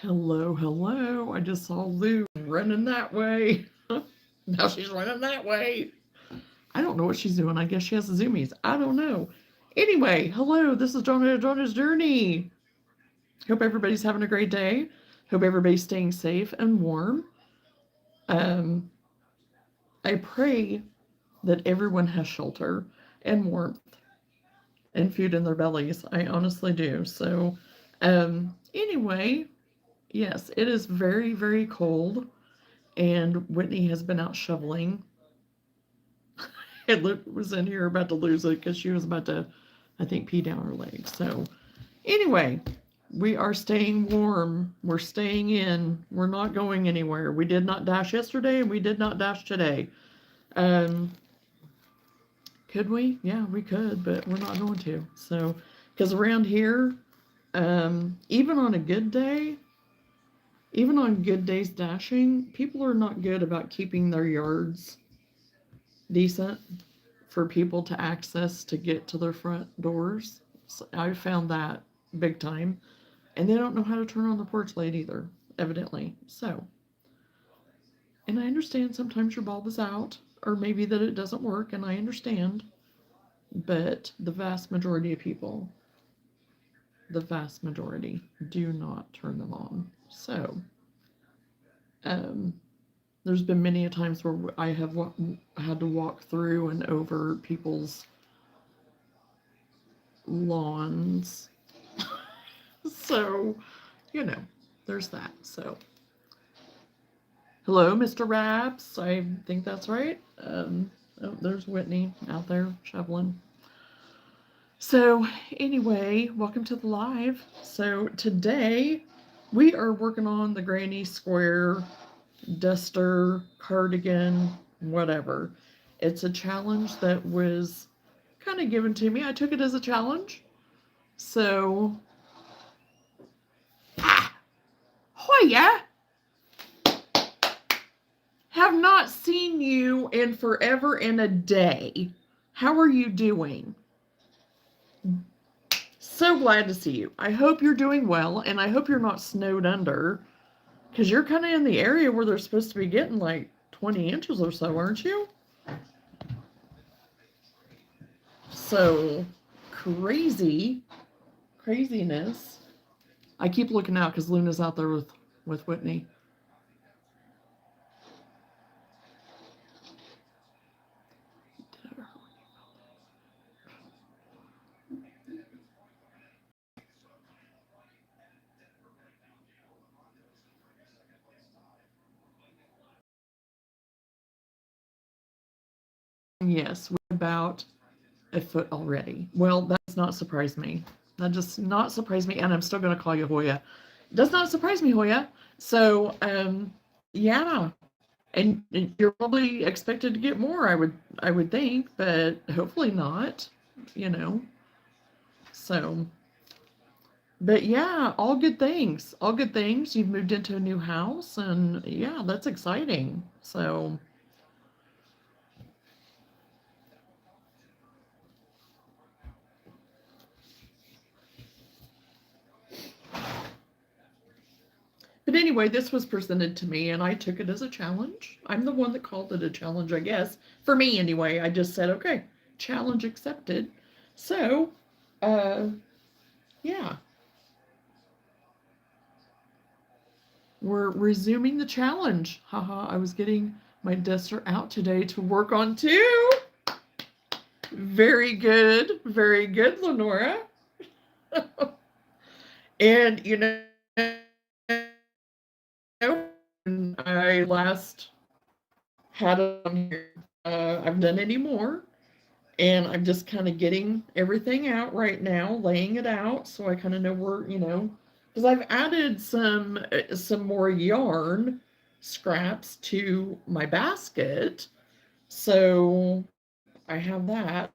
Hello, hello. I just saw Lou running that way. Now she's running that way. I don't know what she's doing. I guess she has the zoomies. I don't know. Anyway, hello. This is Johnna's Journey. Hope everybody's having a great day. Hope everybody's staying safe and warm. Um, I pray that everyone has shelter and warmth and food in their bellies. I honestly do. So, anyway, yes, it is very, very cold, and Whitney has been out shoveling. And Luke was in here about to lose it because she was about to, I think, pee down her leg. So, anyway, we are staying warm. We're staying in. We're not going anywhere. We did not dash yesterday, and we did not dash today. Um, could we? Yeah, we could, but we're not going to. So, because around here, even on a good day, even on good days dashing, people are not good about keeping their yards decent for people to access to get to their front doors. So I found that big time. And they don't know how to turn on the porch light either, evidently. So, and I understand sometimes your bulb is out, or maybe that it doesn't work, and I understand. But the vast majority of people, the vast majority, do not turn them on. So, um, there's been many a times where I have had to walk through and over people's lawns. So, you know, there's that. So, hello, Mr. Raps. I think that's right. Oh, there's Whitney out there shoveling. So, anyway, welcome to the live. So, today we are working on the granny square duster cardigan, whatever. It's a challenge that was kind of given to me. I took it as a challenge. So, Hoya, have not seen you in forever and a day. How are you doing? So glad to see you. I hope you're doing well, and I hope you're not snowed under, because you're kind of in the area where they're supposed to be getting like 20 inches or so, aren't you? So, craziness. I keep looking out because Luna's out there with Whitney. Yes, we're about a foot already. Well, that does not surprise me. That does not surprise me, and I'm still going to call you Hoya. It does not surprise me, Hoya. So, yeah, and you're probably expected to get more. I would think, but hopefully not. You know. So, but yeah, all good things. All good things. You've moved into a new house, and yeah, that's exciting. So, but anyway, this was presented to me, and I took it as a challenge. I'm the one that called it a challenge, I guess. For me, anyway. I just said, okay, challenge accepted. So, uh, yeah, we're resuming the challenge. Haha, I was getting my duster out today to work on too. Very good, Lenora. And you know, when I last had it on here, I've done any more, and I'm just kind of getting everything out right now, laying it out, so I kind of know where, because I've added some more yarn scraps to my basket, so I have that,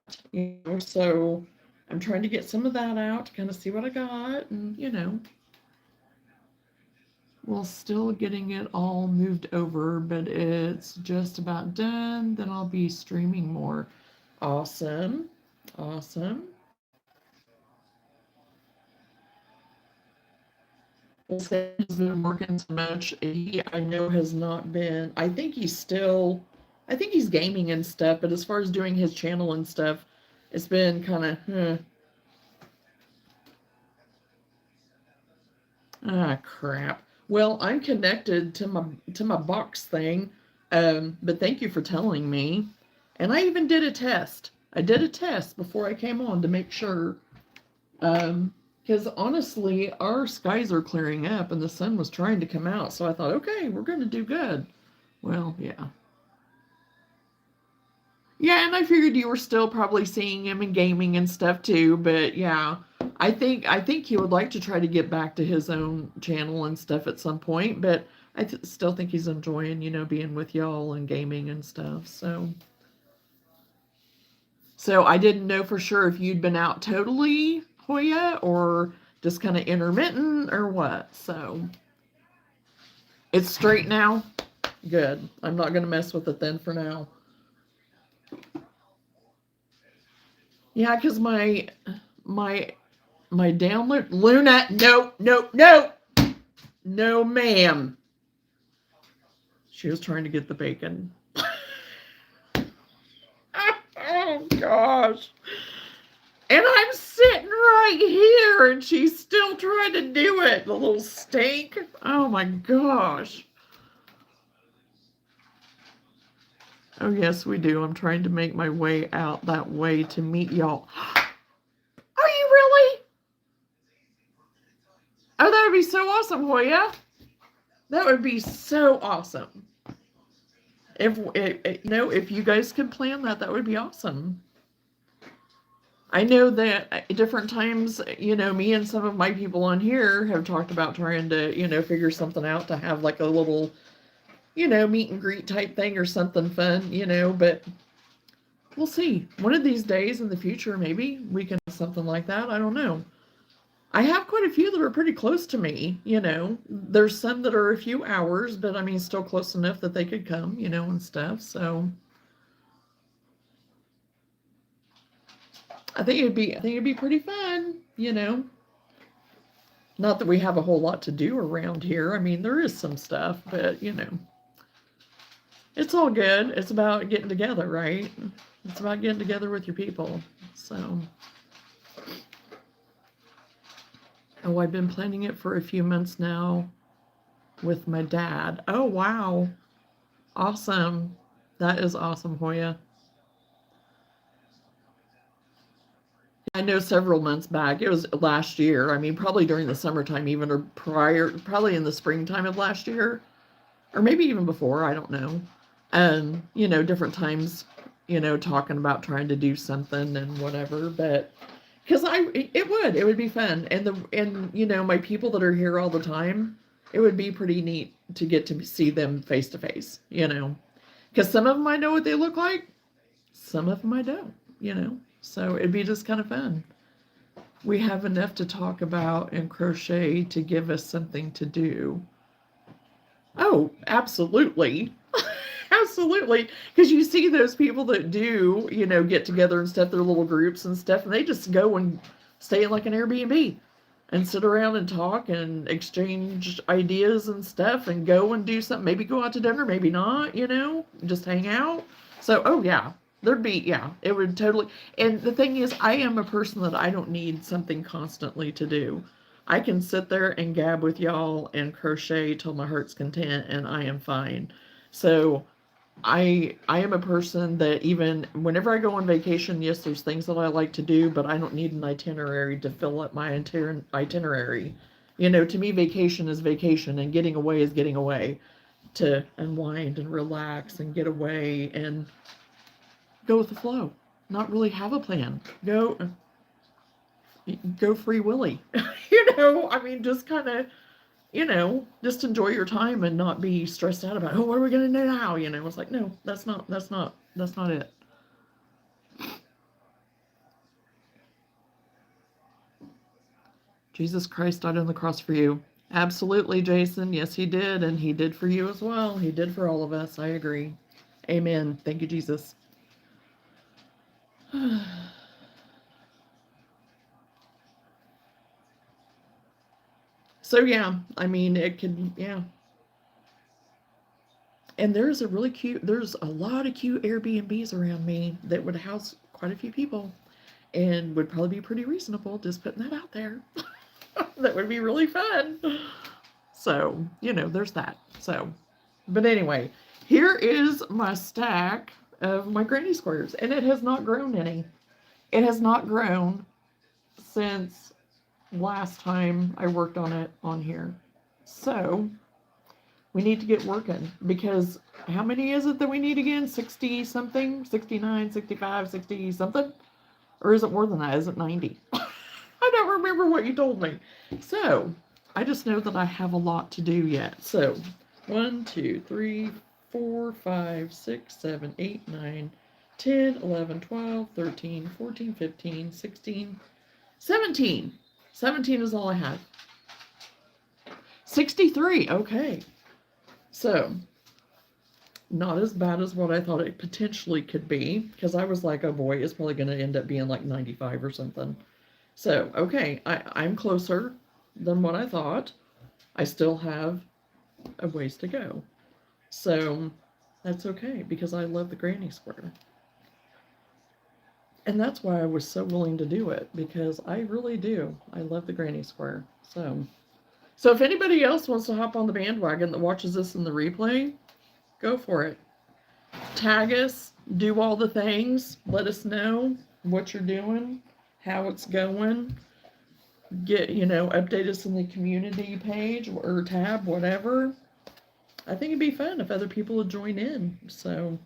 so I'm trying to get some of that out to kind of see what I got, and we're still getting it all moved over, but it's just about done. Then I'll be streaming more. Awesome. Awesome. Sam has been working so much. He, I know, has not been. I think he's still. I think he's gaming and stuff, but as far as doing his channel and stuff, it's been kind of. Ah, crap. Well, I'm connected to my box thing, but thank you for telling me. And I even did a test. I did a test before I came on to make sure. Because honestly, our skies are clearing up and the sun was trying to come out. So I thought, okay, we're going to do good. Well, yeah. Yeah, and I figured you were still probably seeing him and gaming and stuff too, but yeah. I think he would like to try to get back to his own channel and stuff at some point, but still think he's enjoying, being with y'all and gaming and stuff. So I didn't know for sure if you'd been out totally, Hoya, or just kind of intermittent or what. So it's straight now. Good. I'm not going to mess with it then for now. Yeah, because my download, Luna, no, ma'am. She was trying to get the bacon. Oh gosh. And I'm sitting right here and she's still trying to do it, the little stink. Oh my gosh. Oh yes, we do. I'm trying to make my way out that way to meet y'all. Are you really? Oh, that would be so awesome, Hoya. That would be so awesome. If you guys could plan that, that would be awesome. I know that at different times, me and some of my people on here have talked about trying to, figure something out to have like a little, meet and greet type thing or something fun, but we'll see. One of these days in the future, maybe we can have something like that. I don't know. I have quite a few that are pretty close to me, There's some that are a few hours, but I mean, still close enough that they could come, and stuff. So I think it'd be pretty fun, Not that we have a whole lot to do around here. I mean, there is some stuff, but it's all good. It's about getting together, right? It's about getting together with your people. So, oh, I've been planning it for a few months now with my dad. Oh, wow. Awesome. That is awesome, Hoya. I know several months back, it was last year. I mean, probably during the summertime, even or prior, probably in the springtime of last year, or maybe even before, I don't know. Different times, talking about trying to do something and whatever, but because it would be fun. And my people that are here all the time, it would be pretty neat to get to see them face to face, because some of them I know what they look like, some of them I don't, so it'd be just kind of fun. We have enough to talk about and crochet to give us something to do. Oh, absolutely. Absolutely. Because you see those people that do, get together and stuff, their little groups and stuff, and they just go and stay in like an Airbnb and sit around and talk and exchange ideas and stuff and go and do something. Maybe go out to dinner, maybe not, just hang out. So, oh yeah, it would totally. And the thing is, I am a person that I don't need something constantly to do. I can sit there and gab with y'all and crochet till my heart's content and I am fine. So I am a person that even whenever I go on vacation, yes, there's things that I like to do, but I don't need an itinerary to fill up my entire itinerary. To me, vacation is vacation and getting away is getting away, to unwind and relax and get away and go with the flow. Not really have a plan. Go free willy. I mean, just kind of, just enjoy your time and not be stressed out about, oh, what are we going to do now? It's like, no, that's not it. Jesus Christ died on the cross for you. Absolutely, Jason. Yes, he did. And he did for you as well. He did for all of us. I agree. Amen. Thank you, Jesus. So yeah, I mean, it could, yeah. And there's there's a lot of cute Airbnbs around me that would house quite a few people and would probably be pretty reasonable, just putting that out there. That would be really fun. So, there's that. So, but anyway, here is my stack of my granny squares, and it has not grown any. It has not grown since last time I worked on it on here. So, we need to get working because how many is it that we need again? 60 something? 69, 65, 60 something? Or is it more than that? Is it 90? I don't remember what you told me. So, I just know that I have a lot to do yet. So, 1, 2, 3, 4, 5, 6, 7, 8, 9, 10, 11, 12, 13, 14, 15, 16, 17. 17 is all I have. 63. Okay. So, not as bad as what I thought it potentially could be, because I was like, oh boy, it's probably going to end up being like 95 or something. So, okay, I'm closer than what I thought. I still have a ways to go. So, that's okay, because I love the granny square. And that's why I was so willing to do it, because I really do. I love the granny square. So if anybody else wants to hop on the bandwagon that watches this in the replay, go for it. Tag us, do all the things, let us know what you're doing, how it's going. Get, update us in the community page or tab, whatever. I think it'd be fun if other people would join in. So,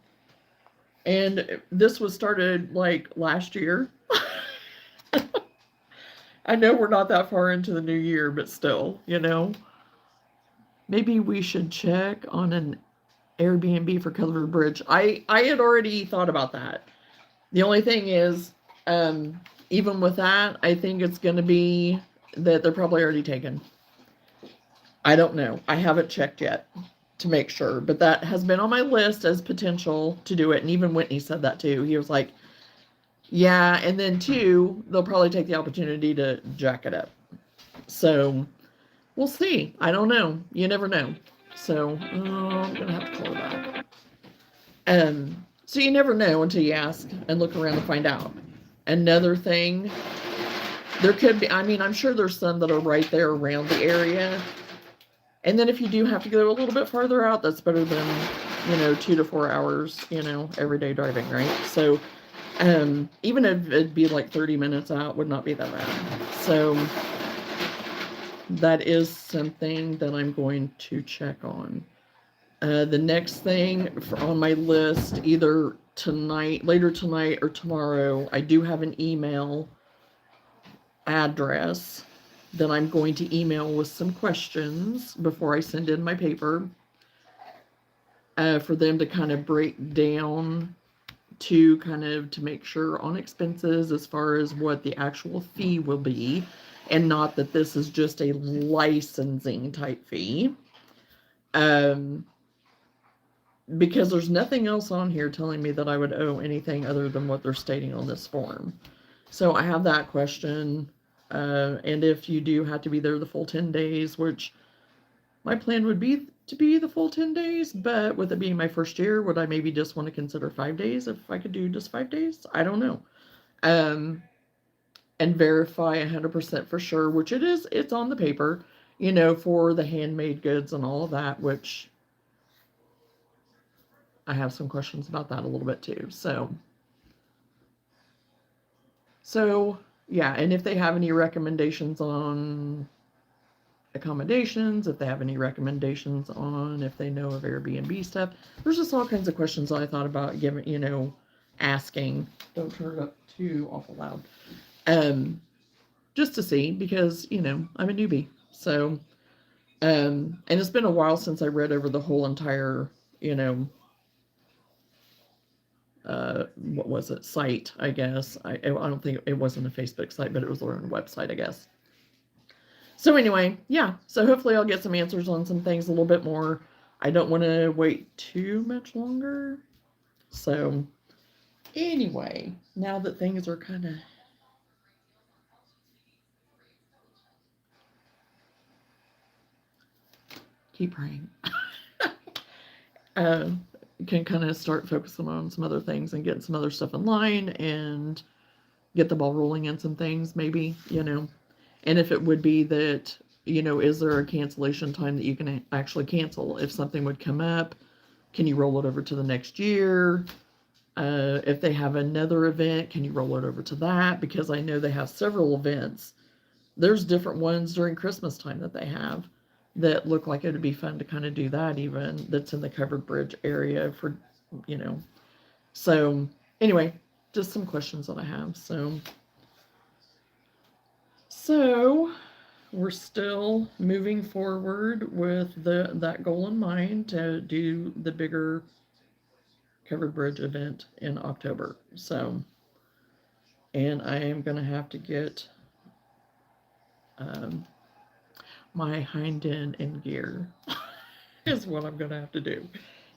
and this was started like last year. I know we're not that far into the new year, but still, maybe we should check on an Airbnb for Covered Bridge. I had already thought about that. The only thing is, even with that, I think it's going to be that they're probably already taken. I don't know. I haven't checked yet to make sure, but that has been on my list as potential to do it. And even Whitney said that too. He was like, yeah, and then two, they'll probably take the opportunity to jack it up. So we'll see. I don't know. You never know. So I'm going to have to call her back. So you never know until you ask and look around to find out. Another thing, there could be, I'm sure there's some that are right there around the area. And then if you do have to go a little bit farther out, that's better than, 2 to 4 hours, everyday driving, right? So even if it'd be like 30 minutes out, would not be that bad. So that is something that I'm going to check on. The next thing on my list, either later tonight or tomorrow, I do have an email address that I'm going to email with some questions before I send in my paper, for them to kind of break down to make sure on expenses as far as what the actual fee will be, and not that this is just a licensing type fee. Because there's nothing else on here telling me that I would owe anything other than what they're stating on this form. So I have that question. And if you do have to be there the full 10 days, which my plan would be to be the full 10 days, but with it being my first year, would I maybe just want to consider 5 days if I could do just 5 days? I don't know. And verify 100% for sure, which it's on the paper, for the handmade goods and all of that, which I have some questions about that a little bit too. So yeah, and if they have any recommendations on accommodations, if they have any recommendations on if they know of Airbnb stuff, there's just all kinds of questions I thought about giving, asking. Don't turn it up too awful loud. Just to see, because, I'm a newbie. So, and it's been a while since I read over the whole entire, what was it, site, I guess. I don't think it wasn't a Facebook site, but it was their own website, I guess. So anyway, yeah, so hopefully I'll get some answers on some things a little bit more. I don't want to wait too much longer. So anyway, now that things are kind of keep praying. uh, can kind of start focusing on some other things and getting some other stuff in line and get the ball rolling in some things, maybe, And if it would be that, is there a cancellation time that you can actually cancel? If something would come up, can you roll it over to the next year? If they have another event, can you roll it over to that? Because I know they have several events. There's different ones during Christmas time that they have that look like it would be fun to kind of do that, even that's in the covered bridge area for, you know. So anyway, just some questions that I have. So we're still moving forward with that goal in mind to do the bigger covered bridge event in October. So, and I am going to have to get my hind end in gear is what I'm going to have to do.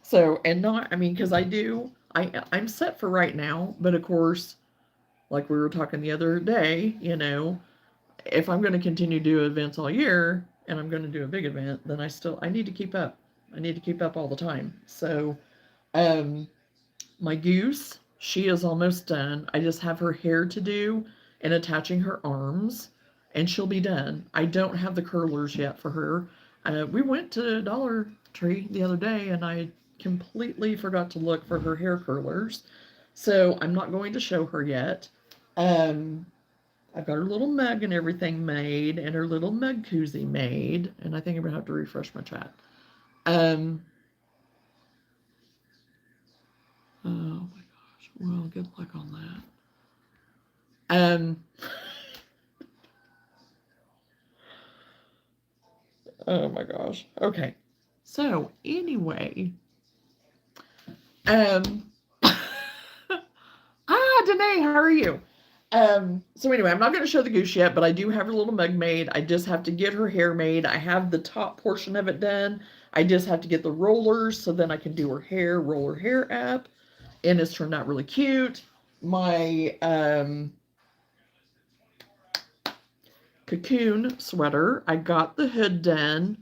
So, and not, I mean, because I'm set for right now, but of course, like we were talking the other day, if I'm going to continue to do events all year and I'm going to do a big event, then I need to keep up. I need to keep up all the time. So, my goose, she is almost done. I just have her hair to do and attaching her arms, and she'll be done. I don't have the curlers yet for her. We went to Dollar Tree the other day, and I completely forgot to look for her hair curlers. So I'm not going to show her yet. I've got her little mug and everything made, and her little mug koozie made, and I think I'm going to have to refresh my chat. Oh my gosh. Well, good luck on that. Oh my gosh. Okay. So anyway, Danae, how are you? So anyway, I'm not going to show the goose yet, but I do have her little mug made. I just have to get her hair made. I have the top portion of it done. I just have to get the rollers so then I can do her hair, roll her hair up, and it's turned out really cute. My cocoon sweater, I got the hood done.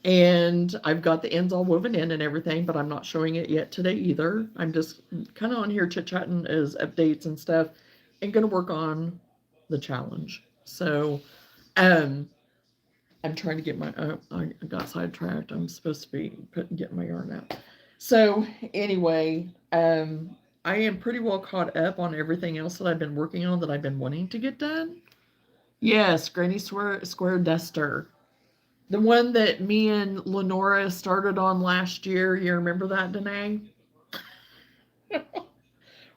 And I've got the ends all woven in and everything, but I'm not showing it yet today either. I'm just kind of on here chit-chatting as updates and stuff and going to work on the challenge. So, I'm trying to get I got sidetracked. I'm supposed to be getting my yarn out. So, anyway, I am pretty well caught up on everything else that I've been working on that I've been wanting to get done. Yes, Granny Square Duster. The one that me and Lenora started on last year. You remember that, Danae?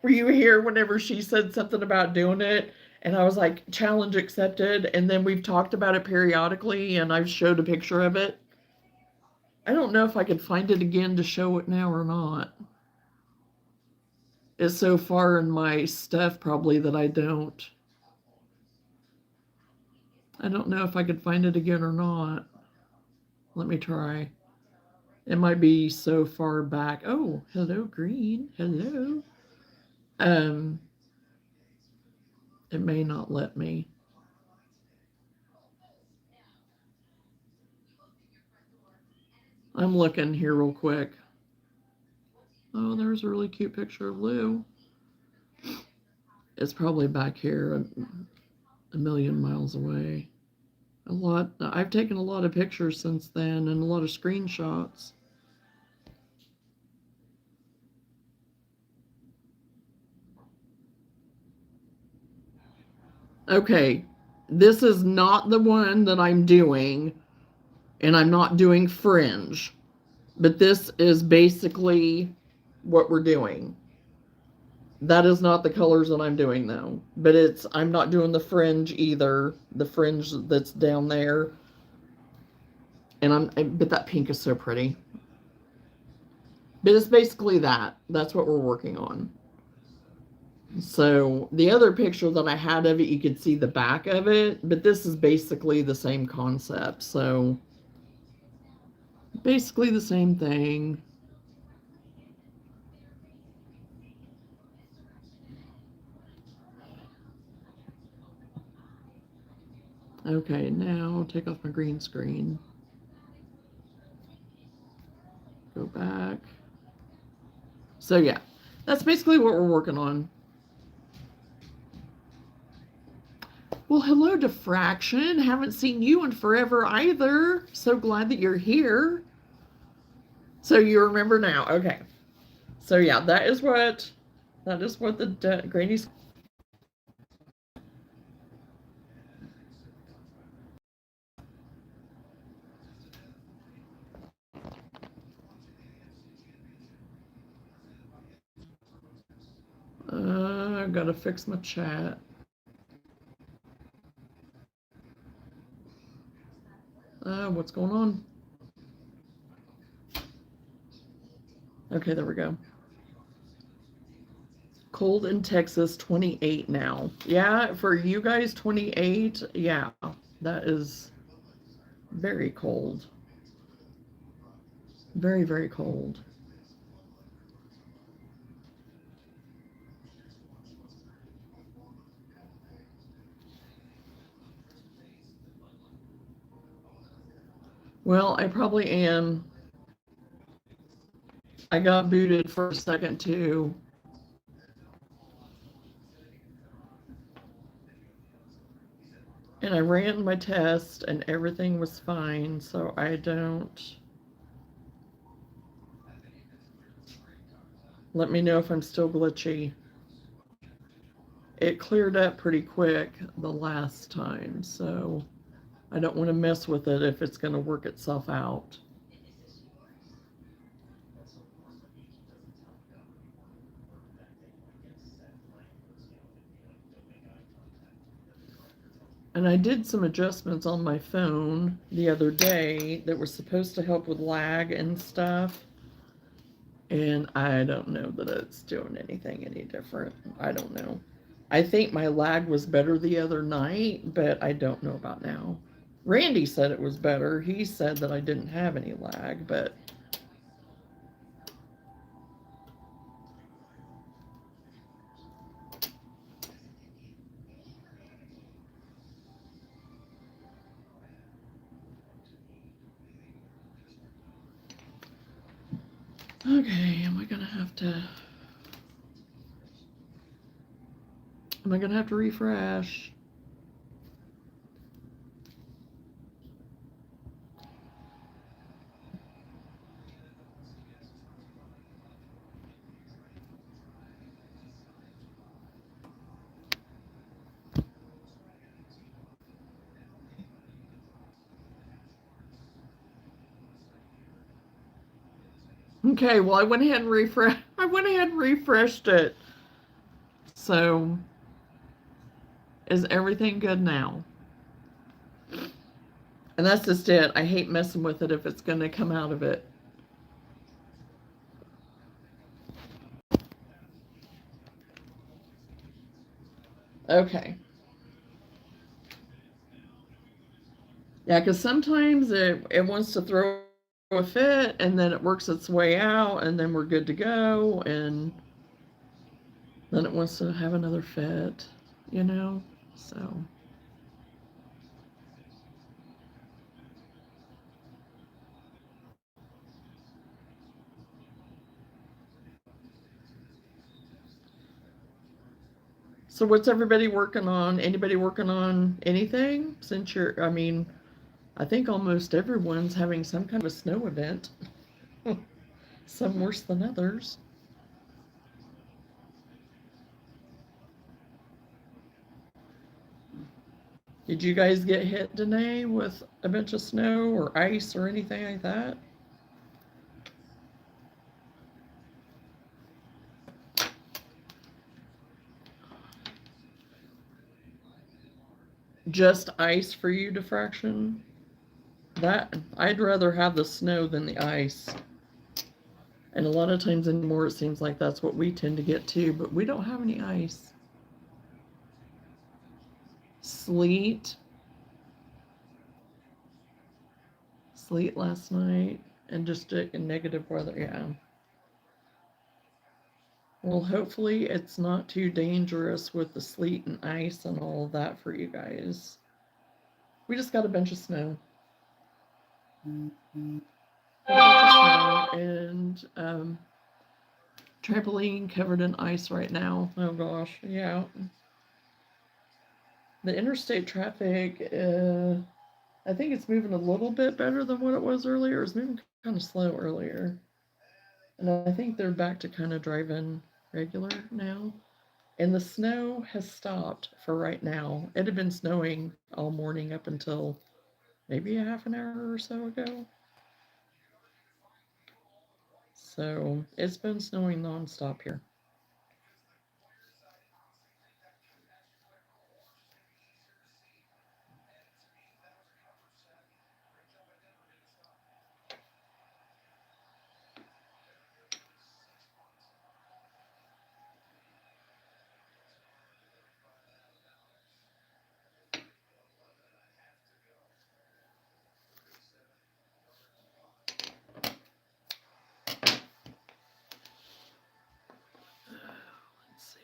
Were you here whenever she said something about doing it? And I was like, challenge accepted. And then we've talked about it periodically, and I've showed a picture of it. I don't know if I could find it again to show it now or not. It's so far in my stuff probably that I don't know if I could find it again or not. Let me try. It might be so far back. Oh, hello, green. Hello. It may not let me. I'm looking here real quick. Oh, there's a really cute picture of Lou. It's probably back here a million miles away. I've taken a lot of pictures since then and a lot of screenshots. Okay, this is not the one that I'm doing, and I'm not doing fringe, but this is basically what we're doing. That is not the colors that I'm doing though, but I'm not doing the fringe either, the fringe that's down there. But that pink is so pretty. But it's basically that's what we're working on. So the other picture that I had of it, you could see the back of it, but this is basically the same concept. So basically the same thing. Okay, now I'll take off my green screen. back. So yeah, that's basically what we're working on. Well, hello, Diffraction. Haven't seen you in forever either. So glad that you're here. So you remember now. Okay. So yeah, that is what the Granny's. I gotta fix my chat. What's going on? Okay, there we go. Cold in Texas, 28 now. Yeah, for you guys, 28. Yeah, that is very cold. Very, very cold. Well, I probably am. I got booted for a second too. And I ran my test and everything was fine, so I don't. Let me know if I'm still glitchy. It cleared up pretty quick the last time, so I don't want to mess with it if it's going to work itself out. And I did some adjustments on my phone the other day that were supposed to help with lag and stuff. And I don't know that it's doing anything any different. I don't know. I think my lag was better the other night, but I don't know about now. Randy said it was better. He said that I didn't have any lag, but okay, am I gonna have to refresh? Okay, well, I went ahead and refreshed it. So, is everything good now? And that's just it. I hate messing with it if it's going to come out of it. Okay. Yeah, because sometimes it wants to throw a fit and then it works its way out and then we're good to go and then it wants to have another fit, you know? So. So what's everybody working on? Anybody working on anything? Since I mean, I think almost everyone's having some kind of a snow event. Some worse than others. Did you guys get hit, Danae, with a bunch of snow or ice or anything like that? Just ice for you, Diffraction? That I'd rather have the snow than the ice. And a lot of times anymore it seems like that's what we tend to get too, but we don't have any ice. Sleet. Sleet last night and just a negative weather, yeah. Well, hopefully it's not too dangerous with the sleet and ice and all of that for you guys. We just got a bunch of snow. a bunch of snow, and trampoline covered in ice right now. Oh gosh, yeah. The interstate traffic, I think it's moving a little bit better than what it was earlier. It was moving kind of slow earlier. And I think they're back to kind of driving regular now. And the snow has stopped for right now. It had been snowing all morning up until maybe a half an hour or so ago. So it's been snowing nonstop here. Let's see.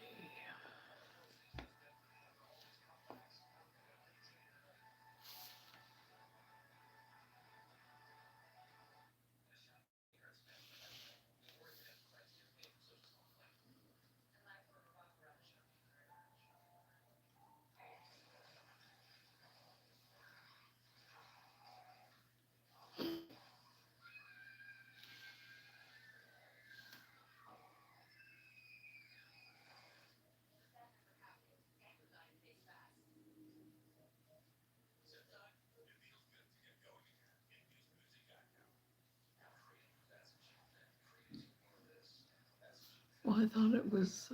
Well, I thought it was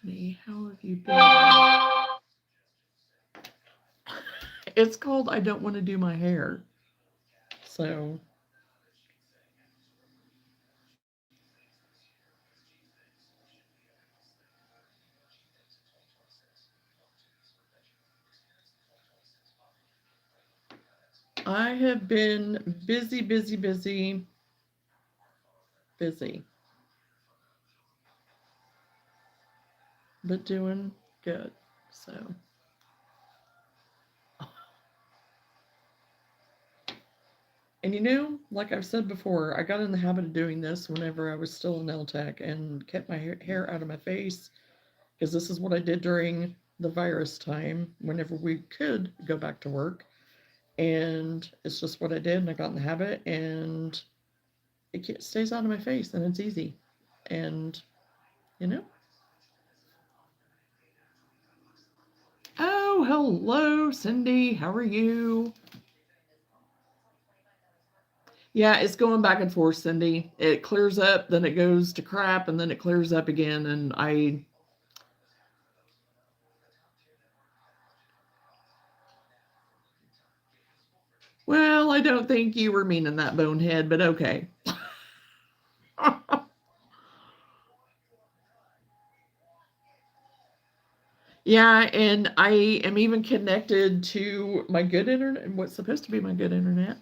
funny. How have you been? It's called I Don't Want to Do My Hair. So I have been busy, busy, busy, busy, but doing good. So, and like I've said before, I got in the habit of doing this whenever I was still a nail tech and kept my hair out of my face because this is what I did during the virus time whenever we could go back to work. And it's just what I did, and I got in the habit, and it stays out of my face, and it's easy. And, you know, oh, hello, Cindy. How are you? Yeah, it's going back and forth, Cindy. It clears up, then it goes to crap, and then it clears up again. And well, I don't think you were meaning that, bonehead, but okay. Yeah, and I am even connected to my good internet, what's supposed to be my good internet.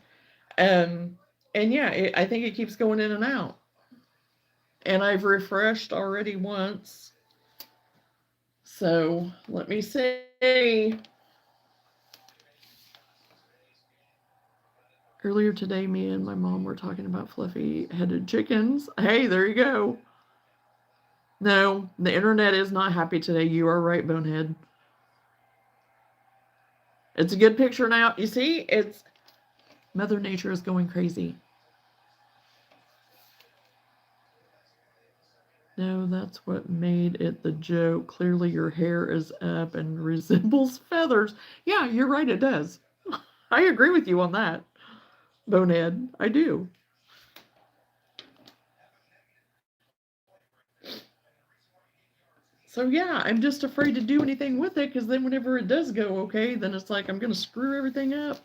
Um, and yeah, I think it keeps going in and out. And I've refreshed already once. So let me see. Earlier today, me and my mom were talking about fluffy headed chickens. Hey, there you go. No, the internet is not happy today. You are right, Bonehead. It's a good picture now. You see, it's Mother Nature is going crazy. No, that's what made it the joke. Clearly, your hair is up and resembles feathers. Yeah, you're right, it does. I agree with you on that, Bonehead. I do. So yeah, I'm just afraid to do anything with it because then whenever it does go okay, then it's like I'm gonna screw everything up.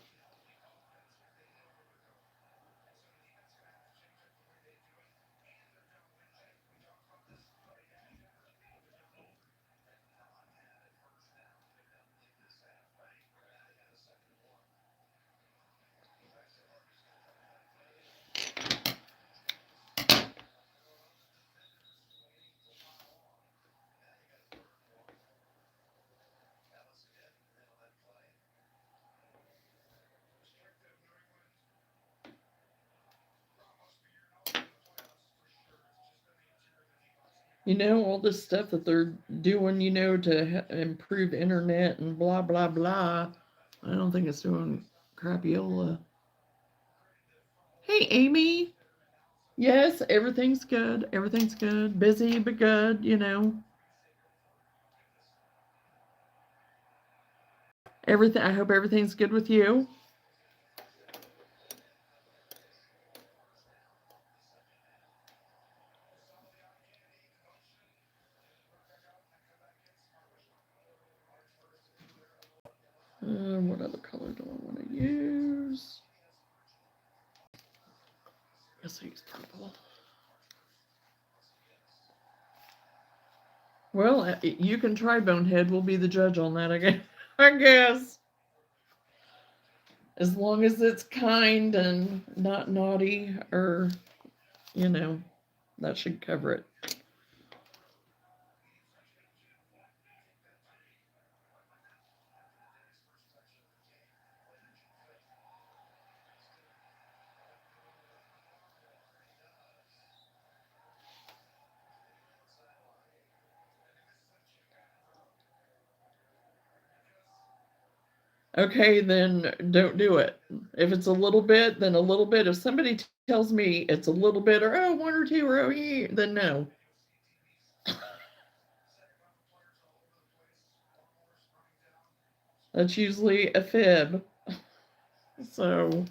You know, all this stuff that they're doing, you know, to improve internet and blah, blah, blah. I don't think it's doing crapiola. Hey, Amy. Yes, everything's good. Everything's good. Busy, but good, you know. Everything. I hope everything's good with you. What other color do I want to use? Guess I use purple. Well, you can try Bonehead. We'll be the judge on that again, I guess. As long as it's kind and not naughty, or, you know, that should cover it. Okay, then don't do it. If it's a little bit, then a little bit. If somebody tells me it's a little bit, or oh, one or two, or oh, yeah, then no. That's usually a fib. So,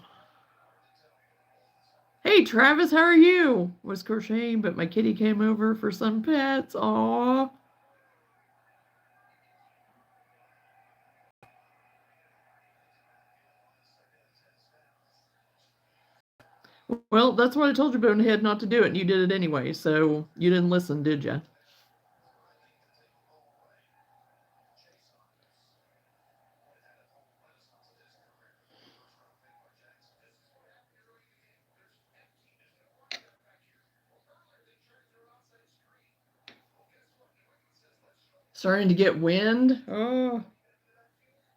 hey, Travis, how are you? Was crocheting, but my kitty came over for some pets. Aw. Well, that's what I told you, Bonehead, not to do it, and you did it anyway, so you didn't listen, did you? Starting to get wind. Oh.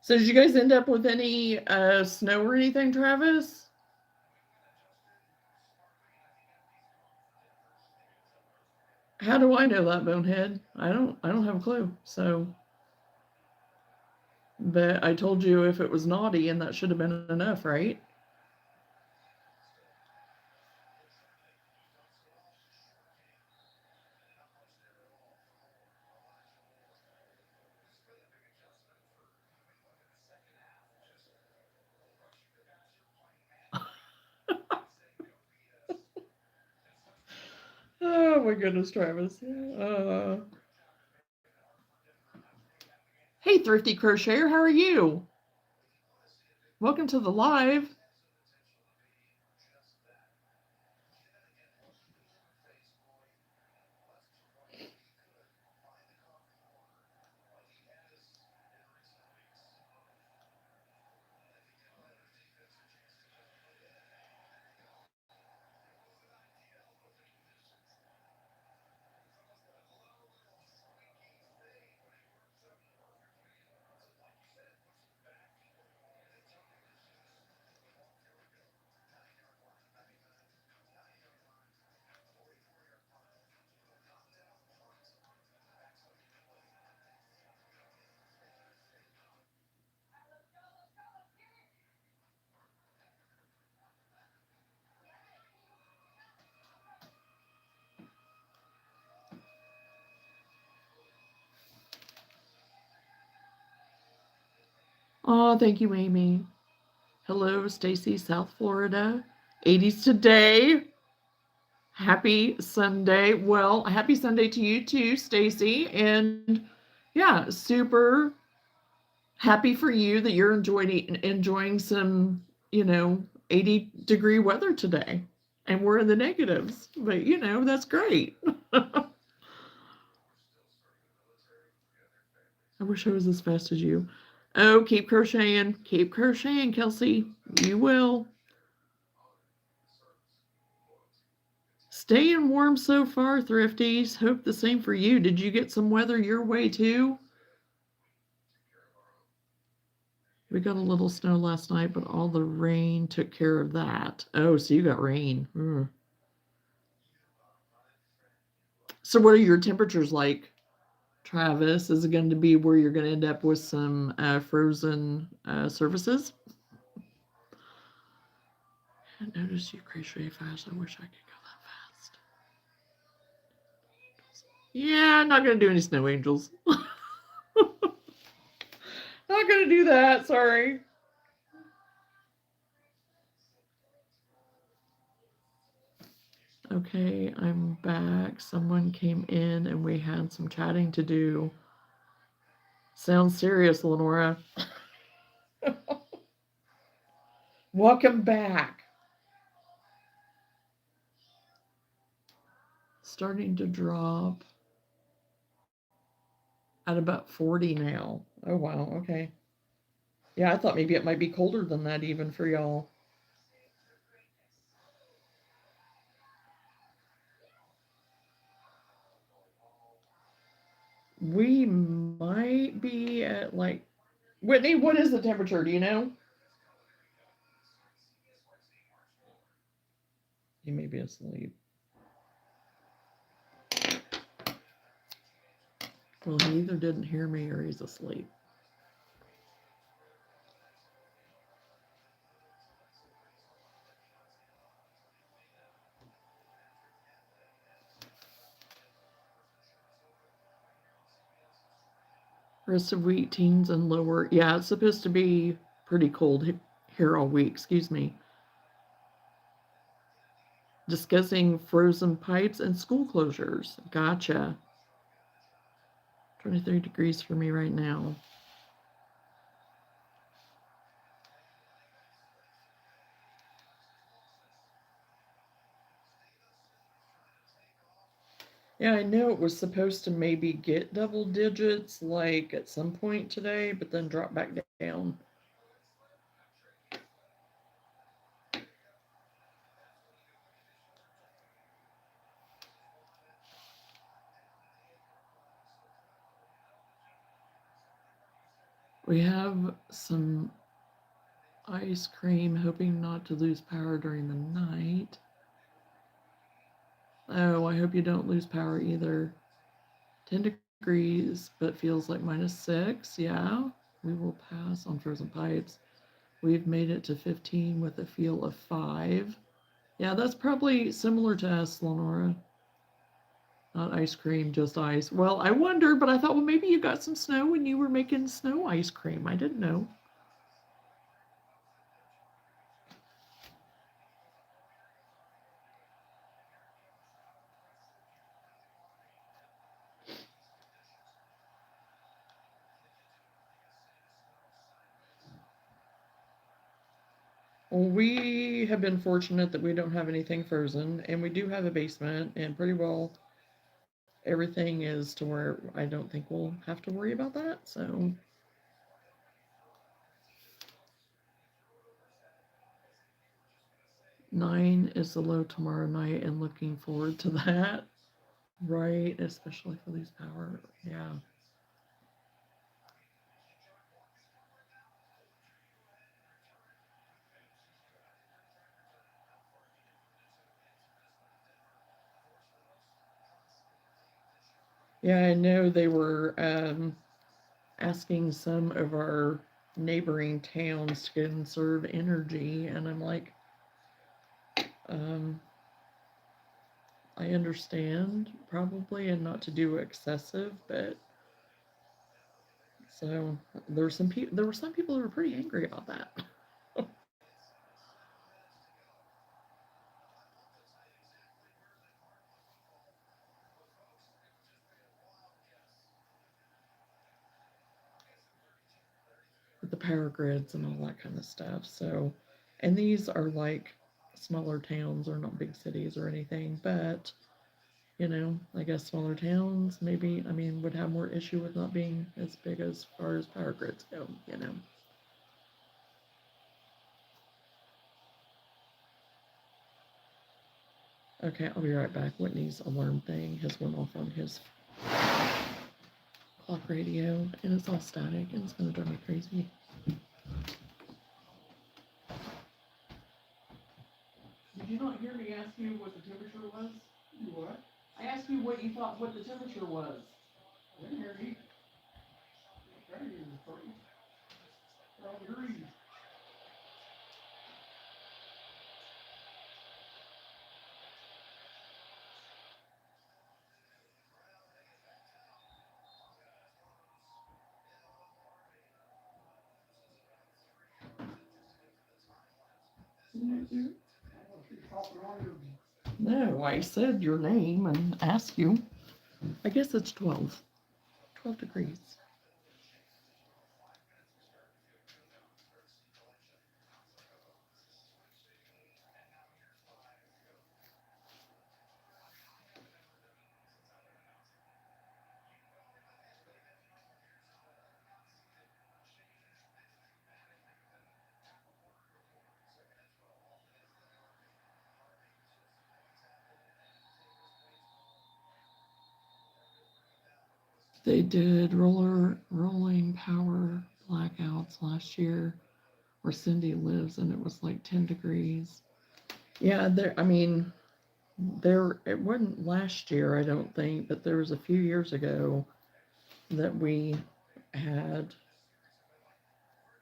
So did you guys end up with any snow or anything, Travis? How do I know that, Bonehead? I don't have a clue. So, but I told you if it was naughty, and that should have been enough, right? Oh my goodness, Travis. Hey, Thrifty Crocheter, how are you? Welcome to the live. Oh, thank you, Amy. Hello, Stacy, South Florida. 80s today. Happy Sunday. Well, happy Sunday to you too, Stacy. And yeah, super happy for you that you're enjoying some, 80-degree weather today. And we're in the negatives, but that's great. I wish I was as fast as you. Oh, keep crocheting, Kelsey. You will. Staying warm so far, Thrifties. Hope the same for you. Did you get some weather your way too? We got a little snow last night, but all the rain took care of that. Oh, so you got rain. So what are your temperatures like, Travis? Is it going to be where you're going to end up with some frozen surfaces? I noticed you crochet fast. I wish I could go that fast. Yeah, I'm not going to do any snow angels. Not going to do that. Sorry. Okay, I'm back. Someone came in and we had some chatting to do. Sounds serious, Lenora. Welcome back. Starting to drop at about 40 now. Oh, wow. Okay. Yeah, I thought maybe it might be colder than that even for y'all. We might be at like, Whitney, what is the temperature? Do you know? You may be asleep. Well, he either didn't hear me or he's asleep. Rest of week, teens and lower. Yeah, it's supposed to be pretty cold here all week. Excuse me. Discussing frozen pipes and school closures. Gotcha. 23 degrees for me right now. Yeah, I know it was supposed to maybe get double digits like at some point today, but then drop back down. We have some ice cream, hoping not to lose power during the night. Oh, I hope you don't lose power either. 10 degrees, but feels like -6. Yeah, we will pass on frozen pipes. We've made it to 15 with a feel of 5. Yeah, that's probably similar to us, Lenora. Not ice cream, just ice. Well, I wondered, but I thought, well, maybe you got some snow when you were making snow ice cream. I didn't know. Well, we have been fortunate that we don't have anything frozen, and we do have a basement, and pretty well everything is to where I don't think we'll have to worry about that. So 9 is the low tomorrow night, and looking forward to that. Right, especially for these power. Yeah. Yeah, I know they were asking some of our neighboring towns to conserve energy, and I'm like, um, I understand probably, and not to do excessive, but so there were some people. There were some people who were pretty angry about that. With the power grids and all that kind of stuff. So, and these are like smaller towns or not big cities or anything, but I guess smaller towns maybe, I mean, would have more issue with not being as big as far as power grids go. Okay, I'll be right back. Whitney's alarm thing has went off on his clock radio, and it's all static, and it's gonna drive me crazy. Did you not hear me ask you what the temperature was? You what? I asked asked you what you thought what the temperature was. I didn't hear you. I didn't hear you. 12 degrees. No, I said your name and asked you. I guess it's 12. 12 degrees. They did rolling power blackouts last year where Cindy lives, and it was like 10 degrees. Yeah, I mean, it wasn't last year, I don't think, but there was a few years ago that we had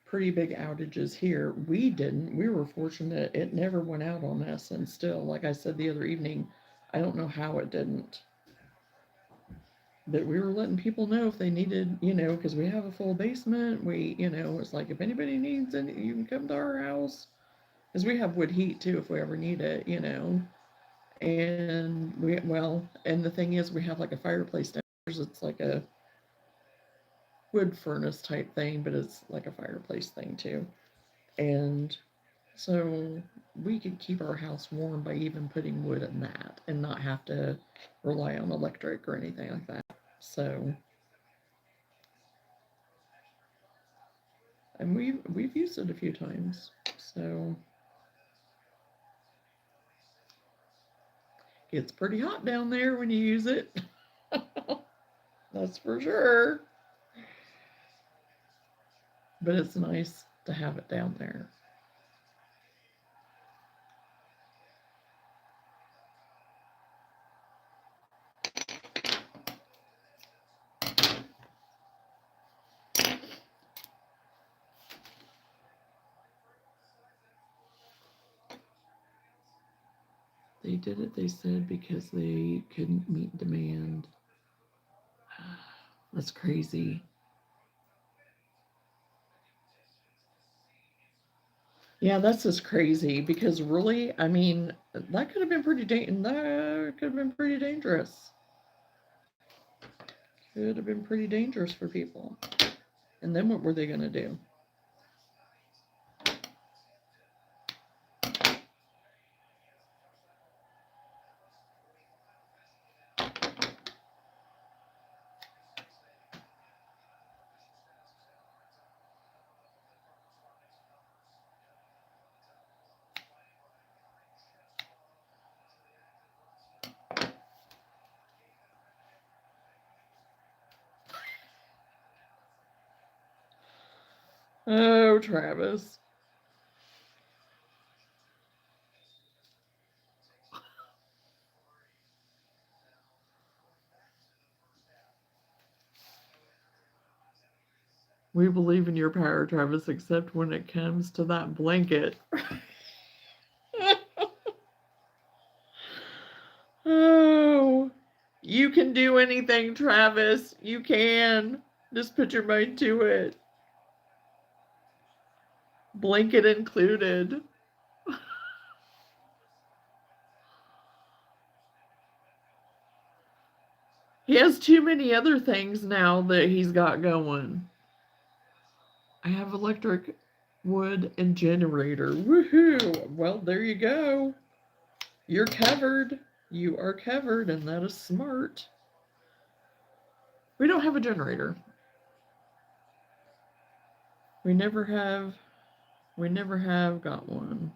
pretty big outages here. We didn't. We were fortunate. It never went out on us, and still, like I said the other evening, I don't know how it didn't. But we were letting people know if they needed, because we have a full basement. It's like if anybody needs any, you can come to our house. Because we have wood heat too if we ever need it. And and the thing is, we have like a fireplace downstairs. It's like a wood furnace type thing, but it's like a fireplace thing too. And so we could keep our house warm by even putting wood in that and not have to rely on electric or anything like that. So, and we've used it a few times. So it's pretty hot down there when you use it. That's for sure. But it's nice to have it down there. They did it, they said, because they couldn't meet demand. That's crazy. Yeah, that's just crazy because really, I mean, that could have been pretty dangerous. Could have been pretty dangerous for people. And then what were they going to do? Oh, Travis. We believe in your power, Travis, except when it comes to that blanket. Oh, you can do anything, Travis. You can. Just put your mind to it. Blanket included. He has too many other things now that he's got going. I have electric, wood, and generator. Woohoo! Well, there you go. You're covered. You are covered, and that is smart. We don't have a generator. We never have got one.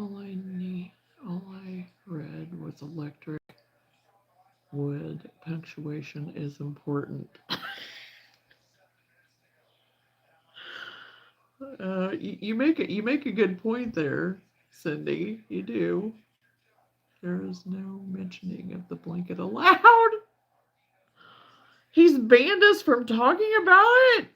All I read was electric wood. Punctuation is important. You make it. You make a good point there, Cindy. You do. There is no mentioning of the blanket allowed. He's banned us from talking about it.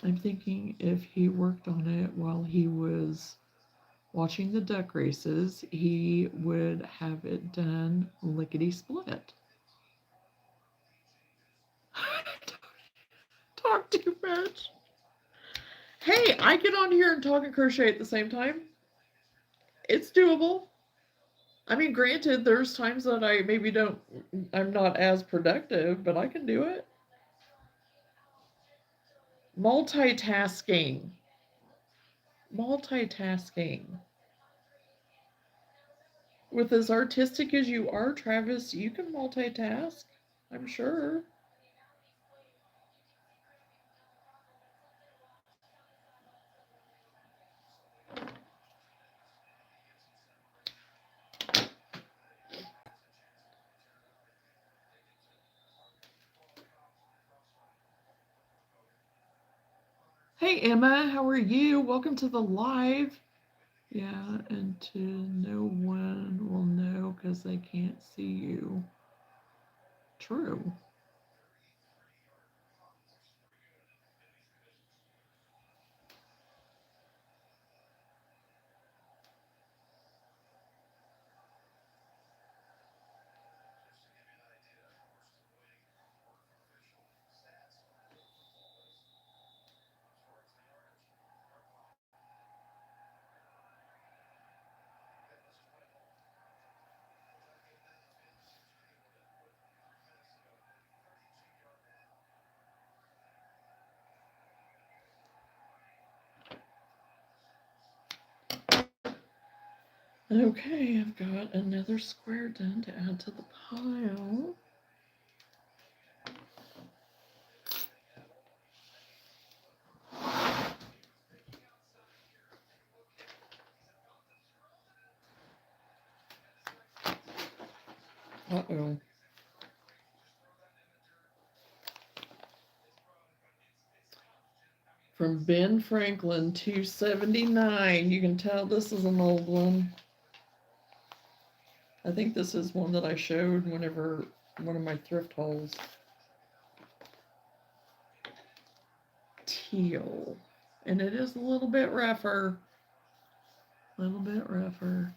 I'm thinking if he worked on it while he was watching the duck races, he would have it done lickety split. Talk too much. Hey, I get on here and talk and crochet at the same time. It's doable. I mean, granted, there's times that I maybe don't, I'm not as productive, but I can do it. Multitasking. Multitasking. With as artistic as you are, Travis, you can multitask, I'm sure. Hey, Emma, how are you? Welcome to the live. Yeah, and to no one will know because they can't see you. True. Okay, I've got another square done to add to the pile. Uh-oh. From Ben Franklin, 279. You can tell this is an old one. I think this is one that I showed whenever one of my thrift hauls. Teal. And it is a little bit rougher. A little bit rougher.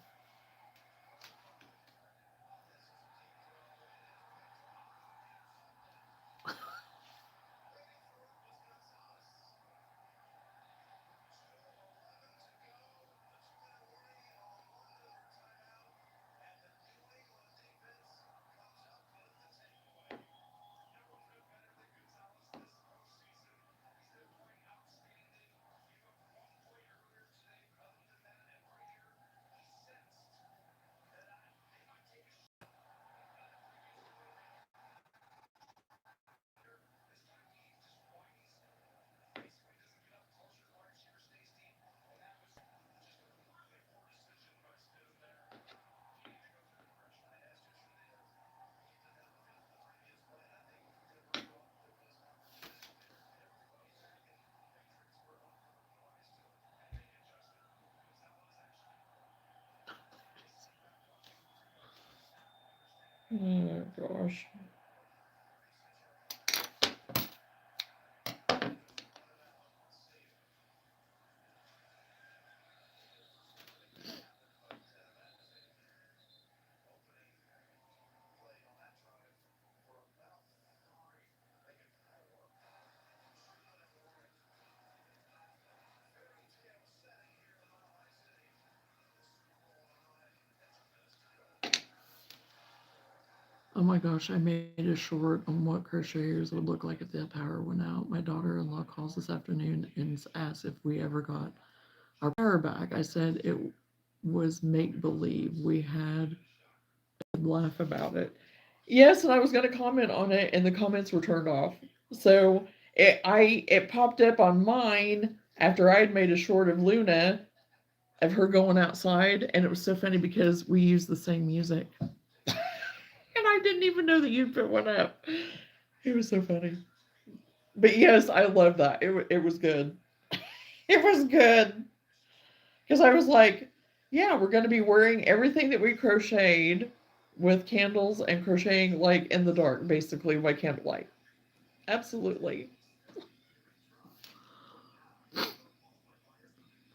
Oh gosh. Oh my gosh, I made a short on what crocheters would look like if the power went out. My daughter-in-law calls this afternoon and asks if we ever got our power back. I said was make believe. We had a laugh about it. Yes, and I was going to comment on it, and the comments were turned off. So it popped up on mine after I had made a short of Luna of her going outside, and it was so funny because we used the same music, and I didn't even know that you'd put one up. It was so funny. But yes, I love that. It was good. It was good because I was like, yeah, we're going to be wearing everything that we crocheted with candles and crocheting like in the dark, basically by candlelight. Absolutely.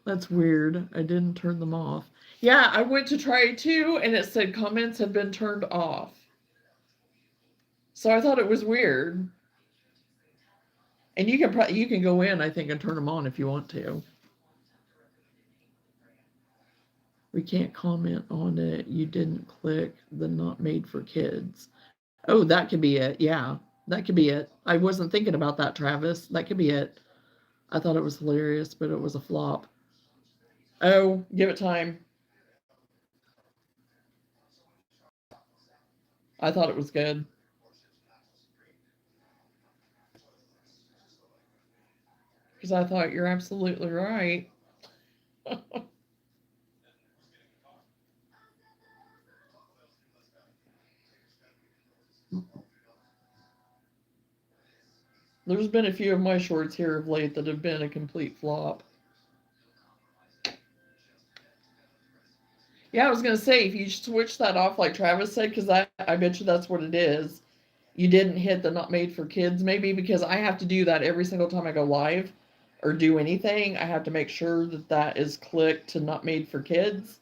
That's weird. I didn't turn them off. Yeah, I went to try it too, and it said comments have been turned off. So I thought it was weird. And you can go in, I think, and turn them on if you want to. We can't comment on it. You didn't click the not made for kids. Oh, that could be it. Yeah, that could be it. I wasn't thinking about that, Travis. That could be it. I thought it was hilarious, but it was a flop. Oh, give it time. I thought it was good. Because I thought you're absolutely right. There's been a few of my shorts here of late that have been a complete flop. Yeah, I was gonna say if you switch that off like Travis said, because I bet you that's what it is. You didn't hit the not made for kids, maybe because I have to do that every single time I go live or do anything. I have to make sure that that is clicked to not made for kids,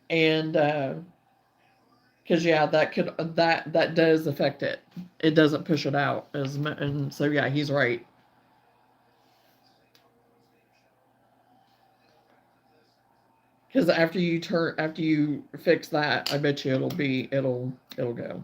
and because yeah, that could that does affect it. It doesn't push it out as and so yeah, he's right. Because after you fix that, I bet you it'll go.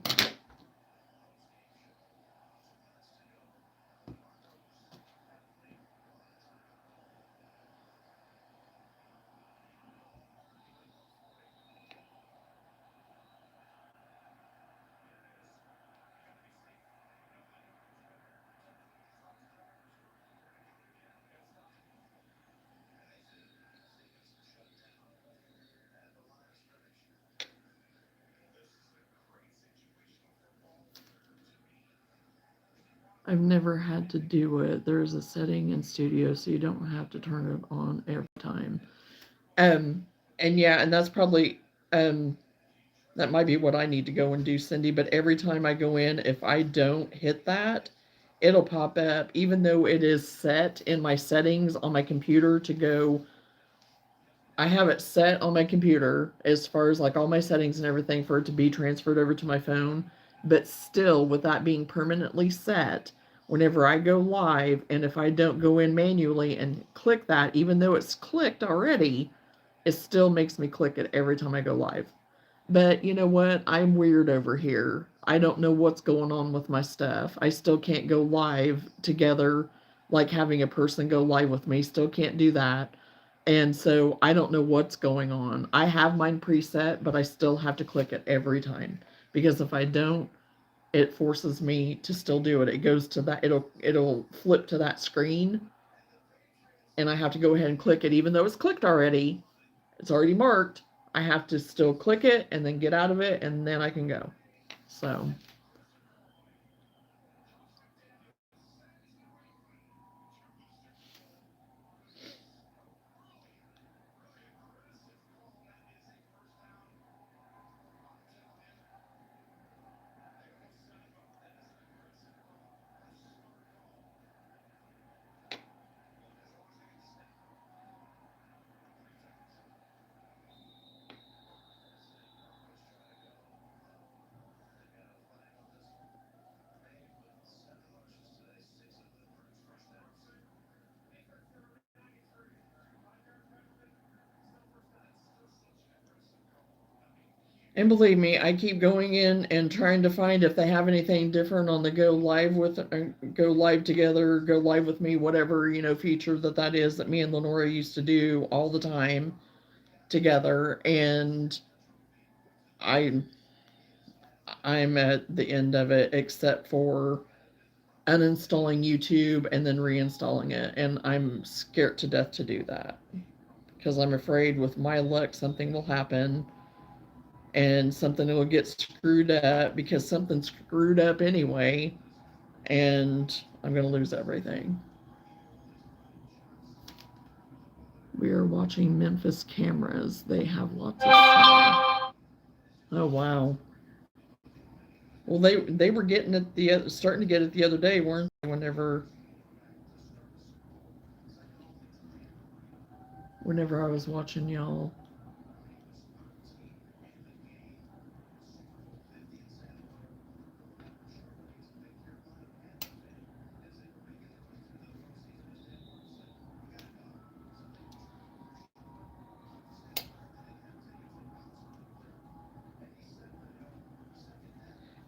I've never had to do it. There's a setting in Studio, so you don't have to turn it on every time. Um, and yeah, and that's probably um that might be what I need to go and do, Cindy. But every time I go in, if I don't hit that, it'll pop up, even though it is set in my settings on my computer to go. I have it set on my computer as far as like all my settings and everything for it to be transferred over to my phone. But still, with that being permanently set, whenever I go live, and if I don't go in manually and click that, even though it's clicked already, it still makes me click it every time I go live. But you know what? I'm weird over here. I don't know what's going on with my stuff. I still can't go live together, like having a person go live with me. Still can't do that. And so I don't know what's going on. I have mine preset, but I still have to click it every time because if I don't, it forces me to still do it. It goes to that, it'll flip to that screen and I have to go ahead and click it even though it's clicked already. It's already marked. I have to still click it and then get out of it and then I can go. So and believe me, I keep going in and trying to find if they have anything different on the go live together, go live with me, whatever, feature that is that me and Lenora used to do all the time. together, and I I'm at the end of it except for uninstalling YouTube and then reinstalling it, and I'm scared to death to do that because I'm afraid with my luck something will happen and something will get screwed up because something's screwed up anyway, and I'm going to lose everything. We are watching Memphis cameras. They have lots of snow. Oh wow. Well, they were getting it starting to get it the other day, weren't they? Whenever I was watching y'all.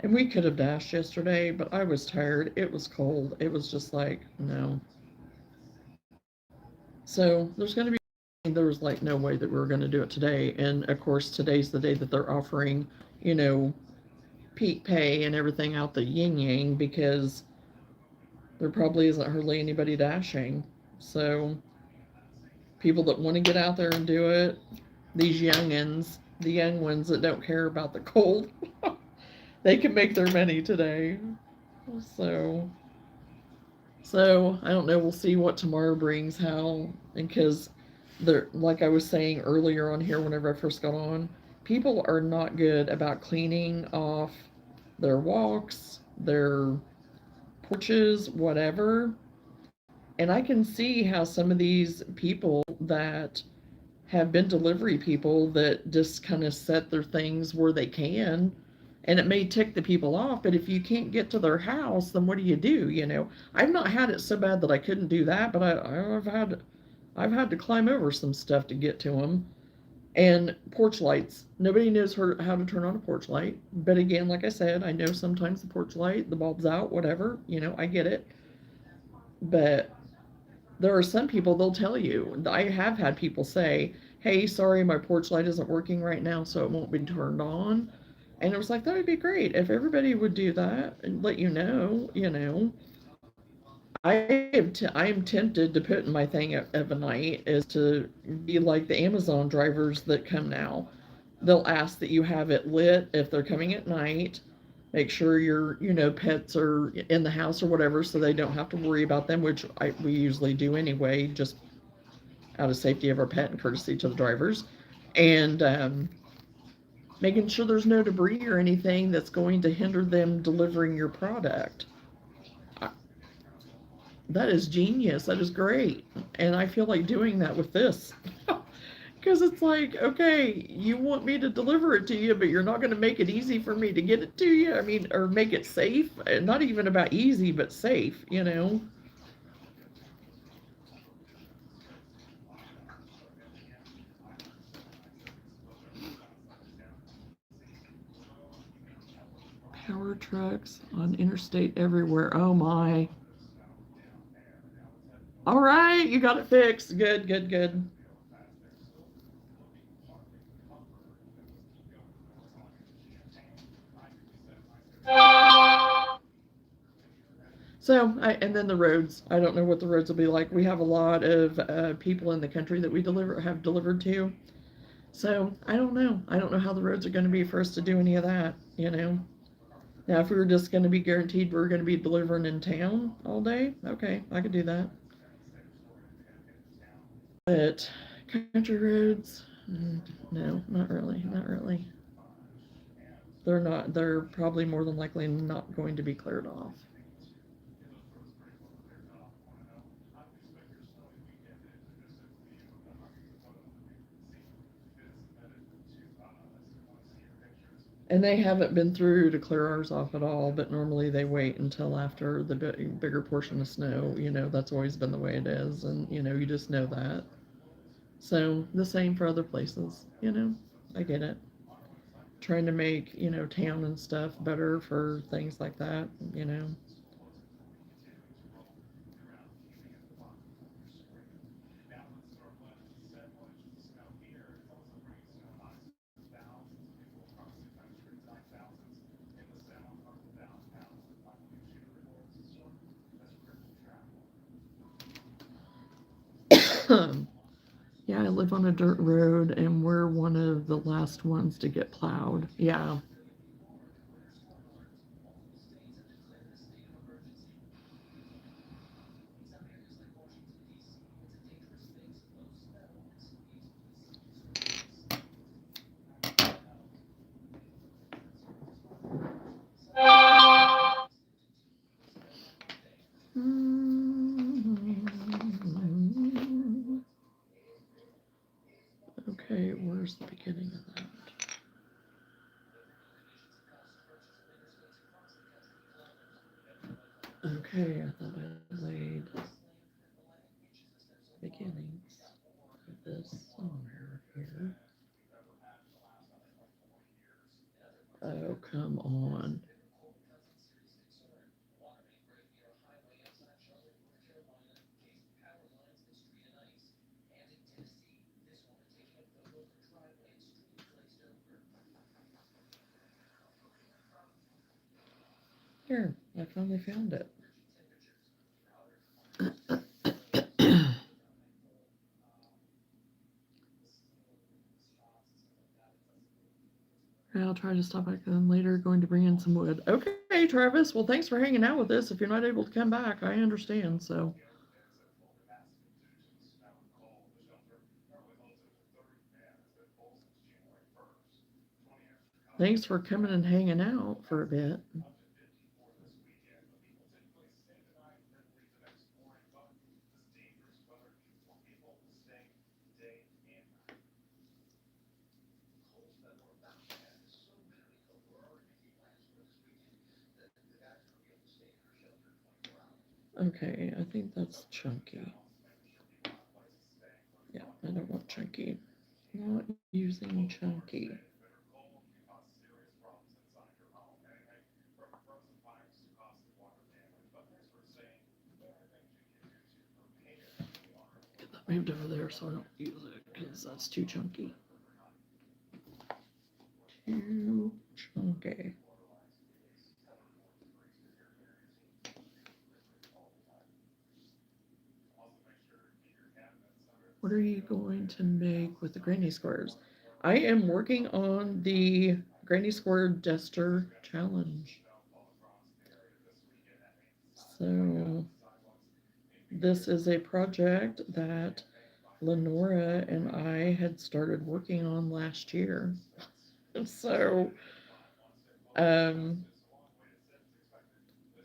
And we could have dashed yesterday, but I was tired. It was cold. It was just like, no. So there was like no way that we were going to do it today. And of course, today's the day that they're offering, you know, peak pay and everything out the yin yang because there probably isn't hardly anybody dashing. So people that want to get out there and do it, these youngins, the young ones that don't care about the cold, they can make their money today. So, so I don't know. We'll see what tomorrow brings. How and because they're like I was saying earlier on here, whenever I first got on, people are not good about cleaning off their walks, their porches, whatever. And I can see how some of these people that have been delivery people that just kind of set their things where they can, and it may tick the people off, but if you can't get to their house, then what do you do? I've not had it so bad that I couldn't do that, but I've had to climb over some stuff to get to them. And porch lights, nobody knows how to turn on a porch light, but again, like I said, I know sometimes the porch light, the bulb's out, whatever, I get it. But there are some people, they'll tell you. I have had people say, hey, sorry, my porch light isn't working right now, so it won't be turned on. And it was like, that would be great if everybody would do that and let you know. I am tempted to put in my thing of a night is to be like the Amazon drivers that come now. They'll ask that you have it lit if they're coming at night. Make sure your pets are in the house or whatever, so they don't have to worry about them, which we usually do anyway, just out of safety of our pet and courtesy to the drivers. And making sure there's no debris or anything that's going to hinder them delivering your product. That is genius. That is great. And I feel like doing that with this. Because it's like, okay, you want me to deliver it to you, but you're not going to make it easy for me to get it to you. I mean, or make it safe. Not even about easy, but safe. Power trucks on interstate everywhere. Oh my. All right, you got it fixed. Good, good, good. So, and then the roads. I don't know what the roads will be like. We have a lot of people in the country that we have delivered to. So I don't know. I don't know how the roads are going to be for us to do any of that. Now, if we were just going to be guaranteed we are going to be delivering in town all day, okay, I could do that. But country roads, no, not really, not really. They're not. They're probably more than likely not going to be cleared off. And they haven't been through to clear ours off at all, but normally they wait until after the bigger portion of snow. That's always been the way it is, and you just know that. So the same for other places. I get it. Trying to make, town and stuff better for things like that. Yeah, I live on a dirt road and we're one of the last ones to get plowed. Yeah. Okay, where's the beginning of that? Okay, I thought I laid beginnings of this somewhere here. Oh, come on. Here, I finally found it. I'll try to stop back then later. Going to bring in some wood. Okay, Travis. Well, thanks for hanging out with us. If you're not able to come back, I understand. So, thanks for coming and hanging out for a bit. Okay, I think that's chunky. Yeah, I don't want chunky. Not using chunky. Get that moved over there so I don't use it because that's too chunky. Too chunky. What are you going to make with the granny squares? I am working on the granny square duster challenge. So this is a project that Lenora and I had started working on last year. So um,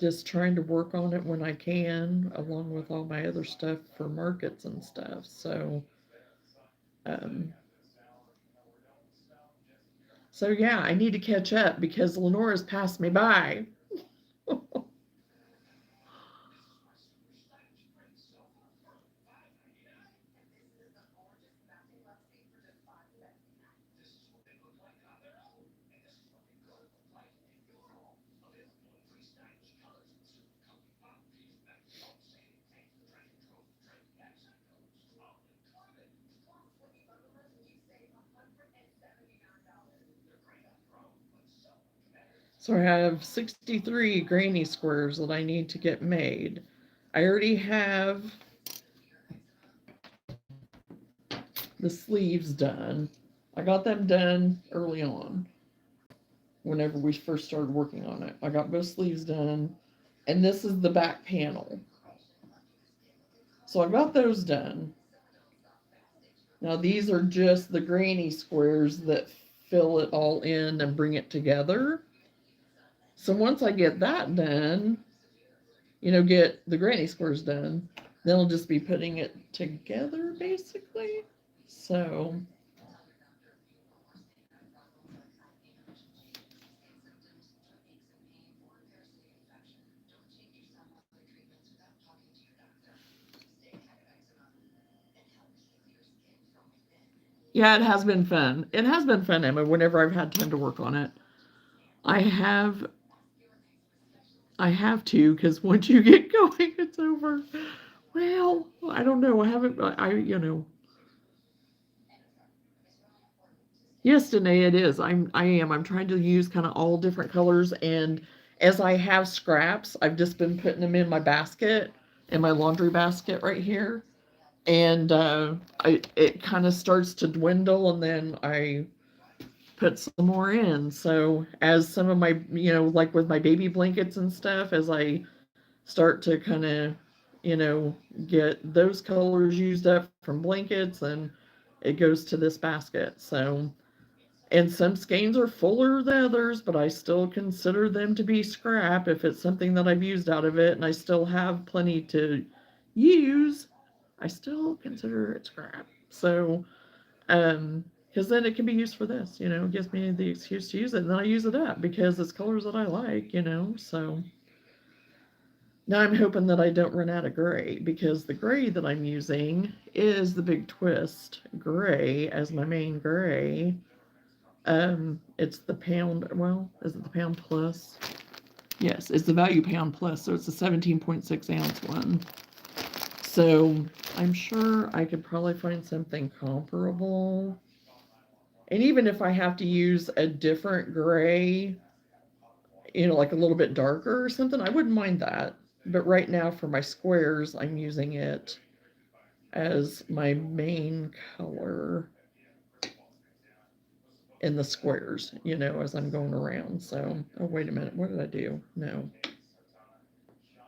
just trying to work on it when I can, along with all my other stuff for markets and stuff. Um, so yeah, I need to catch up because Lenora's passed me by. So I have 63 granny squares that I need to get made. I already have the sleeves done. I got them done early on whenever we first started working on it. I got both sleeves done, and this is the back panel. So I got those done. Now these are just the granny squares that fill it all in and bring it together. So once I get that done, get the granny squares done, then I'll just be putting it together basically. So yeah, it has been fun. It has been fun, Emma, whenever I've had time to work on it. I have I have to, because once you get going, it's over. Well, I don't know. I haven't Yes, Danae, it is. I'm trying to use kind of all different colors, and as I have scraps, I've just been putting them in my basket, in my laundry basket right here. And it kind of starts to dwindle, and then I put some more in. So as some of my, like with my baby blankets and stuff, as I start to kind of, get those colors used up from blankets, and it goes to this basket. So, and some skeins are fuller than others, but I still consider them to be scrap if it's something that I've used out of it and I still have plenty to use. I still consider it scrap. So, because then it can be used for this, it gives me the excuse to use it, and then I use it up because it's colors that I like, so now I'm hoping that I don't run out of gray, because the gray that I'm using is the Big Twist gray as my main gray. It's the pound, well, is it the pound plus? Yes, it's the value pound plus, so it's a 17.6 ounce one. So I'm sure I could probably find something comparable. And even if I have to use a different gray, like a little bit darker or something, I wouldn't mind that. But right now for my squares, I'm using it as my main color in the squares, as I'm going around. So, oh, wait a minute. What did I do? No.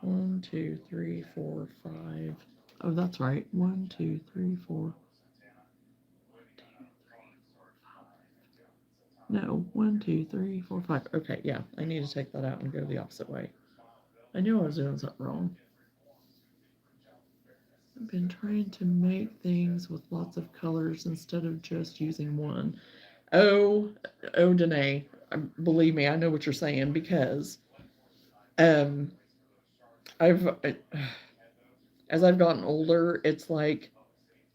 1, 2, 3, 4, 5. Oh, that's right. 1, 2, 3, 4. No, 1, 2, 3, 4, 5. Okay, yeah. I need to take that out and go the opposite way. I knew I was doing something wrong. I've been trying to make things with lots of colors instead of just using one. Oh, Danae, believe me, I know what you're saying, because um, I've as I've gotten older, it's like,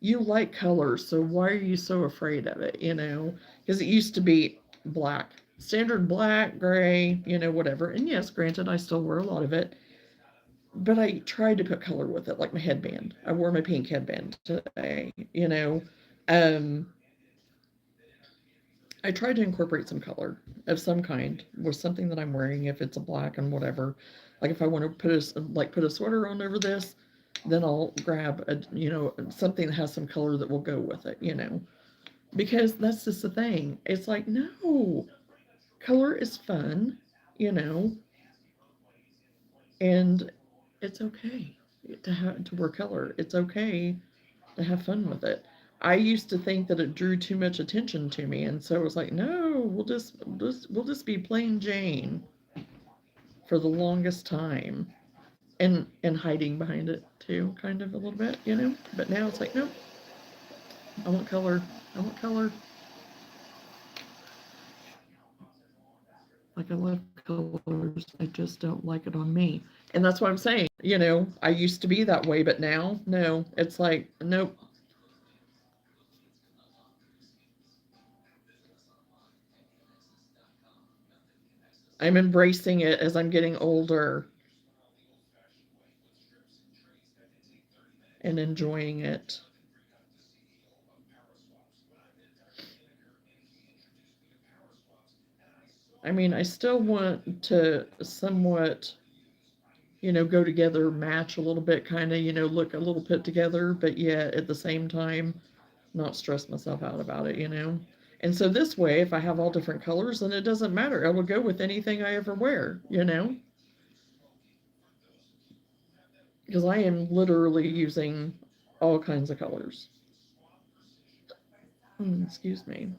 you like colors, so why are you so afraid of it? Because it used to be black, standard black, gray, whatever. And yes, granted, I still wear a lot of it, but I tried to put color with it, like my headband. I wore my pink headband today. Um, I tried to incorporate some color of some kind with something that I'm wearing, if it's a black and whatever. Like if I want to put a sweater on over this, then I'll grab something that has some color that will go with it. Because that's just the thing. It's like, no, color is fun, you know, and it's okay to wear color. It's okay to have fun with it. I used to think that it drew too much attention to me, and so it was like, no, we'll just be plain Jane for the longest time, and hiding behind it too, kind of a little bit. But now it's like, nope, I want color. I want color. Like, I love colors. I just don't like it on me. And that's what I'm saying. I used to be that way, but now, no. It's like, nope. I'm embracing it as I'm getting older and enjoying it. I mean, I still want to somewhat, go together, match a little bit, kind of, look a little put together, but yet at the same time, not stress myself out about it. And so this way, if I have all different colors, then it doesn't matter. I will go with anything I ever wear. Because I am literally using all kinds of colors. Excuse me.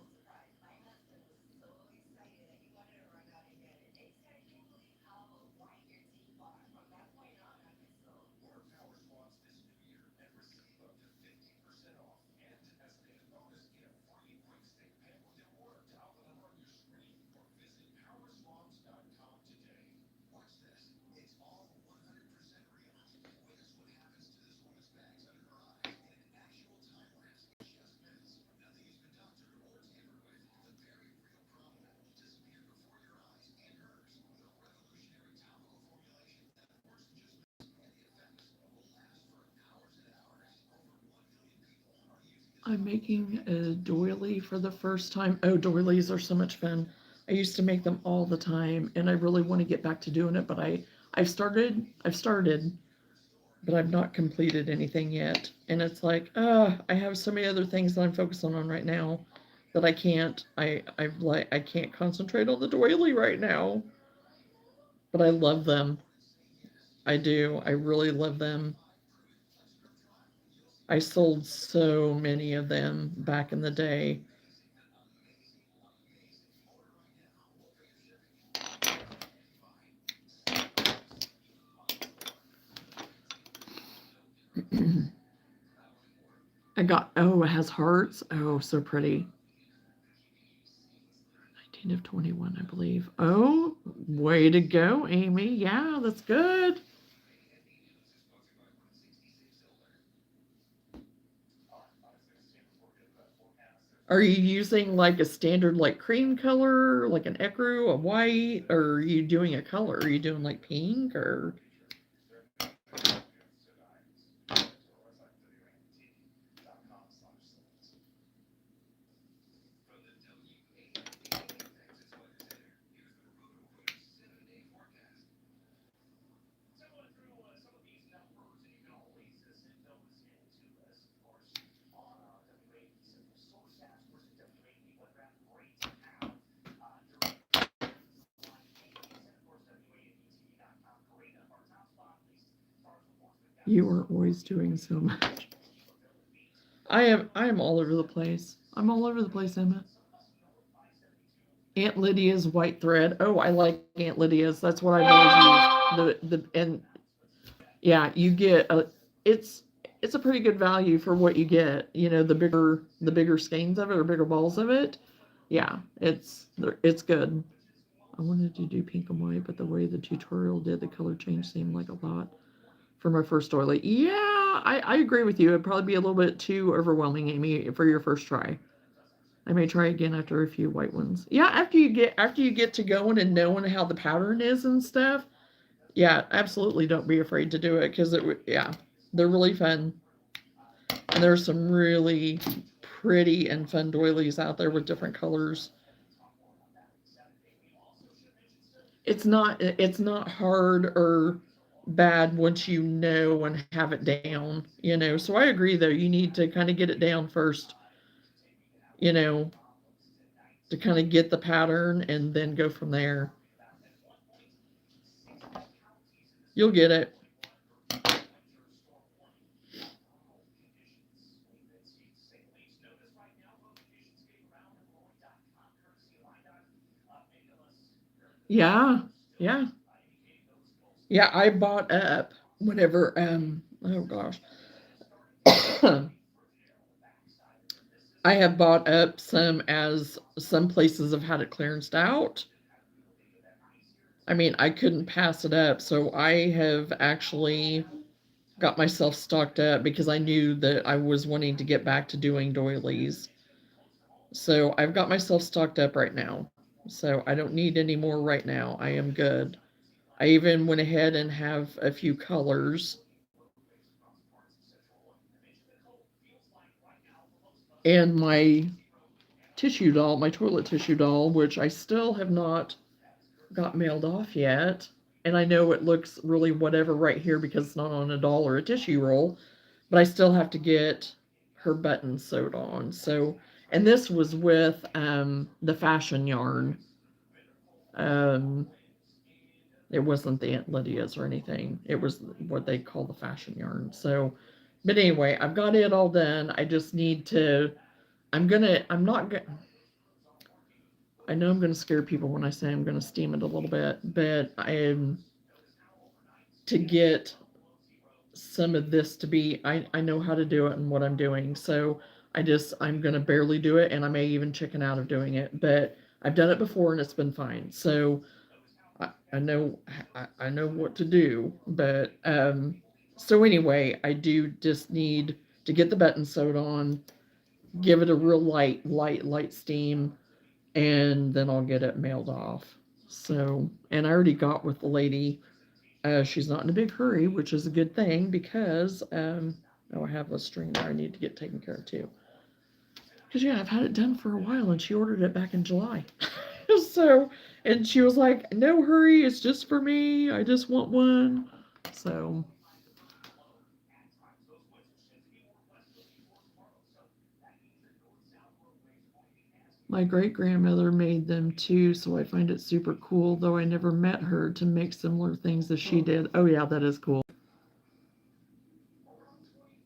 I'm making a doily for the first time. Oh, doilies are so much fun. I used to make them all the time, and I really want to get back to doing it, but I've started, but I've not completed anything yet. And it's like, I have so many other things that I'm focusing on right now that I can't. I can't concentrate on the doily right now. But I love them. I do. I really love them. I sold so many of them back in the day. I got, oh, it has hearts. Oh, so pretty. 19 of 21, I believe. Oh, way to go, Amy. Yeah, that's good. Are you using like a standard like cream color, like an ecru, a white, or are you doing a color? Are you doing like pink or? You are always doing so much. I am all over the place. I'm all over the place, Emma. Aunt Lydia's white thread. Oh, I like Aunt Lydia's. That's what I've always used. The and yeah, you get a it's a pretty good value for what you get. You know, the bigger skeins of it or bigger balls of it. Yeah, it's good. I wanted to do pink and white, but the way the tutorial did the color change seemed like a lot for my first doily. Yeah, I agree with you. It'd probably be a little bit too overwhelming, Amy, for your first try. I may try again after a few white ones. Yeah, after you get to going and knowing how the pattern is and stuff. Yeah, absolutely. Don't be afraid to do it because yeah, they're really fun, and there's some really pretty and fun doilies out there with different colors. It's not hard or bad once you know and have it down. So I agree though. You need to kind of get it down first. You know, to kind of get the pattern and then go from there. You'll get it. Yeah, yeah, yeah. I bought up whenever. Oh gosh, I have bought up some as some places have had it clearanced out. I mean, I couldn't pass it up, so I have actually got myself stocked up because I knew that I was wanting to get back to doing doilies. So I've got myself stocked up right now. So I don't need any more right now. I am good. I even went ahead and have a few colors. And my tissue doll, my toilet tissue doll, which I still have not got mailed off yet. And I know it looks really whatever right here because it's not on a doll or a tissue roll, but I still have to get her buttons sewed on. So, and this was with the fashion yarn. Um, it wasn't the Aunt Lydia's or anything. It was what they call the fashion yarn. So, but anyway, I've got it all done. I just need to. I'm not gonna. I know I'm gonna scare people when I say I'm gonna steam it a little bit, but I am to get some of this to be. I know how to do it and what I'm doing. So I'm gonna barely do it, and I may even chicken out of doing it. But I've done it before and it's been fine. So I know I know what to do, but so anyway, I do just need to get the button sewed on, give it a real light steam, and then I'll get it mailed off. So, and I already got with the lady. She's not in a big hurry, which is a good thing because oh, I have a string there I need to get taken care of too. Because yeah, I've had it done for a while, and she ordered it back in July. So, and she was like, "No hurry, it's just for me. I just want one." So, My great-grandmother made them too, so I find it super cool, though I never met her to make similar things as she did. Oh yeah, that is cool.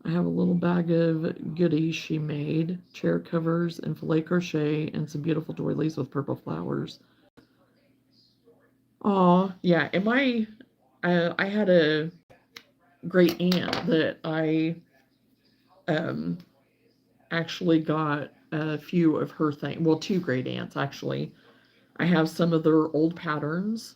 I have a little bag of goodies she made, chair covers and filet crochet and some beautiful doilies with purple flowers. Aw, yeah, and I had a great aunt that I um, actually got a few of her things. Well, two great aunts actually. I have some of their old patterns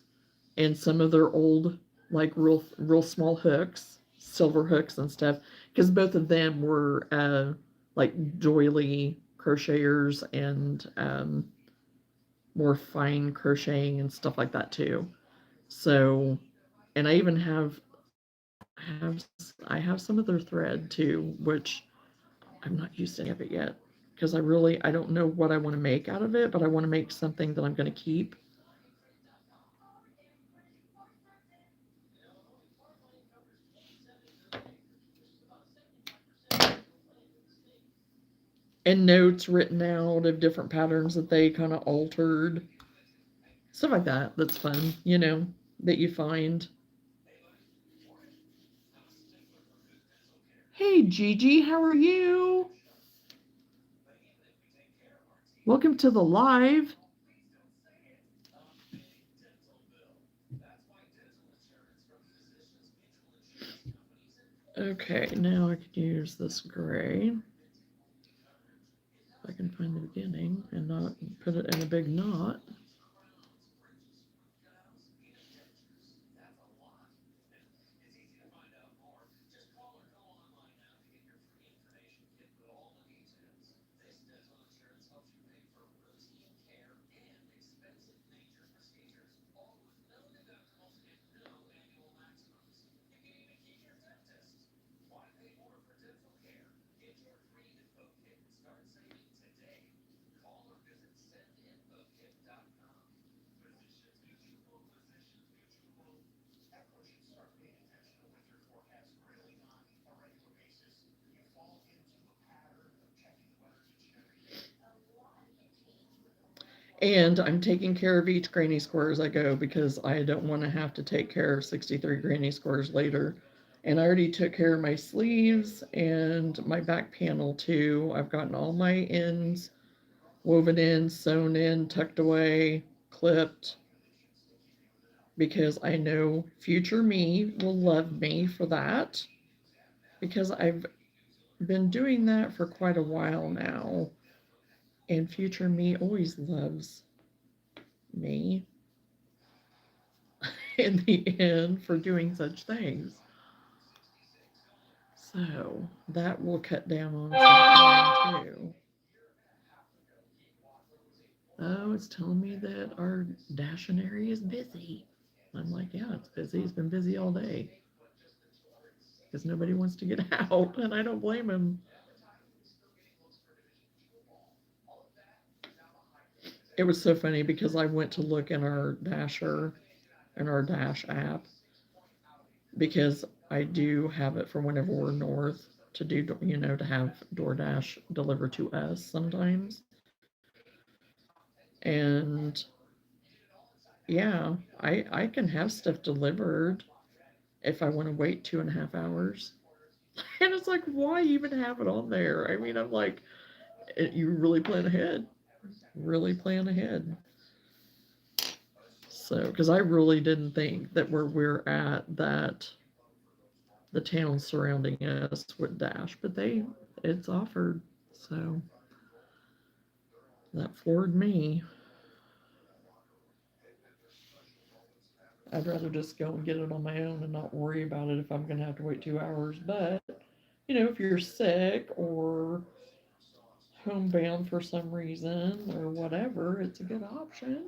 and some of their old, like real small hooks, silver hooks and stuff, because both of them were like doily crocheters and more fine crocheting and stuff like that too. So, and I even have I have some of their thread too, which I'm not used to any of it yet because I don't know what I want to make out of it, but I want to make something that I'm going to keep. And notes written out of different patterns that they kind of altered. Stuff like that. That's fun, that you find. Hey, Gigi, how are you? Welcome to the live. Okay, now I could use this gray. If I can find the beginning and not put it in a big knot. And I'm taking care of each granny square as I go because I don't want to have to take care of 63 granny squares later. And I already took care of my sleeves and my back panel too. I've gotten all my ends woven in, sewn in, tucked away, clipped, because I know future me will love me for that because I've been doing that for quite a while now. And future me always loves me in the end for doing such things. So that will cut down on some time too. Oh, it's telling me that our dashing area is busy. I'm like, yeah, it's busy. It's been busy all day because nobody wants to get out, and I don't blame him. It was so funny because I went to look in our dasher, in our dash app, because I do have it for whenever we're north to do, to have DoorDash deliver to us sometimes. And yeah, I can have stuff delivered if I want to wait 2.5 hours. And it's like, why even have it on there? I mean, I'm like, you really plan ahead. Really plan ahead. So, because I really didn't think that where we're at, that the towns surrounding us would dash, but it's offered. So that floored me. I'd rather just go and get it on my own and not worry about it if I'm going to have to wait 2 hours. But, if you're sick or homebound for some reason or whatever, it's a good option.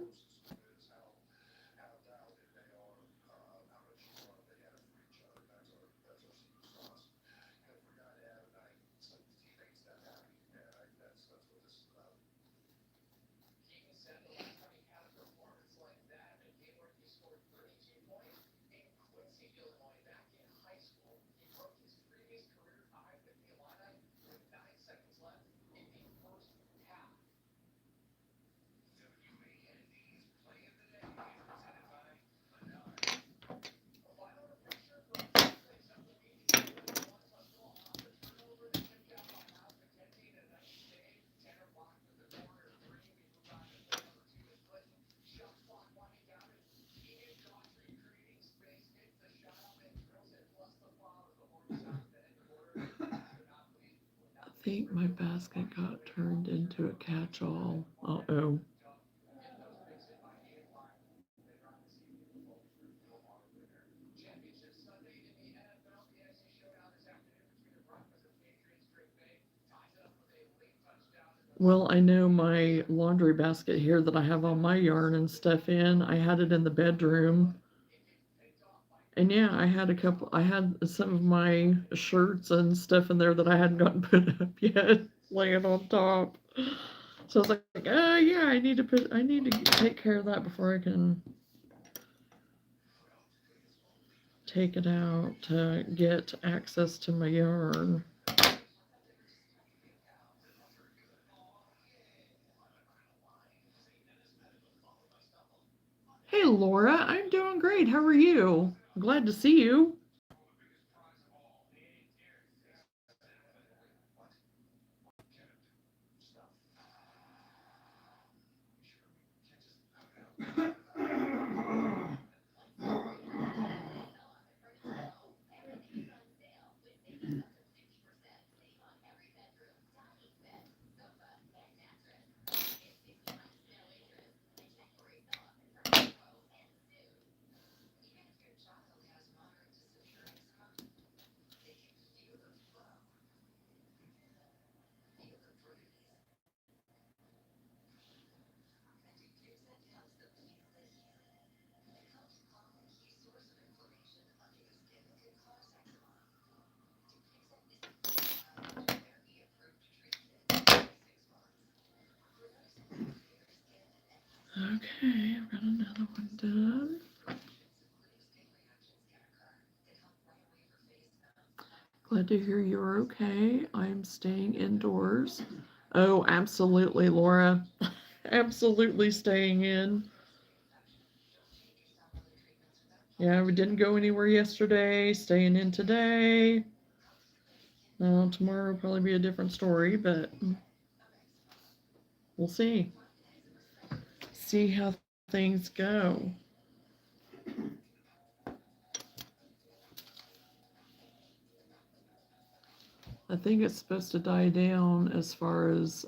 think my basket got turned into a catch-all. Uh-oh. Well, I know my laundry basket here that I have all my yarn and stuff in. I had it in the bedroom. And yeah, I had some of my shirts and stuff in there that I hadn't gotten put up yet, laying on top. So I was like, oh yeah, I need to take care of that before I can take it out to get access to my yarn. Hey Laura, I'm doing great. How are you? Glad to see you. Okay, I've got another one done. Glad to hear you're okay. I'm staying indoors. Oh, absolutely, Laura. Absolutely staying in. Yeah, we didn't go anywhere yesterday. Staying in today. Now, tomorrow will probably be a different story, but we'll see. See how things go. I think it's supposed to die down as far as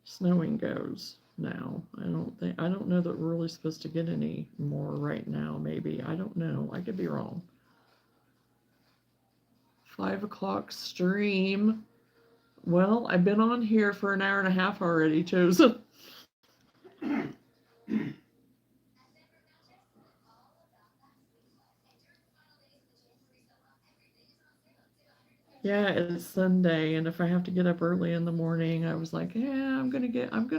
snowing goes now. I don't know that we're really supposed to get any more right now, maybe. I don't know. I could be wrong. 5 o'clock stream. Well, I've been on here for an hour and a half already, Chosen. Yeah, it's Sunday, and if I have to get up early in the morning, I was like, yeah, I'm gonna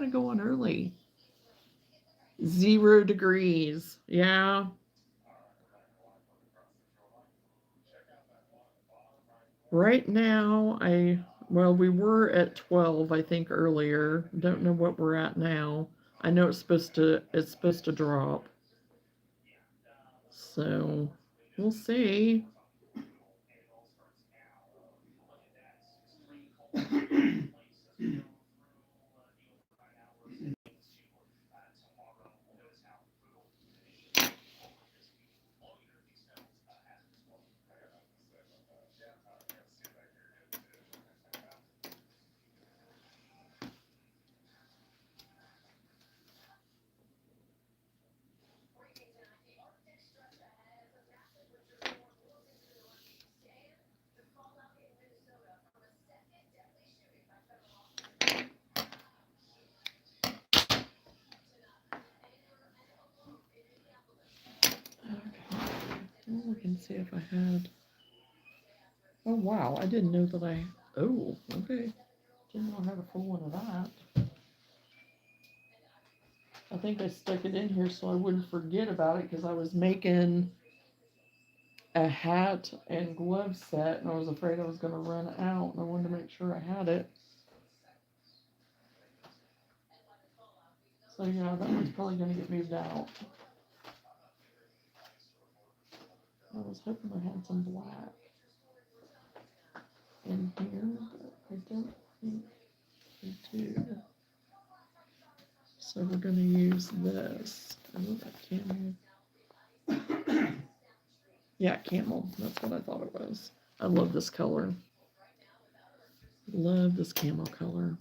go on early. 0 degrees. Yeah. Right now, well, we were at 12, I think, earlier. Don't know what we're at now. I know it's supposed to drop. So we'll see. Okay. Well, we can see if I had. Oh wow, I didn't know that I. Oh, okay. Didn't know I had a full one of that. I think I stuck it in here so I wouldn't forget about it because I was making a hat and glove set and I was afraid I was going to run out and I wanted to make sure I had it. So yeah, that one's probably going to get moved out. I was hoping I had some black in here, but I don't think I do. So we're going to use this. Oh, that camel. Yeah, camel. That's what I thought it was. I love this color. Love this camel color.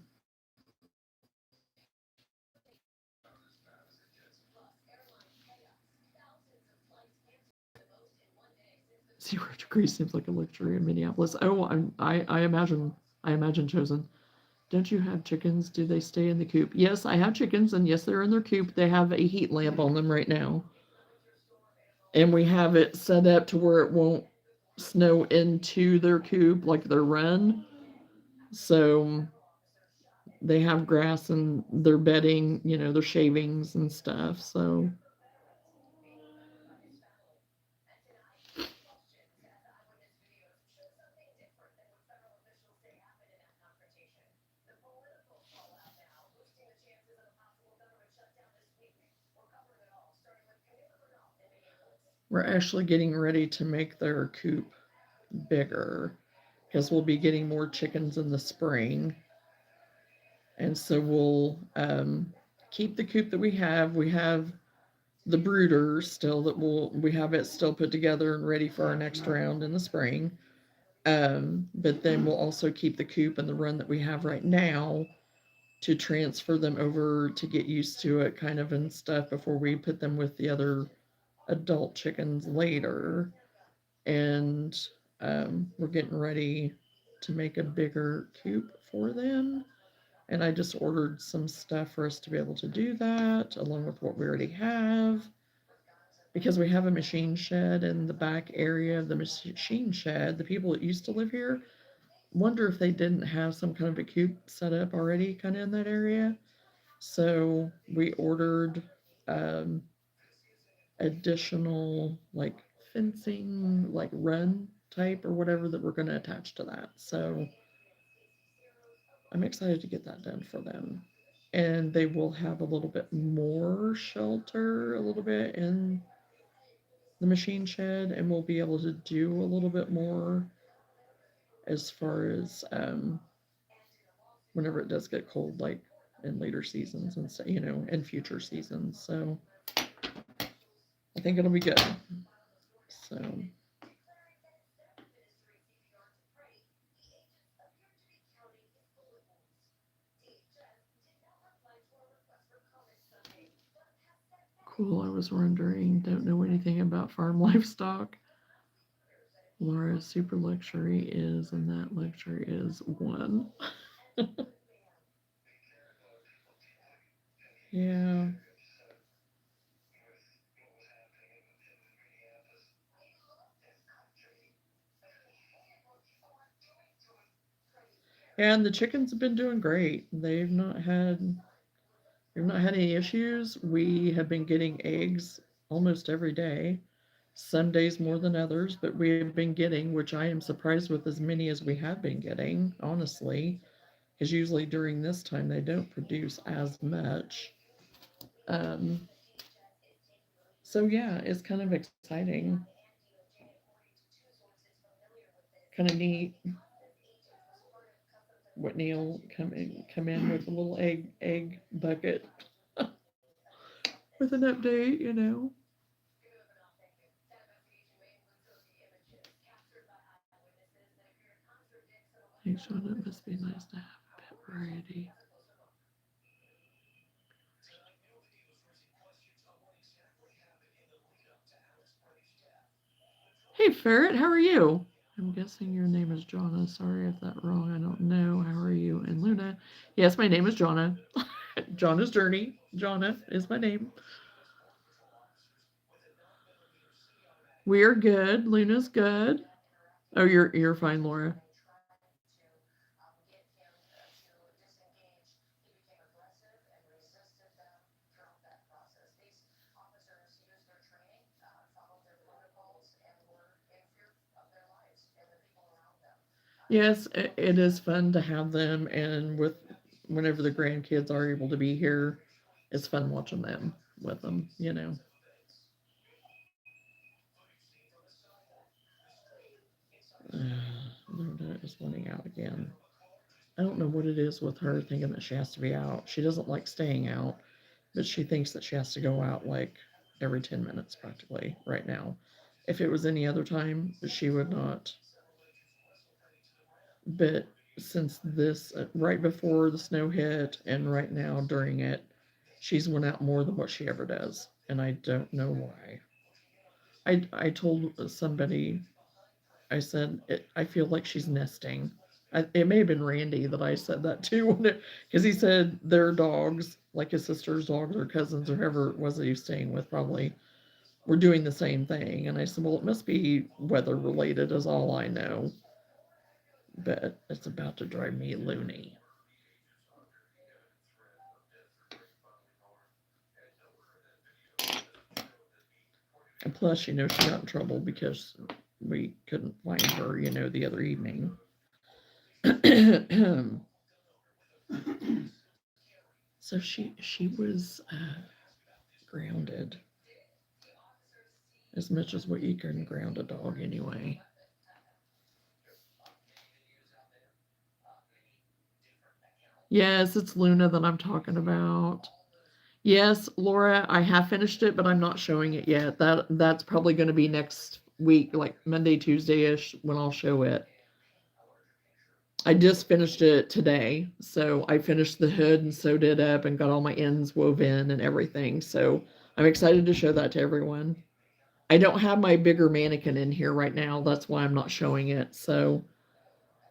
$0 seems like a luxury in Minneapolis. Oh, I imagine chosen. Don't you have chickens? Do they stay in the coop? Yes, I have chickens, and yes, they're in their coop. They have a heat lamp on them right now, and we have it set up to where it won't snow into their coop like their run. So they have grass and their bedding, their shavings and stuff. So we're actually getting ready to make their coop bigger because we'll be getting more chickens in the spring. And so we'll keep the coop that we have. We have the brooder still that we have it still put together and ready for our next round in the spring. But then we'll also keep the coop and the run that we have right now to transfer them over to get used to it kind of and stuff before we put them with the other adult chickens later. And we're getting ready to make a bigger coop for them. And I just ordered some stuff for us to be able to do that, along with what we already have. Because we have a machine shed in the back area of the machine shed, the people that used to live here wonder if they didn't have some kind of a coop set up already, kind of in that area. So we ordered um, additional like fencing, like run type or whatever that we're going to attach to that. So I'm excited to get that done for them. And they will have a little bit more shelter, a little bit in the machine shed, and we'll be able to do a little bit more as far as whenever it does get cold, like in later seasons and so, in future seasons. So I think it'll be good. So cool. I was wondering, don't know anything about farm livestock. Laura's super luxury is, and that luxury is one. Yeah. And the chickens have been doing great. They've not had any issues. We have been getting eggs almost every day. Some days more than others, but we have been getting, which I am surprised with as many as we have been getting, honestly, because usually during this time they don't produce as much. Um, so yeah, it's kind of exciting, kind of neat. Whitney will come in with a little egg bucket with an update. Hey, Sean, it must be nice to have a pet variety. Hey, Ferret, how are you? I'm guessing your name is Johnna. Sorry if that wrong. I don't know. How are you? And Luna. Yes, my name is Johnna. Johnna's Journey. Johnna is my name. We are good. Luna's good. Oh, you're fine, Laura. Yes, it is fun to have them, and with whenever the grandkids are able to be here, it's fun watching them with them. Luna is wanting out again. I don't know what it is with her thinking that she has to be out. She doesn't like staying out, but she thinks that she has to go out like every 10 minutes practically right now. If it was any other time, she would not. But since this, right before the snow hit and right now during it, she's went out more than what she ever does. And I don't know why. I told somebody, I said, I feel like she's nesting. It may have been Randy that I said that to, because he said their dogs, like his sister's dogs or cousins or whoever it was that he was staying with, probably were doing the same thing. And I said, well, it must be weather related, is all I know. But it's about to drive me loony. And plus, she got in trouble because we couldn't find her, the other evening. So she was grounded as much as what you can ground a dog anyway. Yes, it's Luna that I'm talking about. Yes, Laura, I have finished it, but I'm not showing it yet. That's probably going to be next week, like Monday, Tuesday-ish, when I'll show it. I just finished it today, so I finished the hood and sewed it up and got all my ends woven and everything. So I'm excited to show that to everyone. I don't have my bigger mannequin in here right now. That's why I'm not showing it. So,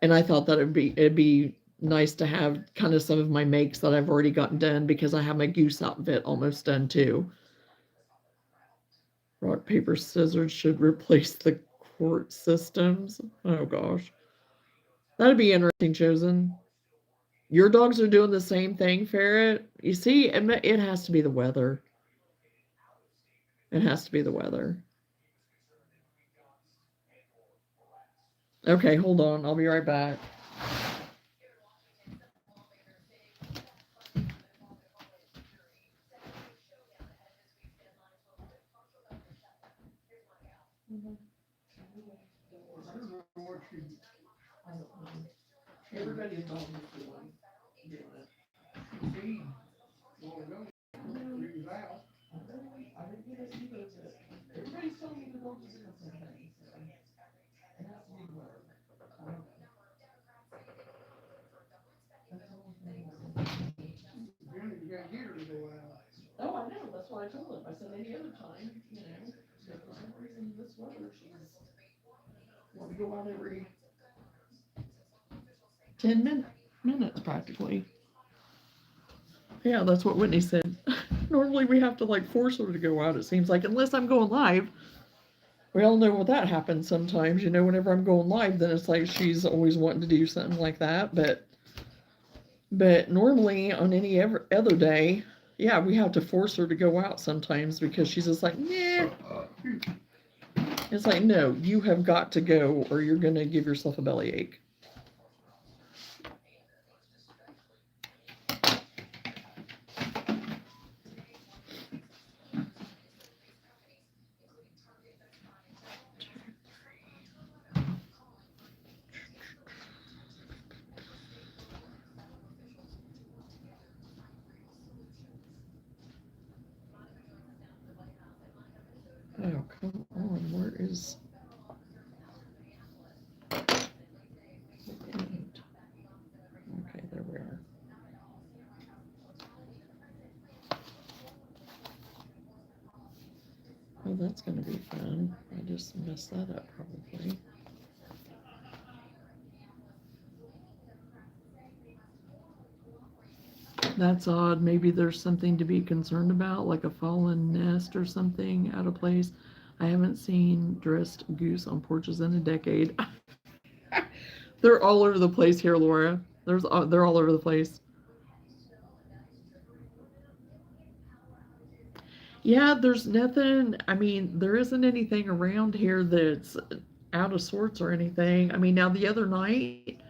and I thought that it'd be nice to have kind of some of my makes that I've already gotten done because I have my goose outfit almost done too. Rock, paper, scissors should replace the court systems. Oh gosh. That'd be interesting, Chosen. Your dogs are doing the same thing, Ferret. You see, it has to be the weather. It has to be the weather. Okay, hold on. I'll be right back. Everybody's dog is doing it. I didn't get it either, but everybody's telling me the dogs are doing the same thing. So it has to be the weather. I don't know. Oh, I know. That's what I told him. I said any other time, but for some reason this weather, she's want to go out every 10 minutes practically. Yeah, that's what Whitney said. Normally we have to like force her to go out, it seems like, unless I'm going live. We all know what that happens sometimes. Whenever I'm going live, then it's like she's always wanting to do something like that. But normally on any other day, yeah, we have to force her to go out sometimes because she's just like, nah. It's like, no, you have got to go or you're going to give yourself a bellyache. Oh, come on. Where is the end? Okay, there we are. Oh, that's going to be fun. I just messed that up probably. That's odd. Maybe there's something to be concerned about, like a fallen nest or something out of place. I haven't seen dressed goose on porches in a decade. They're all over the place here, Laura. They're all over the place. Yeah, there's nothing. I mean, there isn't anything around here that's out of sorts or anything. I mean, now the other night,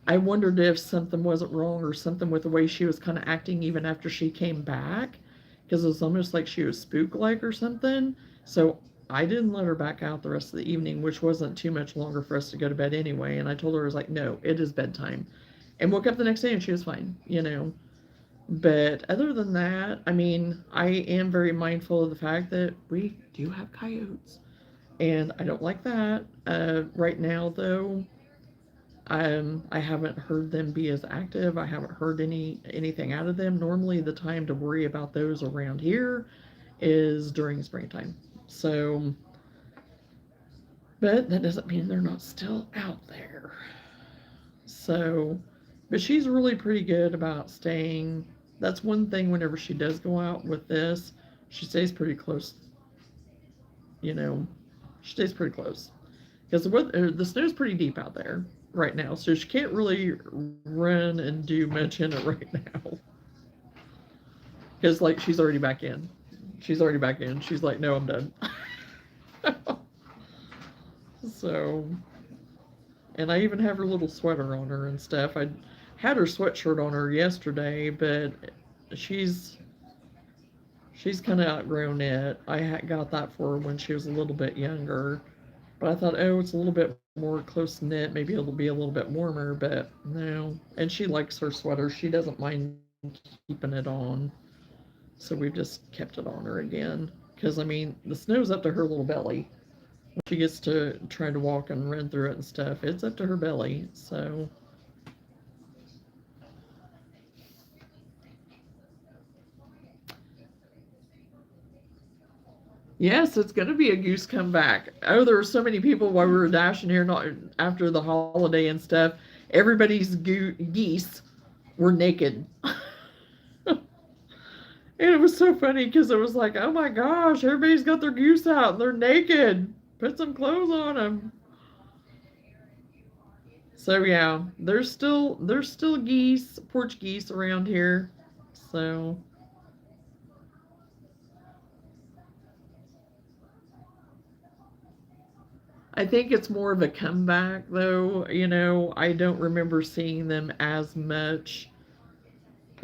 I wondered if something wasn't wrong or something with the way she was kind of acting even after she came back, because it was almost like she was spook-like or something. So I didn't let her back out the rest of the evening, which wasn't too much longer for us to go to bed anyway. And I told her, I was like, no, it is bedtime. And woke up the next day and she was fine. But other than that, I mean, I am very mindful of the fact that we do have coyotes. And I don't like that. Right now, though, I haven't heard them be as active. I haven't heard anything out of them. Normally, the time to worry about those around here is during springtime. So, but that doesn't mean they're not still out there. So, but she's really pretty good about staying. That's one thing whenever she does go out with this, she stays pretty close, you know, she stays pretty close. Because the snow's pretty deep out there right now, so she can't really run and do much in it right now. Because, like, she's already back in. She's already back in. She's like, no, I'm done. So, and I even have her little sweater on her and stuff. I had her sweatshirt on her yesterday, but she's she's kind of outgrown it. I got that for her when she was a little bit younger, but I thought, oh, it's a little bit more close knit. Maybe it'll be a little bit warmer, but no. And she likes her sweater. She doesn't mind keeping it on. So we've just kept it on her again. Because, I mean, the snow's up to her little belly. When she gets to try to walk and run through it and stuff, it's up to her belly. So yes, it's going to be a goose comeback. Oh, there were so many people while we were dashing here not after the holiday and stuff. Everybody's geese were naked. And it was so funny because it was like, oh my gosh, everybody's got their goose out and they're naked. Put some clothes on them. So yeah, there's still geese, porch geese around here. So I think it's more of a comeback though. I don't remember seeing them as much,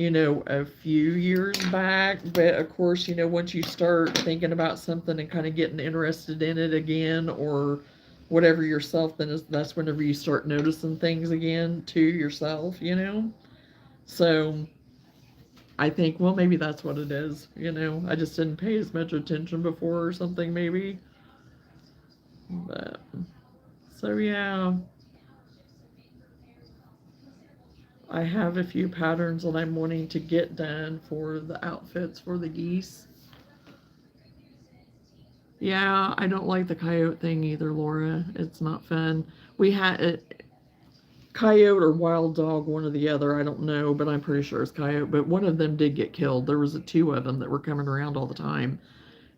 a few years back. But of course, once you start thinking about something and kind of getting interested in it again or whatever yourself, then that's whenever you start noticing things again to yourself. So I think, well, maybe that's what it is. I just didn't pay as much attention before or something, maybe. But so yeah, I have a few patterns that I'm wanting to get done for the outfits for the geese. Yeah, I don't like the coyote thing either, Laura. It's not fun. We had it, coyote or wild dog, one or the other. I don't know, but I'm pretty sure it's coyote. But one of them did get killed. There was two of them that were coming around all the time,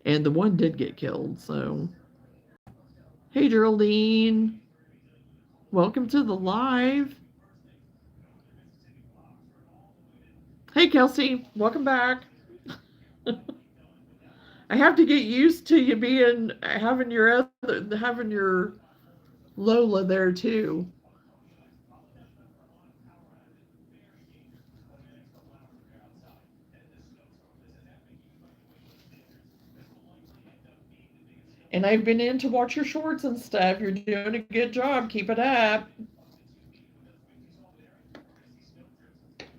and the one did get killed. So, hey, Geraldine, welcome to the live. Hey, Kelsey, welcome back. I have to get used to you having your Lola there too. And I've been in to watch your shorts and stuff. You're doing a good job. Keep it up.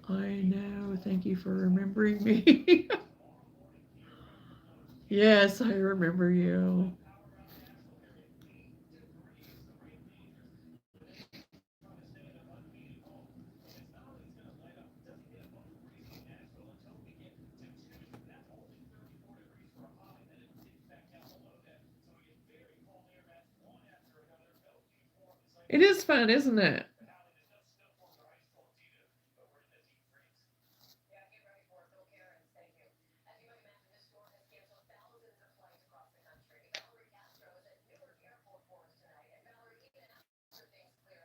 I know. Thank you for remembering me. Yes, I remember you. It is fun, isn't it?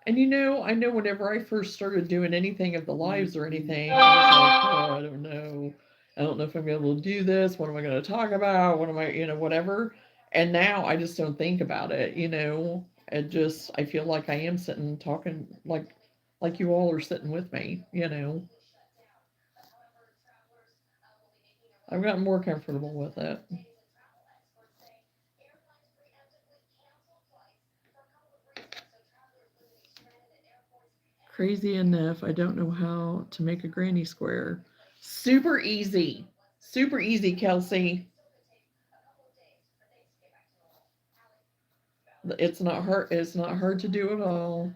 And I know whenever I first started doing anything of the lives or anything, I was like, oh, I don't know. I don't know if I'm going to be able to do this. What am I going to talk about? What am I, whatever. And now I just don't think about it. And just, I feel like I am sitting talking like you all are sitting with me. I've gotten more comfortable with it. Crazy enough, I don't know how to make a granny square. Super easy. Super easy, Kelsey. It's not hard to do at all.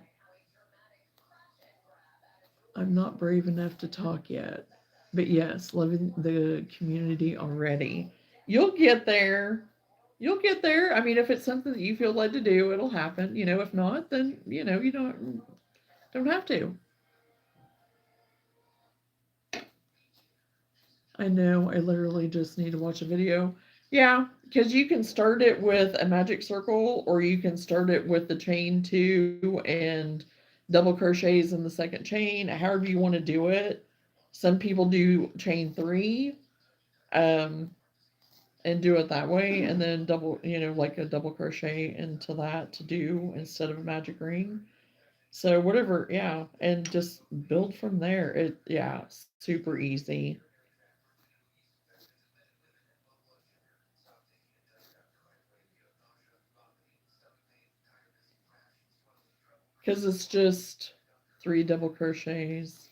I'm not brave enough to talk yet. But yes, loving the community already. You'll get there. You'll get there. I mean, if it's something that you feel led to do, it'll happen. If not, then you don't have to. I know. I literally just need to watch a video. Yeah, because you can start it with a magic circle, or you can start it with the chain two and double crochets in the second chain. However you want to do it. Some people do chain three, um, and do it that way, and then double, like a double crochet into that to do instead of a magic ring. So whatever, yeah, and just build from there. Yeah, super easy. Because it's just three double crochets.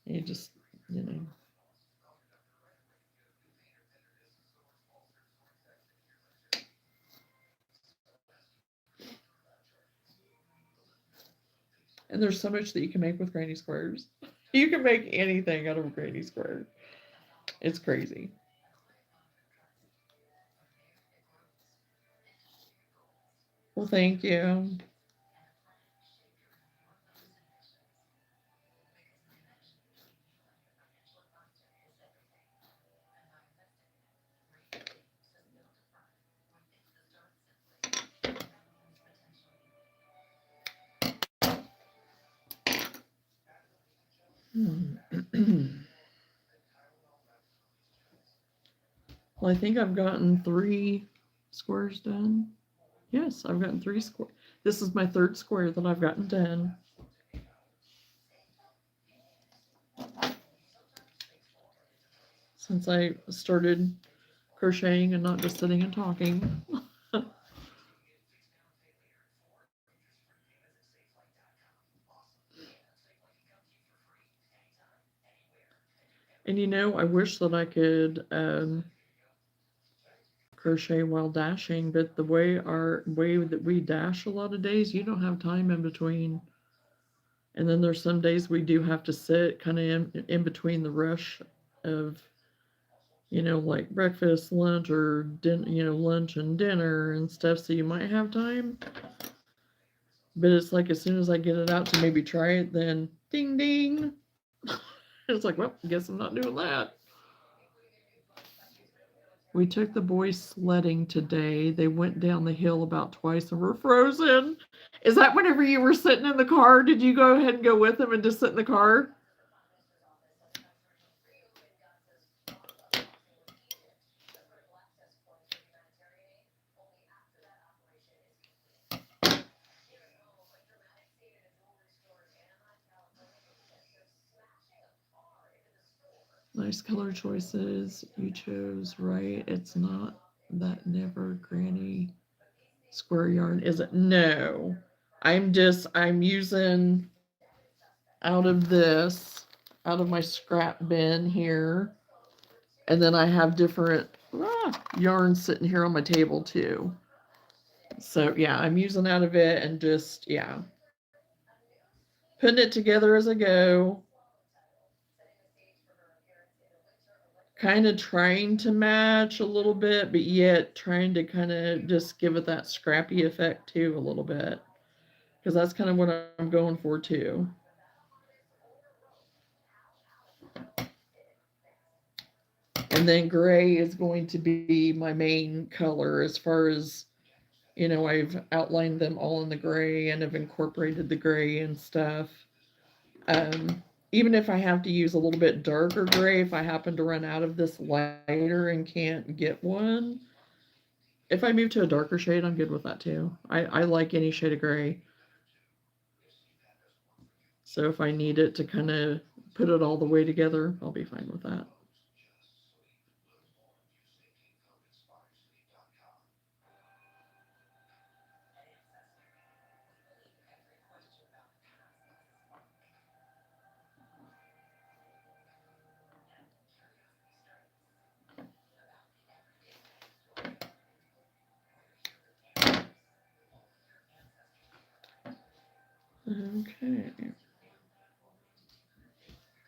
You just, you know. And there's so much that you can make with granny squares. You can make anything out of a granny square. It's crazy. Well, thank you. Well, I think I've gotten three squares done. Yes, I've gotten three square. This is my third square that I've gotten done since I started crocheting and not just sitting and talking. And I wish that I could crochet while dashing, but the way that we dash a lot of days, you don't have time in between. And then there's some days we do have to sit kind of in between the rush of like breakfast, lunch, or lunch and dinner and stuff. So you might have time, but it's like as soon as I get it out to maybe try it, then ding ding. It's like, well, guess I'm not doing that. We took the boys sledding today. They went down the hill about twice and were frozen. Is that whenever you were sitting in the car? Did you go ahead and go with them and just sit in the car? Nice color choices. You chose right. It's not that never granny square yarn, is it? No. I'm using out of this, out of my scrap bin here. And then I have different yarns sitting here on my table too. So yeah, I'm using out of it and just, yeah, putting it together as I go. Kind of trying to match a little bit, but yet trying to kind of just give it that scrappy effect too a little bit. Because that's kind of what I'm going for too. And then gray is going to be my main color as far as, I've outlined them all in the gray and have incorporated the gray and stuff. Even if I have to use a little bit darker gray, if I happen to run out of this lighter and can't get one, if I move to a darker shade, I'm good with that too. I like any shade of gray. So if I need it to kind of put it all the way together, I'll be fine with that. Okay.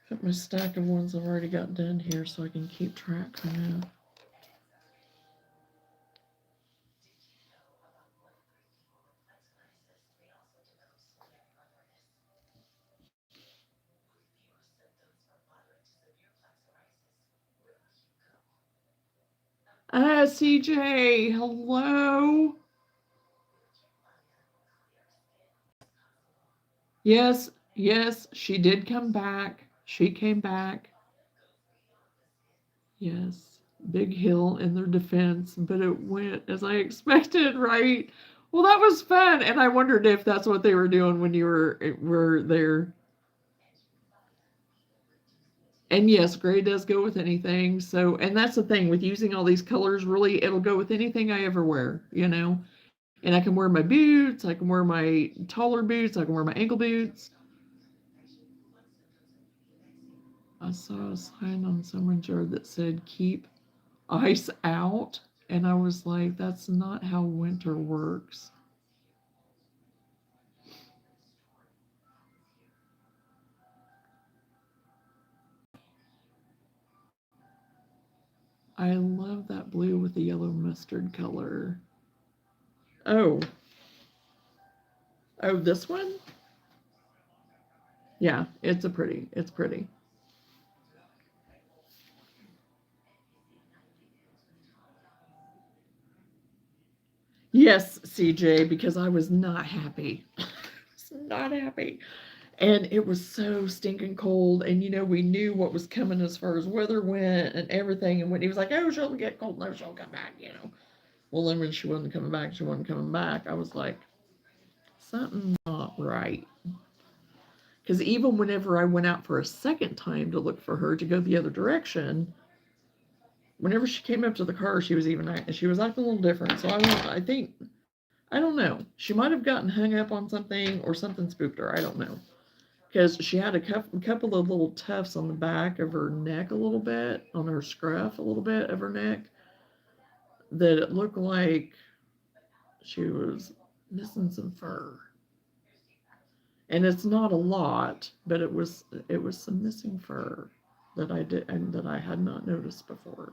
Put my stack of ones I've already got done here so I can keep track for now. CJ, hello. Yes, yes, she did come back. She came back. Yes, big hill in their defense, but it went as I expected, right? Well, that was fun, and I wondered if that's what they were doing when you were there. And yes, gray does go with anything. So, and that's the thing with using all these colors, really, it'll go with anything I ever wear, you know? And I can wear my boots, I can wear my taller boots, I can wear my ankle boots. I saw a sign on someone's yard that said, keep ice out. And I was like, that's not how winter works. I love that blue with the yellow mustard color. Oh. Oh, this one? Yeah, it's pretty. It's pretty. Yes, CJ, because I was not happy. I was not happy. And it was so stinking cold. And, you know, we knew what was coming as far as weather went and everything. And when he was like, oh, she'll get cold, no, she'll come back, you know. Well, then when she wasn't coming back, she wasn't coming back. I was like, something's not right. Because even whenever I went out for a second time to look for her to go the other direction, whenever she came up to the car, she was acting a little different. So I think, I don't know. She might have gotten hung up on something or something spooked her. I don't know. Because she had a couple of little tufts on the back of her neck a little bit, on her scruff a little bit of her neck, that it looked like she was missing some fur. And it's not a lot, but it was some missing fur that I did and that I had not noticed before.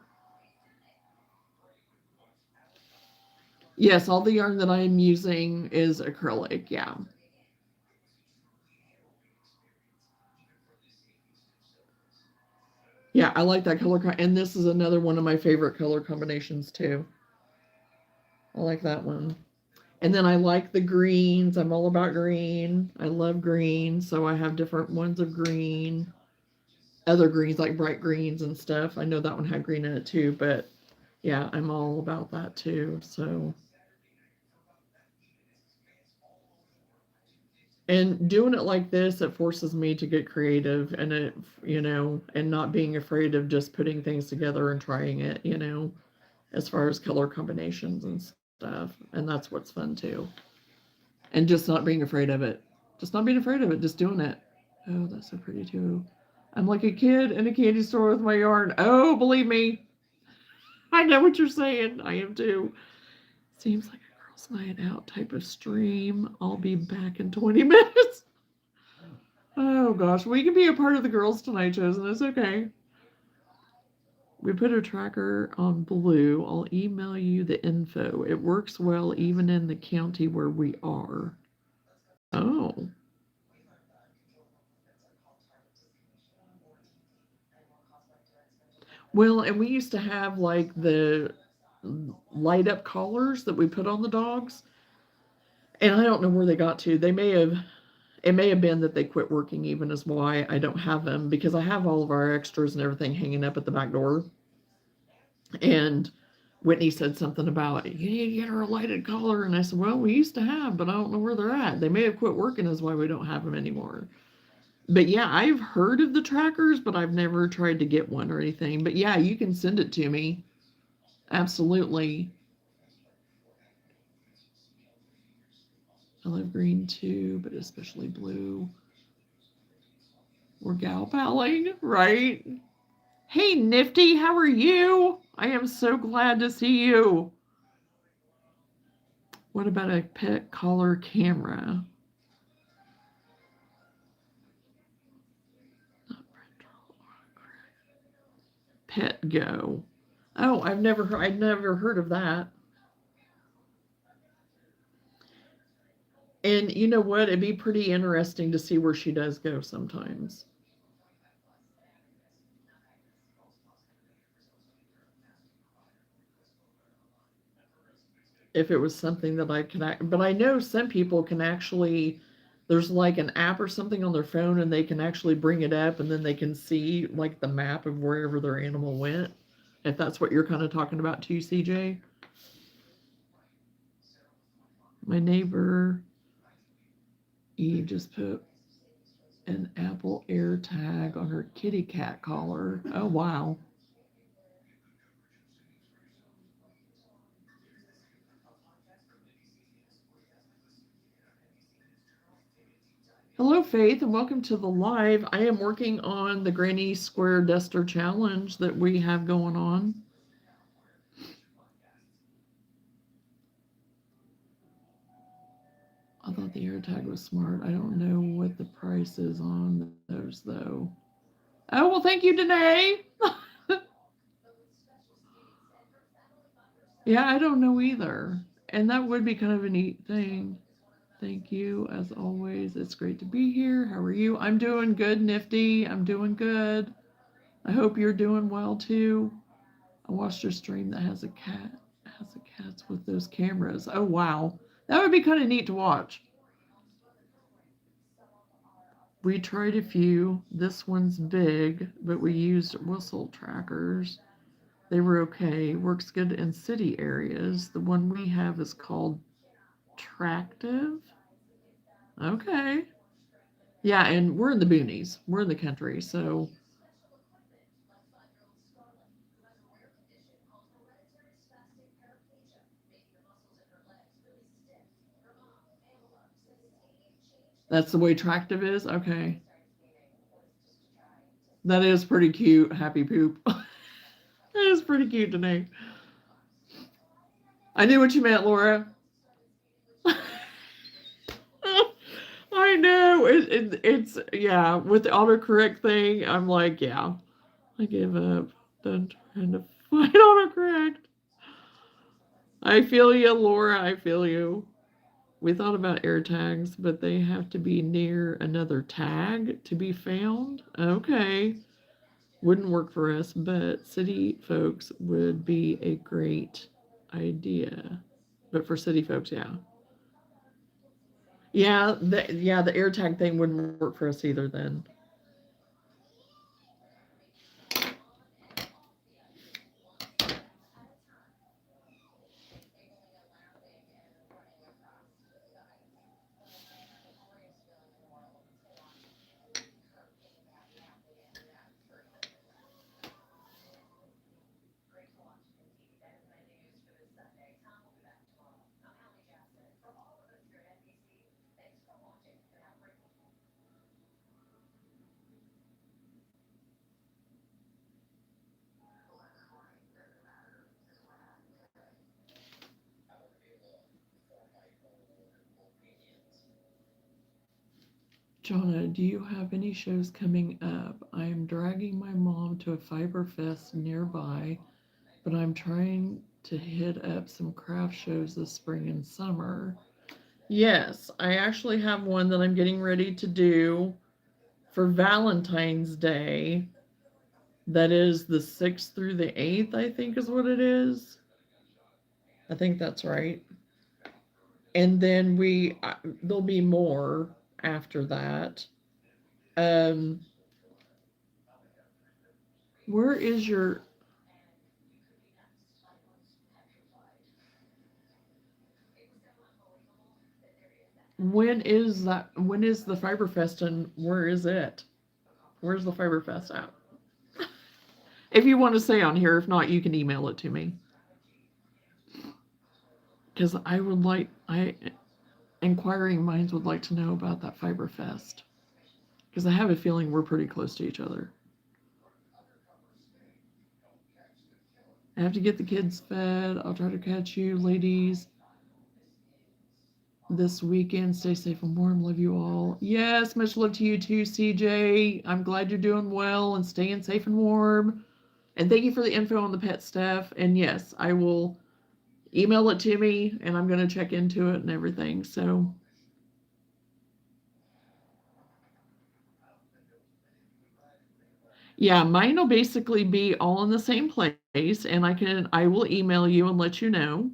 Yes, all the yarn that I am using is acrylic, yeah. Yeah, I like that color, and this is another one of my favorite color combinations too. I like that one. And then I like the greens. I'm all about green. I love green, so I have different ones of green. Other greens like bright greens and stuff. I know that one had green in it too, but yeah, I'm all about that too. So, and doing it like this, it forces me to get creative and it, you know, and not being afraid of just putting things together and trying it, you know, as far as color combinations and stuff. And that's what's fun too. And just not being afraid of it. Just not being afraid of it, just doing it. Oh, that's so pretty too. I'm like a kid in a candy store with my yarn. Oh, believe me, I know what you're saying. I am too. Seems like a girls' night out type of stream. I'll be back in 20 minutes. Oh gosh, we can be a part of the girls tonight, Chosen. It's okay. We put a tracker on blue. I'll email you the info. It works well even in the county where we are. Oh. Well, and we used to have like the light up collars that we put on the dogs. And I don't know where they got to. It may have been that they quit working, even as why I don't have them, because I have all of our extras and everything hanging up at the back door. And Whitney said something about, you need to get her a lighted collar. And I said, well, we used to have, but I don't know where they're at. They may have quit working, is why we don't have them anymore. But yeah, I've heard of the trackers, but I've never tried to get one or anything. But yeah, you can send it to me. Absolutely. I love green too, but especially blue. We're gal palling, right? Hey, Nifty, how are you? I am so glad to see you. What about a pet collar camera? Pet Go. Oh, I'd never heard of that. And you know what? It'd be pretty interesting to see where she does go sometimes. If it was something that I can, but I know some people can actually, there's like an app or something on their phone and they can actually bring it up and then they can see like the map of wherever their animal went. If that's what you're kind of talking about too, CJ. My neighbor Eve just put an Apple Air tag on her kitty cat collar. Oh, wow. Hello, Faith, and welcome to the live. I am working on the Granny Square Duster Challenge that we have going on. I thought the AirTag was smart. I don't know what the price is on those, though. Oh, well, thank you, Danae. Yeah, I don't know either. And that would be kind of a neat thing. Thank you, as always. It's great to be here. How are you? I'm doing good, Nifty. I'm doing good. I hope you're doing well, too. I watched your stream that has a cat. Has a cats with those cameras. Oh, wow. That would be kind of neat to watch. We tried a few. This one's big, but we used whistle trackers. They were okay. Works good in city areas. The one we have is called Tractive. Okay. Yeah, and we're in the boonies. We're in the country, so that's the way Tractive is? Okay. That is pretty cute. Happy poop. That is pretty cute today. I knew what you meant, Laura. I know. It's, yeah, with the autocorrect thing, I'm like, yeah, I give up. Done trying to find autocorrect. I feel you, Laura. I feel you. We thought about air tags, but they have to be near another tag to be found. Okay. Wouldn't work for us, but city folks would be a great idea. But for city folks, yeah. Yeah, the air tag thing wouldn't work for us either then. Johnna, do you have any shows coming up? I am dragging my mom to a fiber fest nearby, but I'm trying to hit up some craft shows this spring and summer. Yes, I actually have one that I'm getting ready to do for Valentine's Day. That is the 6th through the 8th, I think is what it is. I think that's right. And then there'll be more after that. Um, where is your, when is that, when is the Fiber Fest and where is it? Where's the Fiber Fest at? If you want to say on here, if not, you can email it to me. Because inquiring minds would like to know about that Fiber Fest. Because I have a feeling we're pretty close to each other. I have to get the kids fed. I'll try to catch you, ladies, this weekend. Stay safe and warm. Love you all. Yes, much love to you too, CJ. I'm glad you're doing well and staying safe and warm. And thank you for the info on the pet stuff. And yes, I will email it to me and I'm going to check into it and everything. So, yeah, mine will basically be all in the same place and I will email you and let you know.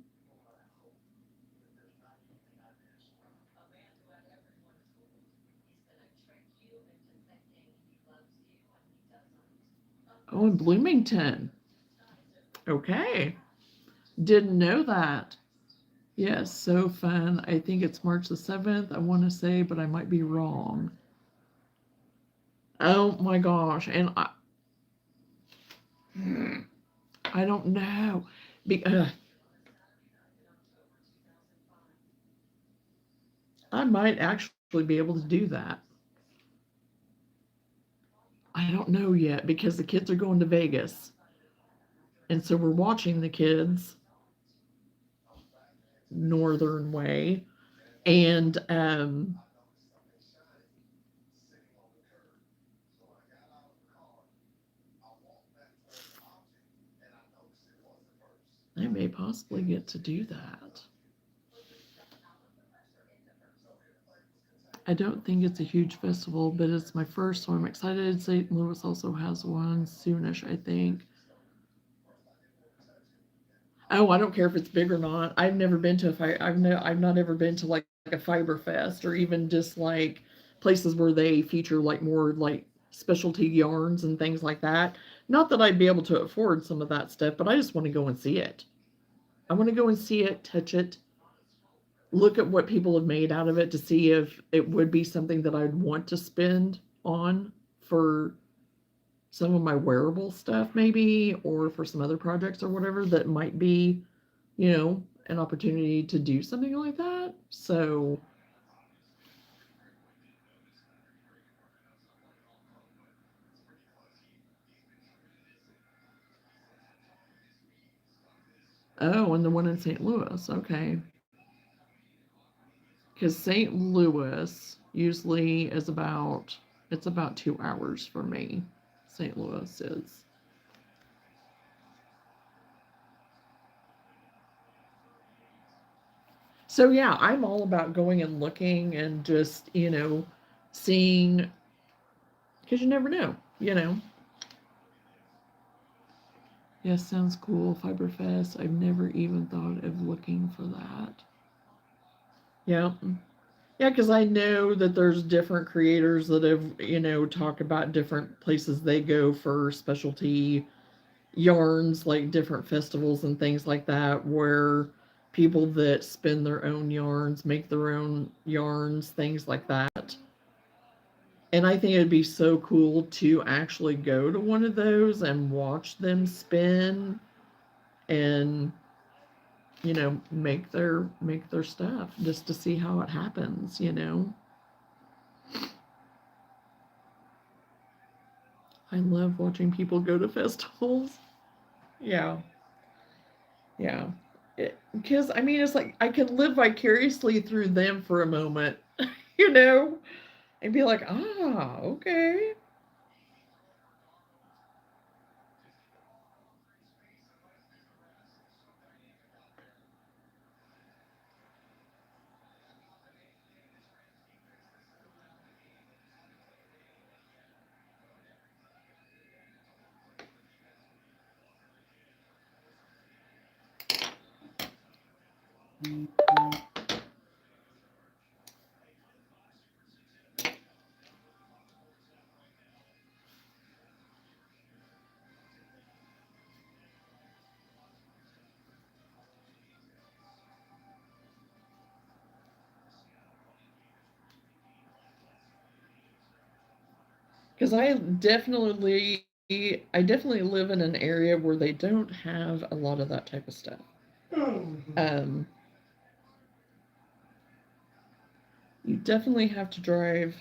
Oh, in Bloomington. Okay. Didn't know that. Yes, so fun. I think it's March the 7th, I want to say, but I might be wrong. Oh my gosh. And I don't know. Be, I might actually be able to do that. I don't know yet because the kids are going to Vegas. And so we're watching the kids northern way. And I may possibly get to do that. I don't think it's a huge festival, but it's my first, so I'm excited. St. Louis also has one soonish, I think. Oh, I don't care if it's big or not. I've never been to a fire. I've not ever been to like a fiber fest or even just like places where they feature like more like specialty yarns and things like that. Not that I'd be able to afford some of that stuff, but I just want to go and see it. I want to go and see it, touch it, look at what people have made out of it to see if it would be something that I'd want to spend on for some of my wearable stuff, maybe, or for some other projects or whatever that might be, an opportunity to do something like that. So, oh, and the one in St. Louis, okay. Because St. Louis usually it's about 2 hours for me. St. Louis is. So yeah, I'm all about going and looking and just, seeing because you never know. Yes, sounds cool. Fiberfest. I've never even thought of looking for that. Yeah. Yeah, because I know that there's different creators that have, talked about different places they go for specialty yarns, like different festivals and things like that, where people that spin their own yarns, make their own yarns, things like that. And I think it'd be so cool to actually go to one of those and watch them spin and make their stuff just to see how it happens. I love watching people go to festivals. Yeah, yeah. Because I mean, it's like I can live vicariously through them for a moment, you know, and be like, okay. Because I definitely live in an area where they don't have a lot of that type of stuff. Um, you definitely have to drive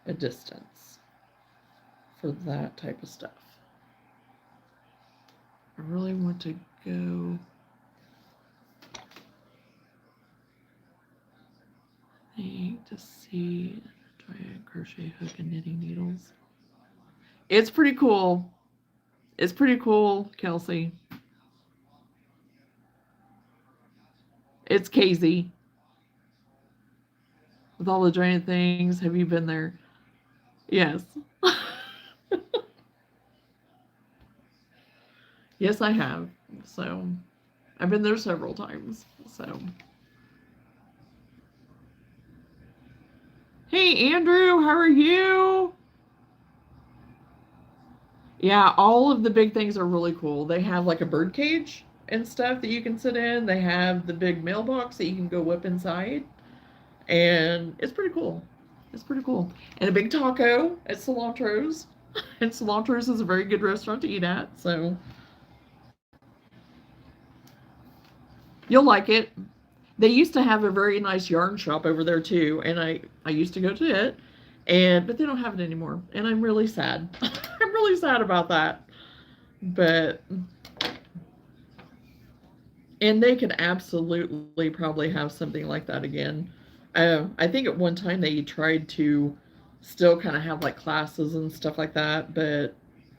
a distance for that type of stuff. I really want to go to see try a crochet hook and knitting needles. It's pretty cool. It's pretty cool, Kelsey. It's Casey with all the giant things. Have you been there? Yes. Yes, I have. So I've been there several times. So, hey, Andrew, how are you? Yeah, all of the big things are really cool. They have like a bird cage and stuff that you can sit in. They have the big mailbox that you can go whip inside. And it's pretty cool. It's pretty cool. And a big taco at Cilantro's. And Cilantro's is a very good restaurant to eat at. So you'll like it. They used to have a very nice yarn shop over there too, and I used to go to it, and but they don't have it anymore, and I'm really sad. I'm really sad about that. But and they could absolutely probably have something like that again. I think at one time they tried to still kind of have like classes and stuff like that, but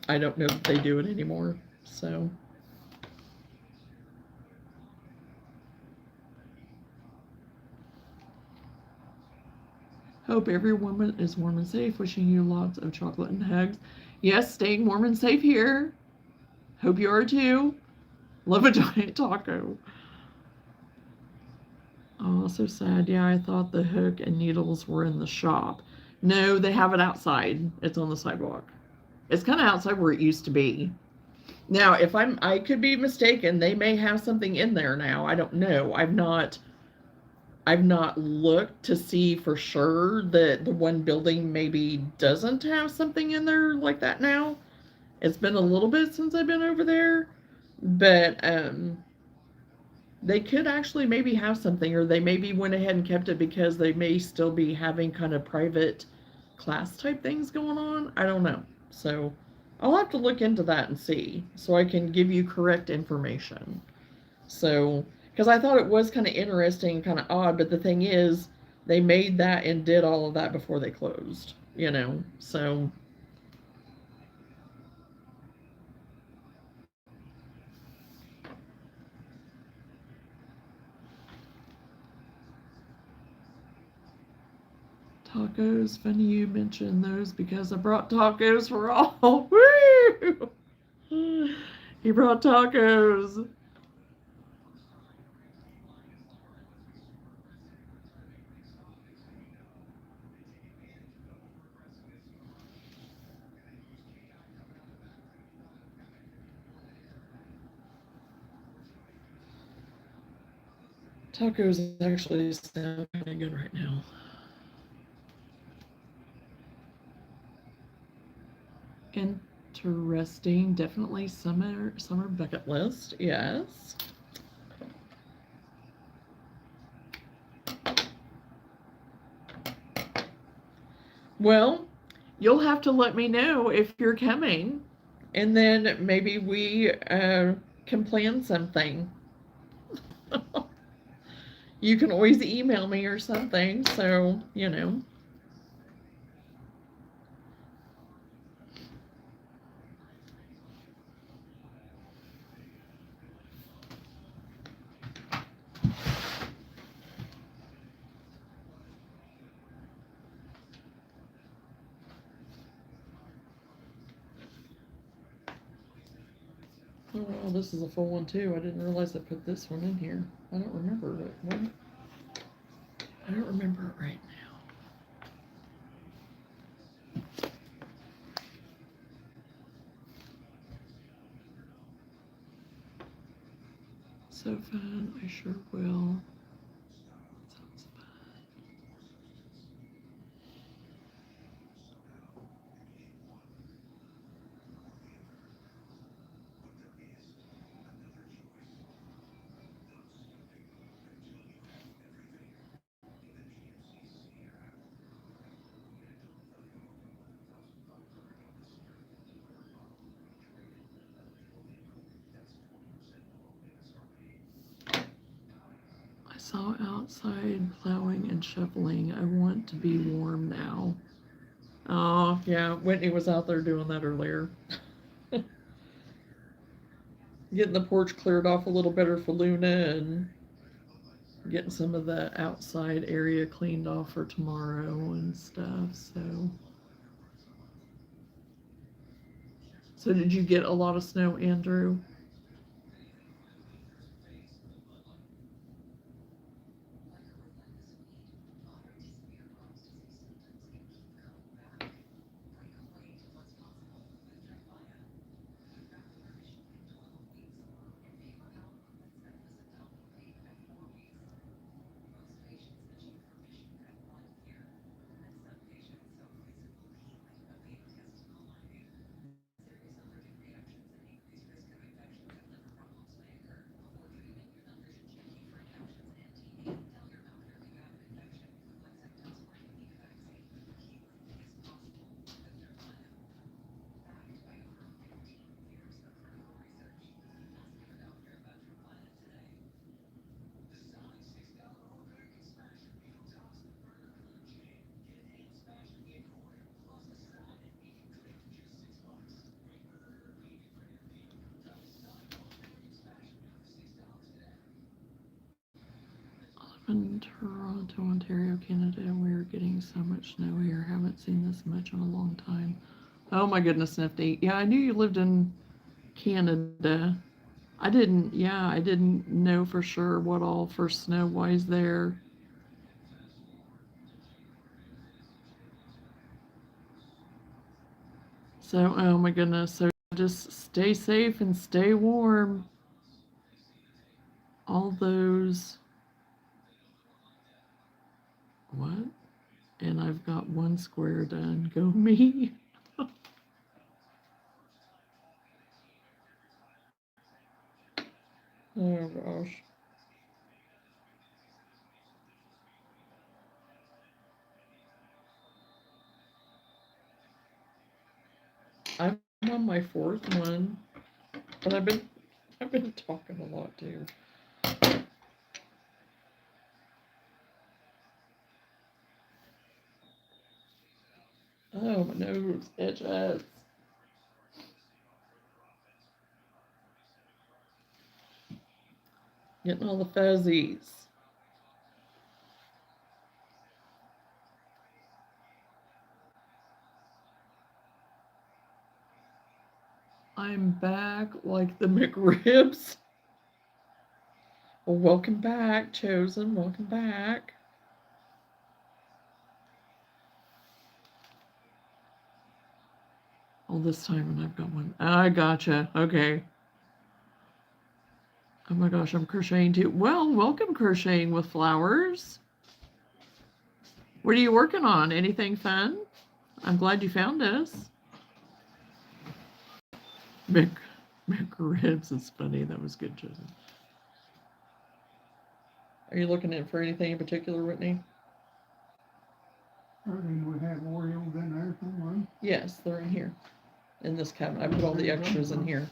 I don't know if they do it anymore. So. Hope every woman is warm and safe. Wishing you lots of chocolate and hugs. Yes, staying warm and safe here. Hope you are too. Love a giant taco. Oh, so sad. Yeah, I thought the hook and needles were in the shop. No, they have it outside. It's on the sidewalk. It's kind of outside where it used to be. Now, if I could be mistaken. They may have something in there now. I don't know. I've not looked to see for sure that the one building maybe doesn't have something in there like that now. It's been a little bit since I've been over there, but they could actually maybe have something, or they maybe went ahead and kept it because they may still be having kind of private class type things going on. I don't know. So I'll have to look into that and see so I can give you correct information. So, because I thought it was kind of interesting, kind of odd, but the thing is, they made that and did all of that before they closed, so. Tacos, funny you mentioned those because I brought tacos for all. Woo! He brought tacos. Tacos actually sound kind of good right now. Interesting. Definitely summer bucket list. Yes. Well, you'll have to let me know if you're coming, and then maybe we can plan something. You can always email me or something, so. Oh, wow, this is a full one too. I didn't realize I put this one in here. I don't remember it. I don't remember it right now. So fun. I sure will. Sounds fun. I saw outside plowing and shoveling. I want to be warm now. Oh, yeah. Whitney was out there doing that earlier. Getting the porch cleared off a little better for Luna and getting some of the outside area cleaned off for tomorrow and stuff. So did you get a lot of snow, Andrew? In Toronto, Ontario, Canada, and we are getting so much snow here. Haven't seen this much in a long time. Oh my goodness, Nifty. Yeah, I knew you lived in Canada. I didn't know for sure what all for snow wise there. So, oh my goodness. So just stay safe and stay warm. All those. What? And I've got one square done. Go me. Oh gosh. I'm on my fourth one, but I've been talking a lot too. Oh, my nose itches. Getting all the fuzzies. I'm back like the McRibs. Well, welcome back, Chosen. Welcome back. All this time, and I've got one. I gotcha. Okay. Oh my gosh, I'm crocheting too. Well, welcome crocheting with flowers. What are you working on? Anything fun? I'm glad you found us. McRibs is funny. That was good, Chosen. Are you looking at for anything in particular, Whitney? Everything would have Oreos in there somewhere. Yes, they're in here. In this cabinet. I put all the extras in here.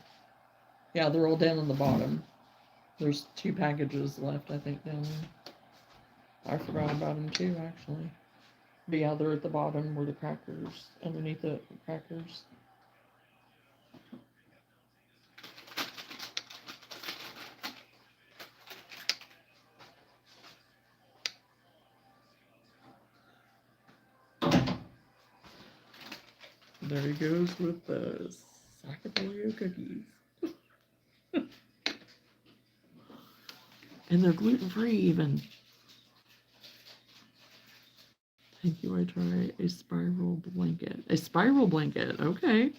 Yeah, they're all down on the bottom. There's 2 packages left, I think, down there. I forgot about them too, actually. But yeah, they're at the bottom where the crackers, underneath the crackers. There he goes with the Sacagawea cookies. And they're gluten-free even. Thank you, I try a spiral blanket. A spiral blanket, okay.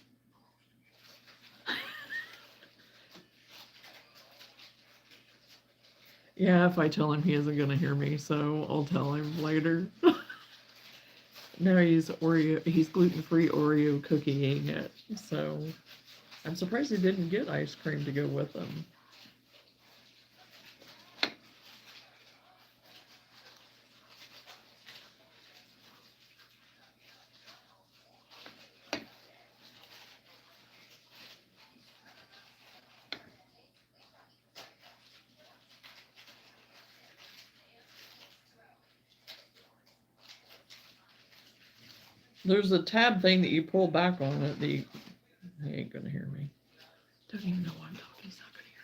Yeah, if I tell him he isn't gonna hear me, so I'll tell him later. No, he's gluten-free Oreo cookieing it. So I'm surprised he didn't get ice cream to go with them. There's a tab thing that you pull back on it. He ain't gonna hear me. Don't even know why I'm talking. He's not gonna hear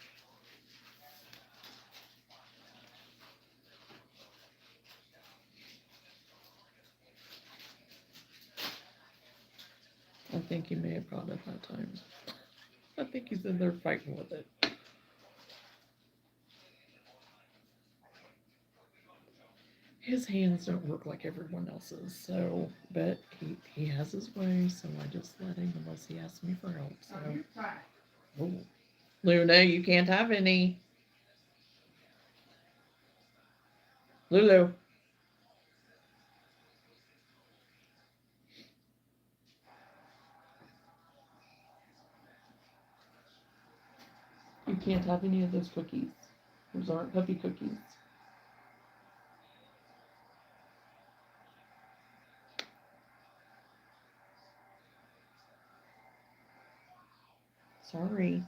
think he may have caught it that time. I think he's in there fighting with it. His hands don't work like everyone else's, so, but he has his way, so I just let him unless he asks me for help. So, oh. Luna, you can't have any. Lulu. You can't have any of those cookies. Those aren't puppy cookies. Sorry.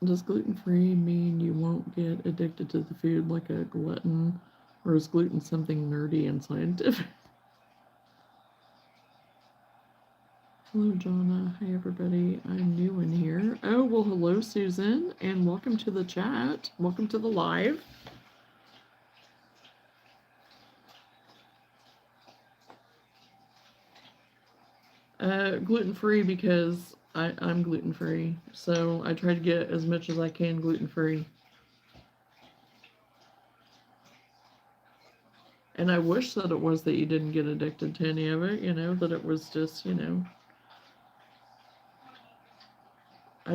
Does gluten-free mean you won't get addicted to the food like a glutton? Or is gluten something nerdy and scientific? Hello, Johnna. Hi, everybody. I'm new in here. Oh, well, hello, Susan, and welcome to the chat. Welcome to the live. Gluten-free because I'm gluten-free, so I try to get as much as I can gluten-free. And I wish that it was that you didn't get addicted to any of it, that it was just, I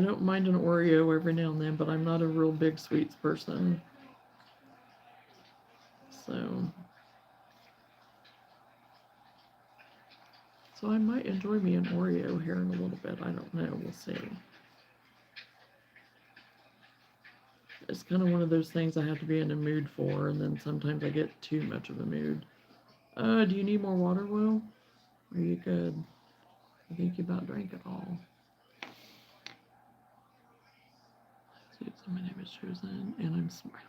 don't mind an Oreo every now and then, but I'm not a real big sweets person. So I might enjoy me an Oreo here in a little bit. I don't know. We'll see. It's kind of one of those things I have to be in a mood for, and then sometimes I get too much of a mood. Do you need more water, Will? Are you good? I think you about drank it all. My name is Susan, and I'm smart.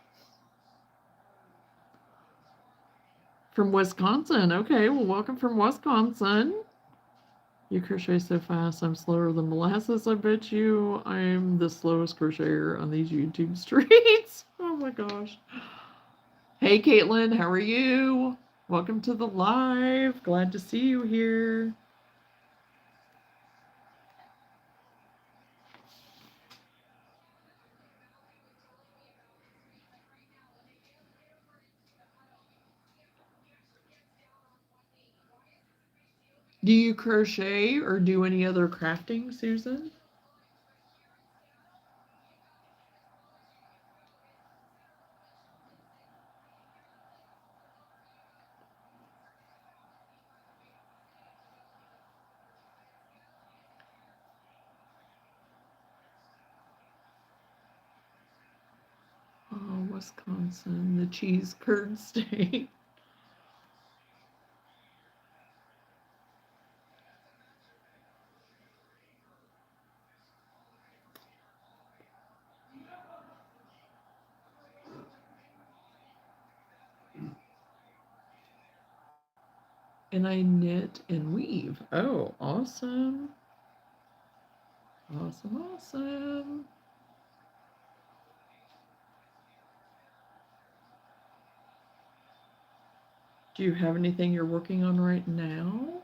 From Wisconsin. Okay, well, welcome from Wisconsin. You crochet so fast, I'm slower than molasses. I bet you I'm the slowest crocheter on these YouTube streets. Oh my gosh. Hey, Caitlin, how are you? Welcome to the live. Glad to see you here. Do you crochet or do any other crafting, Susan? Oh, Wisconsin, the cheese curd state. And I knit and weave. Oh, awesome. Awesome, awesome. Do you have anything you're working on right now?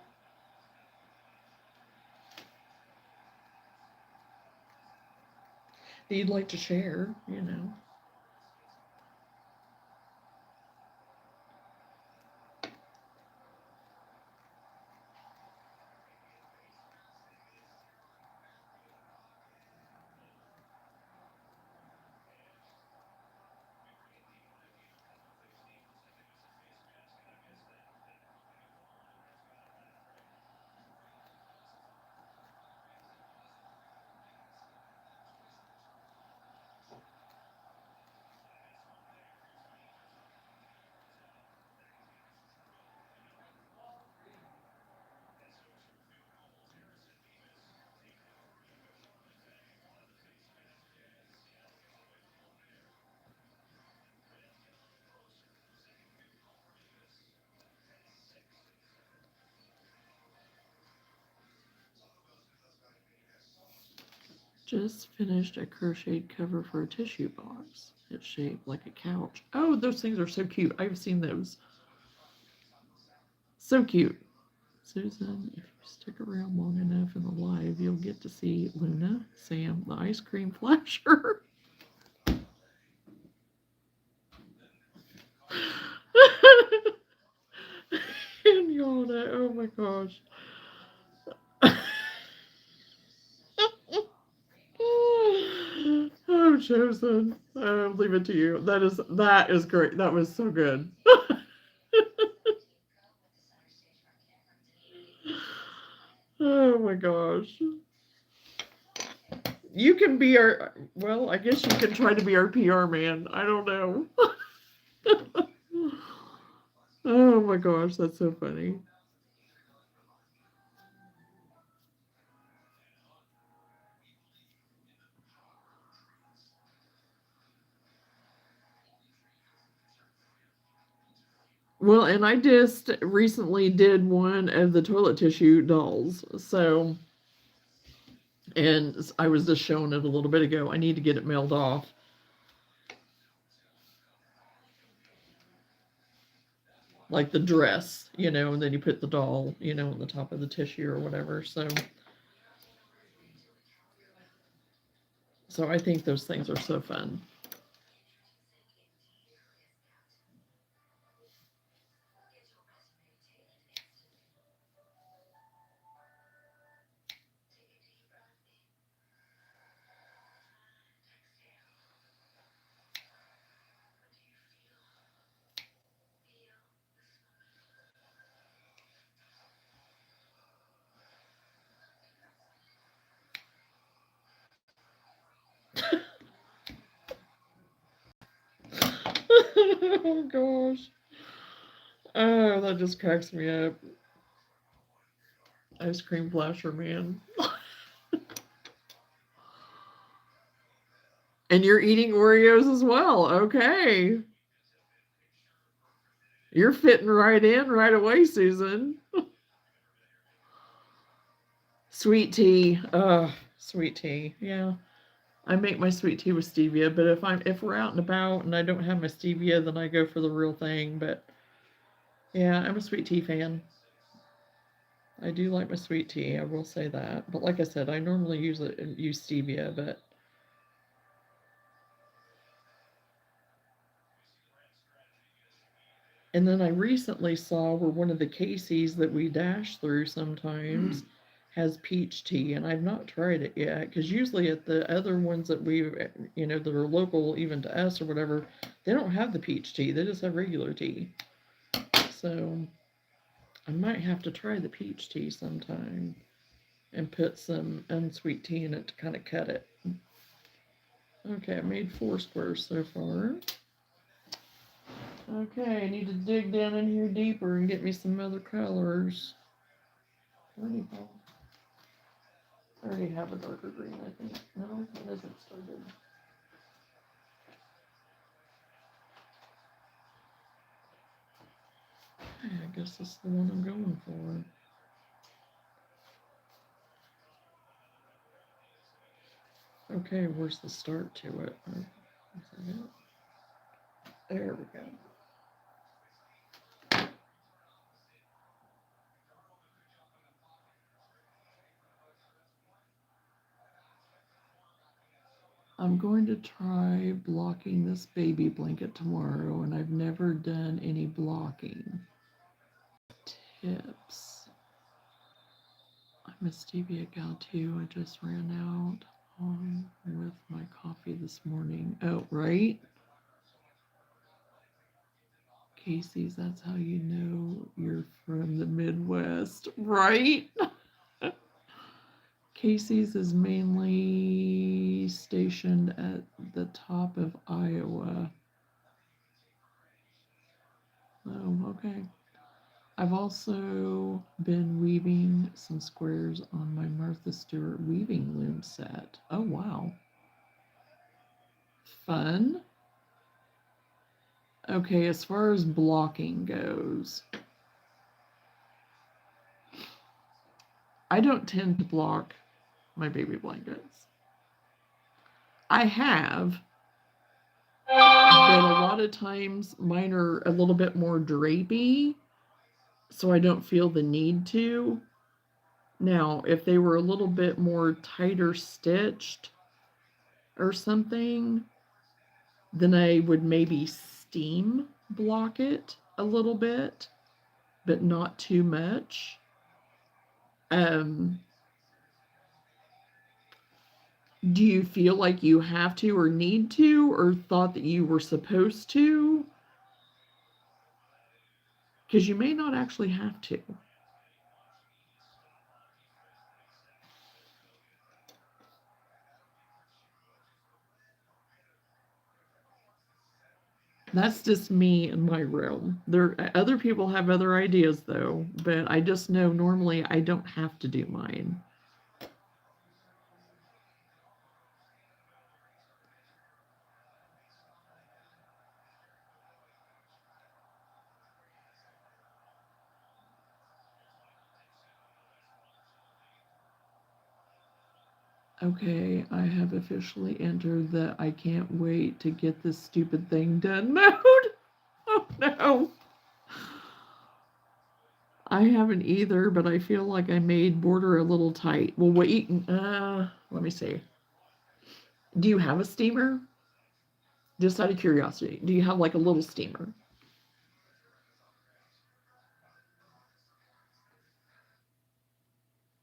That you'd like to share, Just finished a crocheted cover for a tissue box. It's shaped like a couch. Oh, those things are so cute. I've seen those. So cute. Susan, if you stick around long enough in the live, you'll get to see Luna, Sam, the ice cream flasher. And Johnna, oh my gosh. Oh, Chosen. I'll leave it to you. That is great. That was so good. Oh my gosh. You can be our, well, I guess you can try to be our PR man. I don't know. Oh my gosh, that's so funny. Well, and I just recently did one of the toilet tissue dolls. So, and I was just showing it a little bit ago. I need to get it mailed off. Like the dress, and then you put the doll, on the top of the tissue or whatever. So I think those things are so fun. Oh gosh. Oh, that just cracks me up. Ice cream flasher man. And you're eating Oreos as well. Okay. You're fitting right in right away, Susan. Sweet tea. Sweet tea. Yeah. I make my sweet tea with stevia, but if we're out and about and I don't have my stevia, then I go for the real thing. But yeah, I'm a sweet tea fan. I do like my sweet tea, I will say that. But like I said, I normally use stevia, but and then I recently saw where one of the Casey's that we dash through sometimes has peach tea, and I've not tried it yet because usually at the other ones that that are local even to us or whatever, they don't have the peach tea. They just have regular tea. So I might have to try the peach tea sometime and put some unsweet tea in it to kind of cut it. Okay, I made 4 squares so far. Okay, I need to dig down in here deeper and get me some other colors. I already have a darker green, I think. No, it isn't started. Okay, I guess this is the one I'm going for. Okay, where's the start to it? Is that it? There we go. I'm going to try blocking this baby blanket tomorrow, and I've never done any blocking. Tips. I'm a stevia gal too. I just ran out with my coffee this morning. Oh, right? Casey's, that's how you know you're from the Midwest, right? Casey's is mainly stationed at the top of Iowa. Oh, okay. I've also been weaving some squares on my Martha Stewart weaving loom set. Oh, wow. Fun. Okay, as far as blocking goes, I don't tend to block my baby blankets. I have, but a lot of times mine are a little bit more drapey, so I don't feel the need to. Now, if they were a little bit more tighter stitched or something, then I would maybe steam block it a little bit, but not too much. Um, do you feel like you have to or need to, or thought that you were supposed to? Because you may not actually have to. That's just me and my realm. There, other people have other ideas though, but I just know normally I don't have to do mine. Okay, I have officially entered the I can't wait to get this stupid thing done mode. Oh no. I haven't either, but I feel like I made border a little tight. Well, wait, let me see. Do you have a steamer? Just out of curiosity, do you have like a little steamer?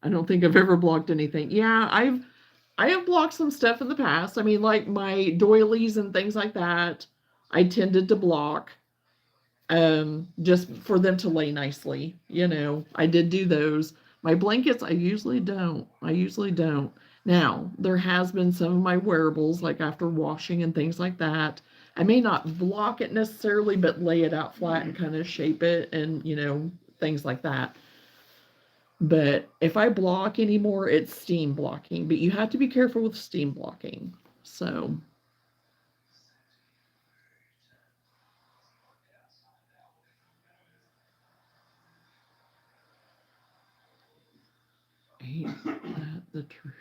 I don't think I've ever blocked anything. Yeah, I have blocked some stuff in the past. I mean, like my doilies and things like that, I tended to block just for them to lay nicely. You know, I did do those. My blankets, I usually don't. I usually don't. Now, there has been some of my wearables, like after washing and things like that. I may not block it necessarily, but lay it out flat and kind of shape it and, you know, things like that. But if I block anymore, it's steam blocking. But you have to be careful with steam blocking. So, ain't that the truth?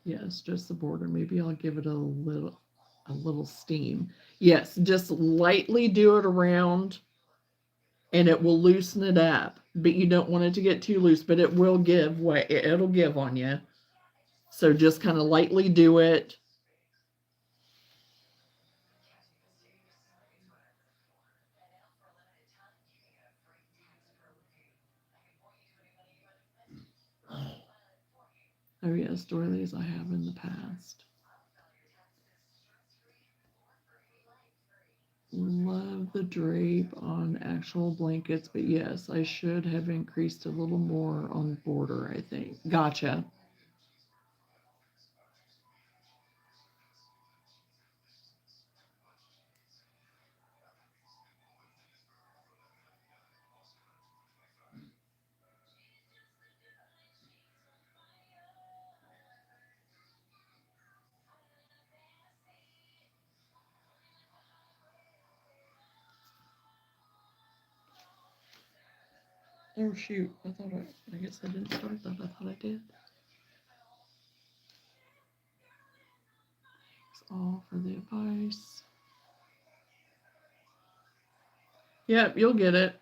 Yes, just the border. Maybe I'll give it a little steam. Yes, just lightly do it around and it will loosen it up. But you don't want it to get too loose, but it will give way. It'll give on you. So just kind of lightly do it. Oh yes, doilies I have in the past. Love the drape on actual blankets, but yes, I should have increased a little more on border, I think. Gotcha. Oh shoot, I guess I didn't start that. I thought I did. Thanks all for the advice. Yep, you'll get it.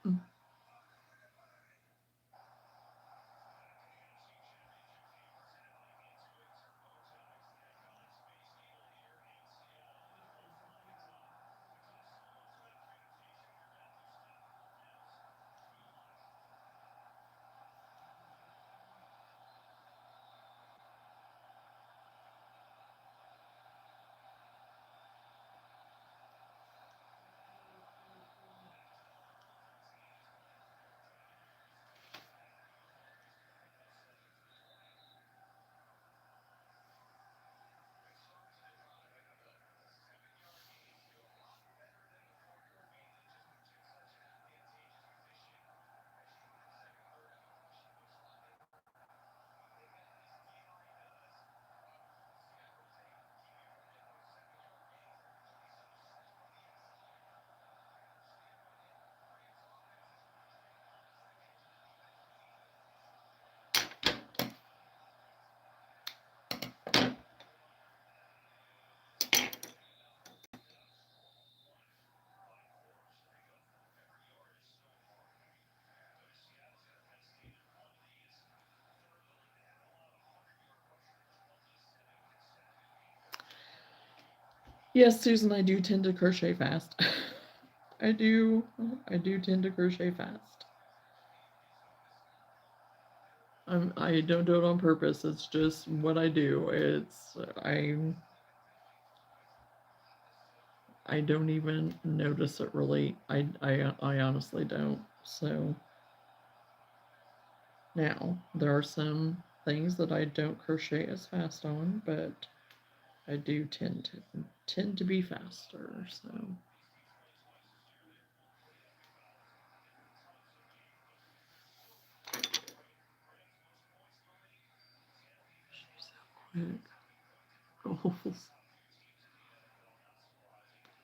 Yes, Susan, I do tend to crochet fast. I do tend to crochet fast. I don't do it on purpose. It's just what I do. I don't even notice it really. I honestly don't. So now there are some things that I don't crochet as fast on, but I do tend to be faster. So she's so quick. Goals.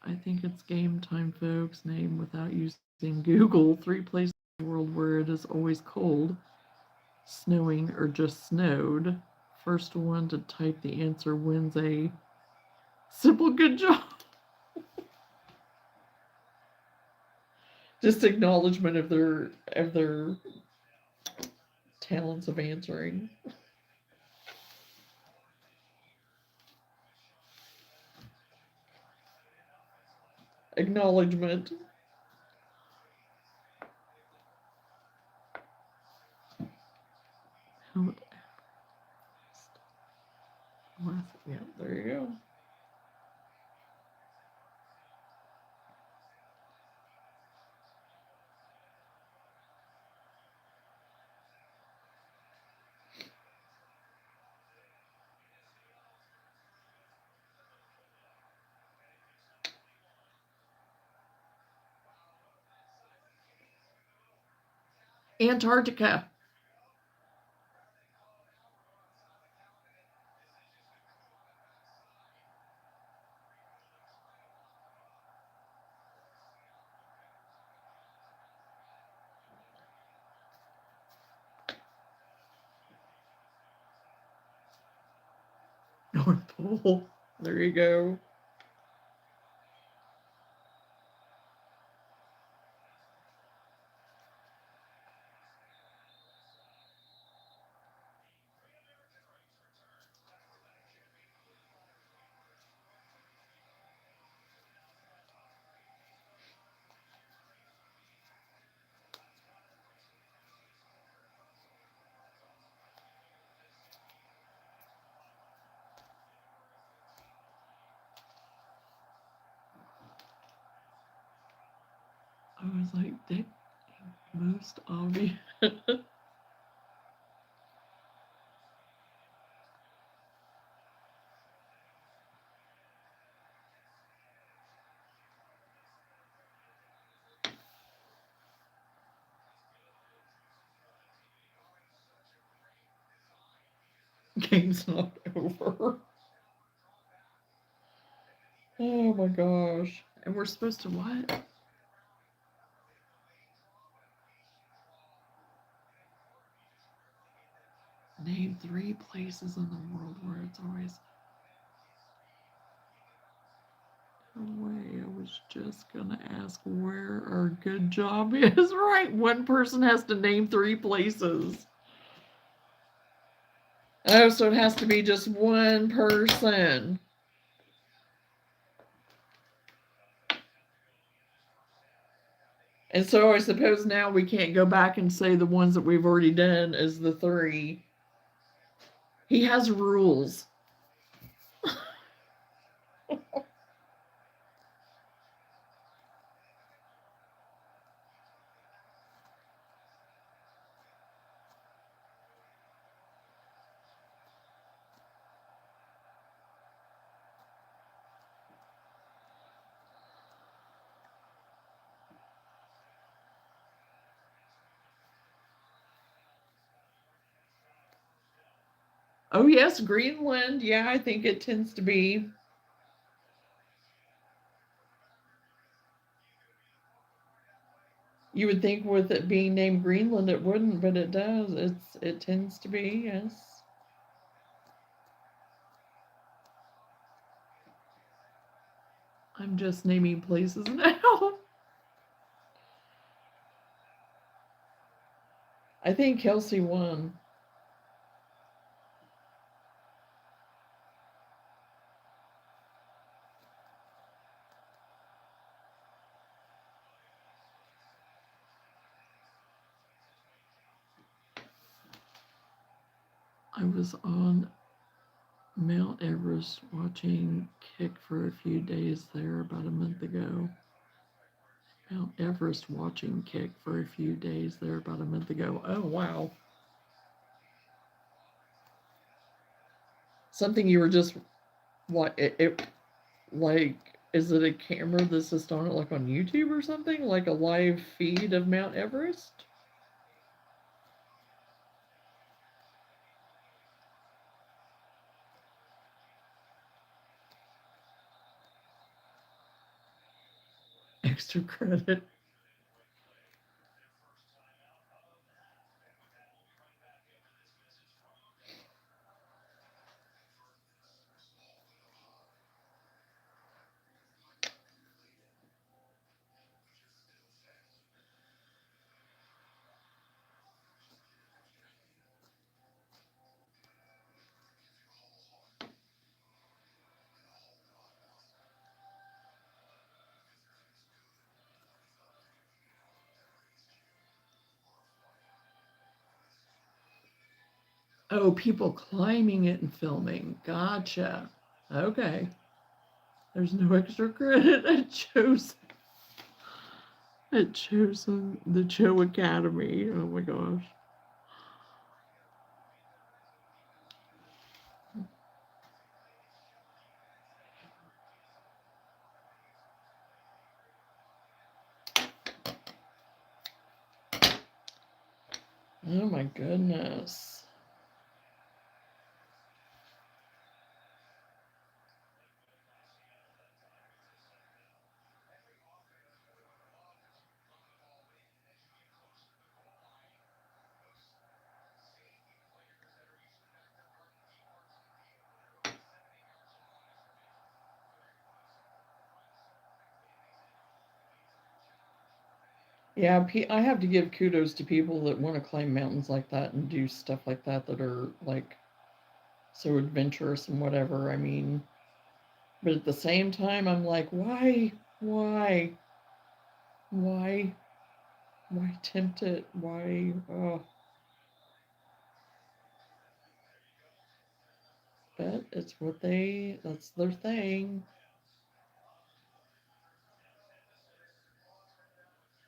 I think it's game time, folks. Name without using Google 3 places in the world where it is always cold, snowing, or just snowed. First one to type the answer wins a simple good job. Just acknowledgement of their talents of answering. Acknowledgement. Yeah, there you go. Antarctica. North Pole. There you go. I was like, that most obvious. Game's not over. Oh my gosh. And we're supposed to what? Name 3 places in the world where it's always. No way. I was just gonna ask where our good job is. Right. One person has to name 3 places. Oh, so it has to be just one person. And so I suppose now we can't go back and say the ones that we've already done as the 3. He has rules. Oh, yes, Greenland. Yeah, I think it tends to be. You would think with it being named Greenland it wouldn't, but it does. It tends to be, yes. I'm just naming places now. I think Kelsey won. I was on Mount Everest watching Kick for a few days there about a month ago. Mount Everest watching Kick for a few days there about a month ago. Oh, wow. Something you were just, what, it like, is it a camera that's just on it like on YouTube or something? Like a live feed of Mount Everest? Extra credit. Oh, people climbing it and filming. Gotcha. Okay. There's no extra credit at chosen the Cho Academy. Oh my gosh. Oh my goodness. Yeah, I have to give kudos to people that want to climb mountains like that and do stuff like that that are like so adventurous and whatever. I mean, but at the same time, I'm like, why, why, why tempt it? Why? Oh, but it's what that's their thing.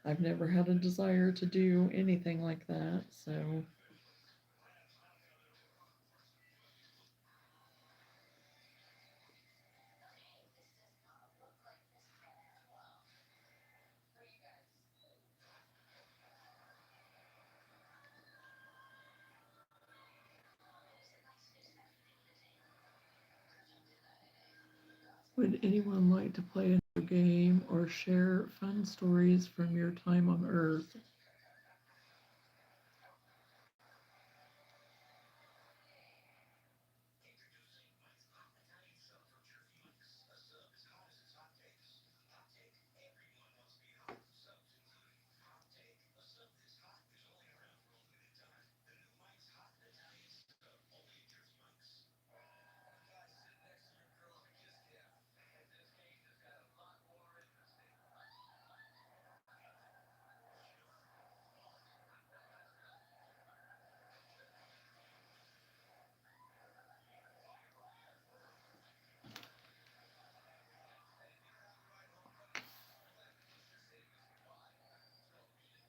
I've never had a desire to do anything like that, so. Would anyone like to play another game or share fun stories from your time on Earth?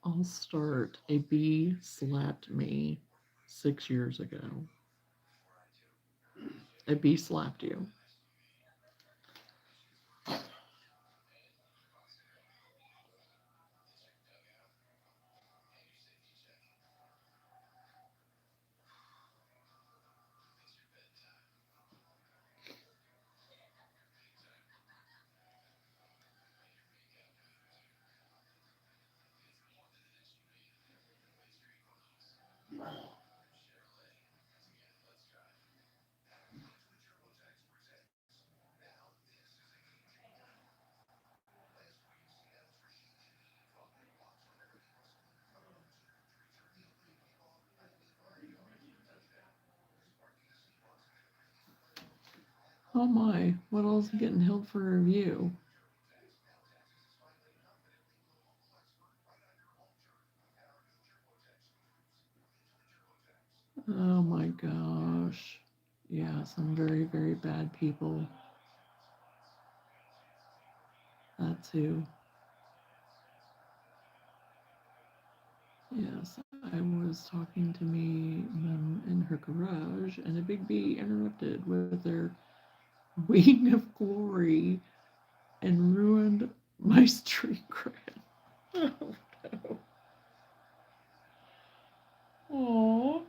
I'll start. A bee slapped me 6 years ago. A bee slapped you. Oh my, what else is getting held for review? Oh my gosh. Yeah, some very, very bad people. That's who. Yes, I was talking to me in her garage, and a big bee interrupted with their wing of glory and ruined my street cred. Oh no. Aww.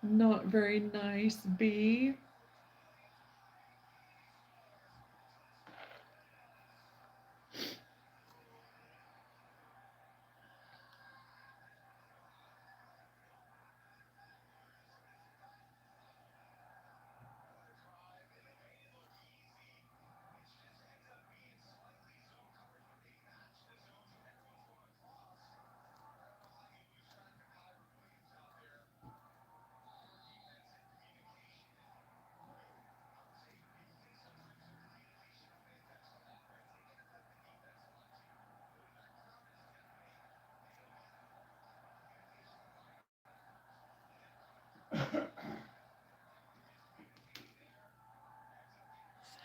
Not very nice, bee.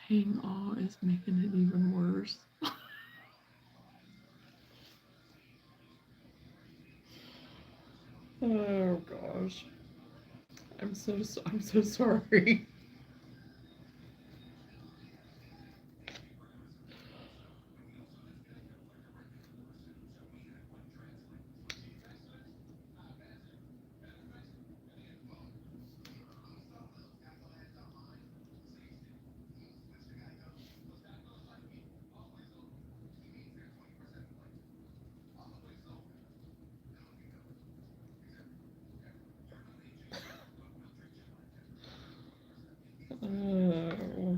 Saying aw is making it even worse. Oh gosh. I'm so sorry. Oh.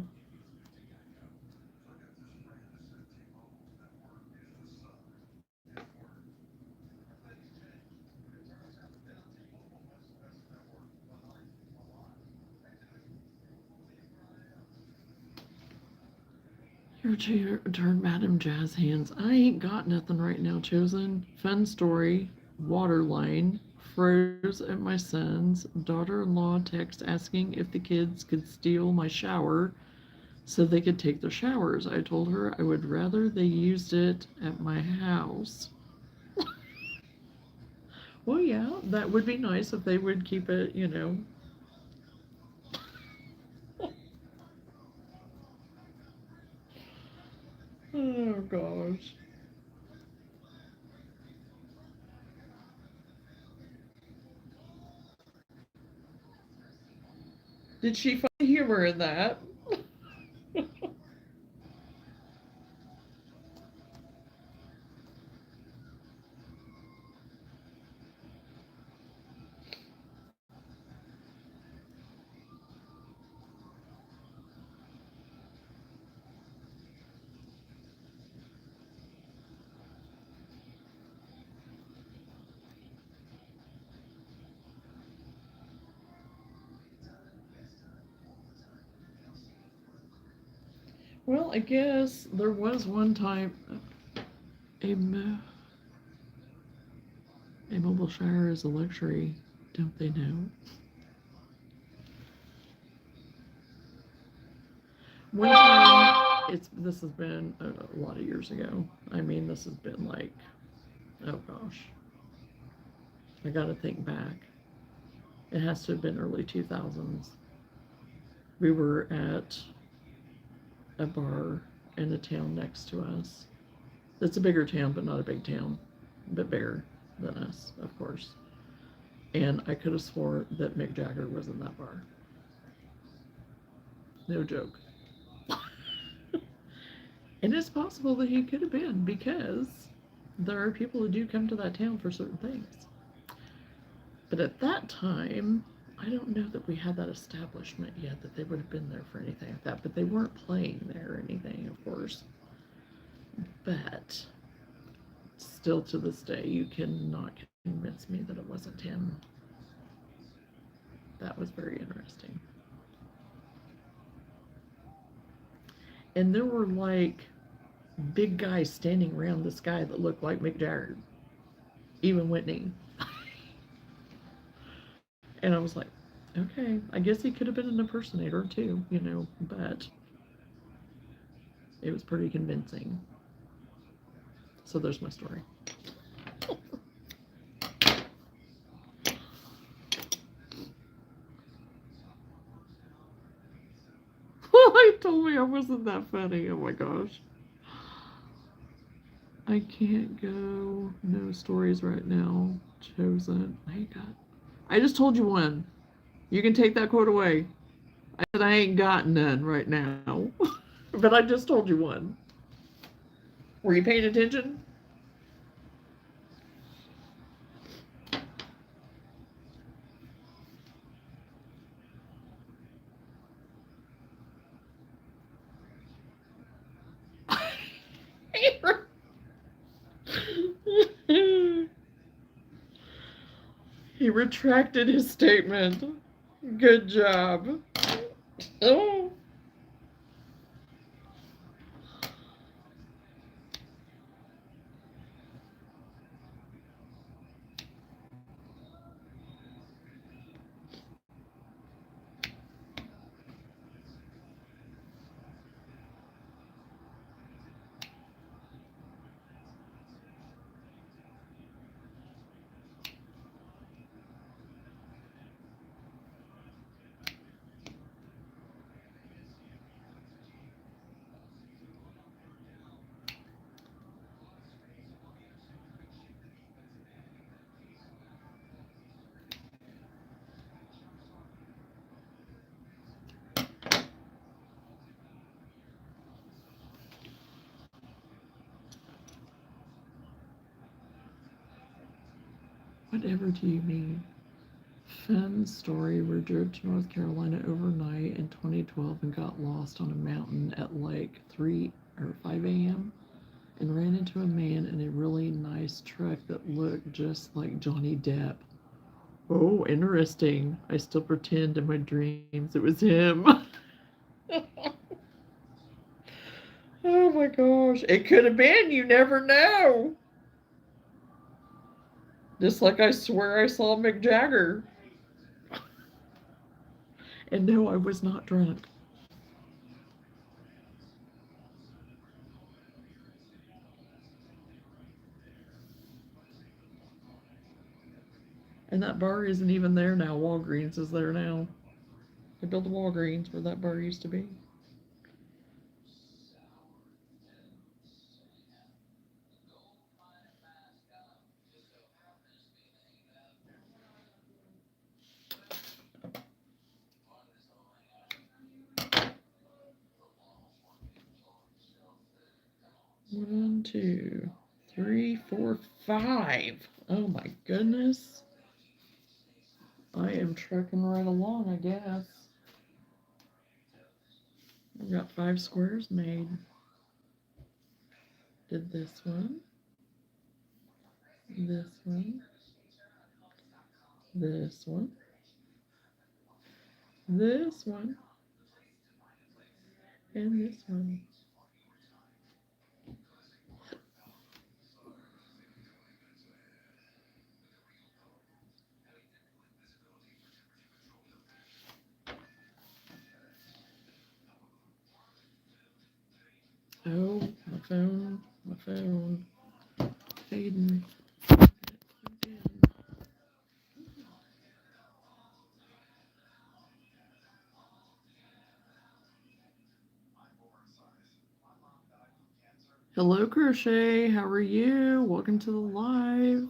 Your turn, Madam Jazz Hands. I ain't got nothing right now, Chosen. Fun story. Water line. Froze at my son's. Daughter-in-law text asking if the kids could steal my shower so they could take their showers. I told her I would rather they used it at my house. Well, yeah, that would be nice if they would keep it, you know. Oh, gosh. Did she find humor in that? Well, I guess there was one time a, a mobile shower is a luxury, don't they know? One time, this has been a lot of years ago. I mean, this has been like, oh gosh, I got to think back. It has to have been early 2000s. We were at a bar in a town next to us. It's a bigger town, but not a big town, but bigger than us, of course. And I could have swore that Mick Jagger was in that bar. No joke. And it's possible that he could have been because there are people who do come to that town for certain things. But at that time, I don't know that we had that establishment yet that they would have been there for anything like that. But they weren't playing there or anything, of course. But still to this day, you cannot convince me that it wasn't him. That was very interesting. And there were like big guys standing around this guy that looked like Mick Jagger, even Whitney. And I was like, okay, I guess he could have been an impersonator too, but it was pretty convincing. So there's my story. He told me I wasn't that funny. Oh my gosh. I can't go. No stories right now. Chosen. I got. I just told you one. You can take that quote away. I said I ain't got none right now. But I just told you one. Were you paying attention? He retracted his statement. Good job. Oh. Whatever do you mean? Fun story. We drove to North Carolina overnight in 2012 and got lost on a mountain at like 3 or 5 a.m. and ran into a man in a really nice truck that looked just like Johnny Depp. Oh, interesting. I still pretend in my dreams it was him. Oh my gosh. It could have been. You never know. Just like I swear I saw Mick Jagger. And no, I was not drunk. And that bar isn't even there now. Walgreens is there now. They built a Walgreens where that bar used to be. One, two, three, four, five. Oh my goodness. I am trucking right along, I guess. I've got 5 squares made. Did this one, this one, this one, this one, and this one. Oh, my phone, fading. Hello, Crochet. How are you? Welcome to the live.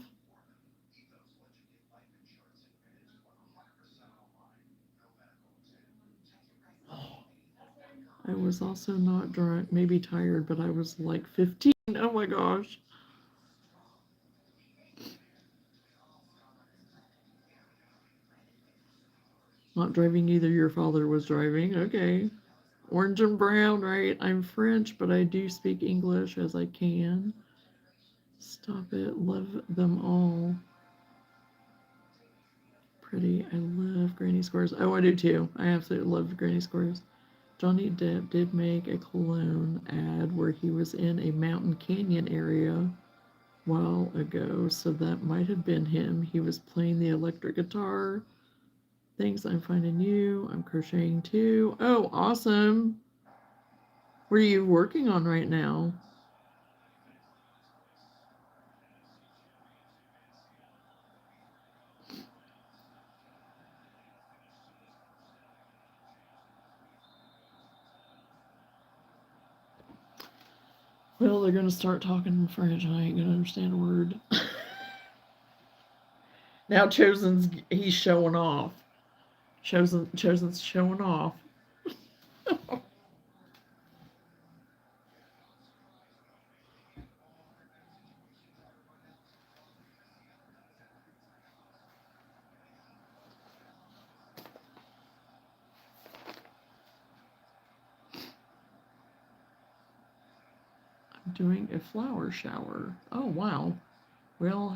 I was also not drunk, maybe tired, but I was like 15. Oh my gosh. Not driving either. Your father was driving. Okay. Orange and brown, right? I'm French, but I do speak English as I can. Stop it. Love them all. Pretty. I love granny squares. Oh, I do too. I absolutely love granny squares. Johnny Depp did make a cologne ad where he was in a mountain canyon area a while ago, so that might have been him. He was playing the electric guitar. Thanks, I'm finding you. I'm crocheting too. Oh, awesome. What are you working on right now? Well, they're going to start talking in French, and I ain't going to understand a word. Now he's showing off. Chosen's showing off. I'm doing a flower shower. Oh, wow. We all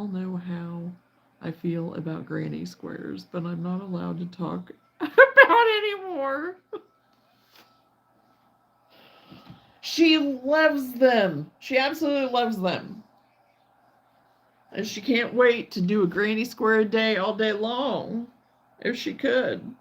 know how I feel about granny squares, but I'm not allowed to talk about anymore. She loves them. She absolutely loves them. And she can't wait to do a granny square a day all day long, if she could.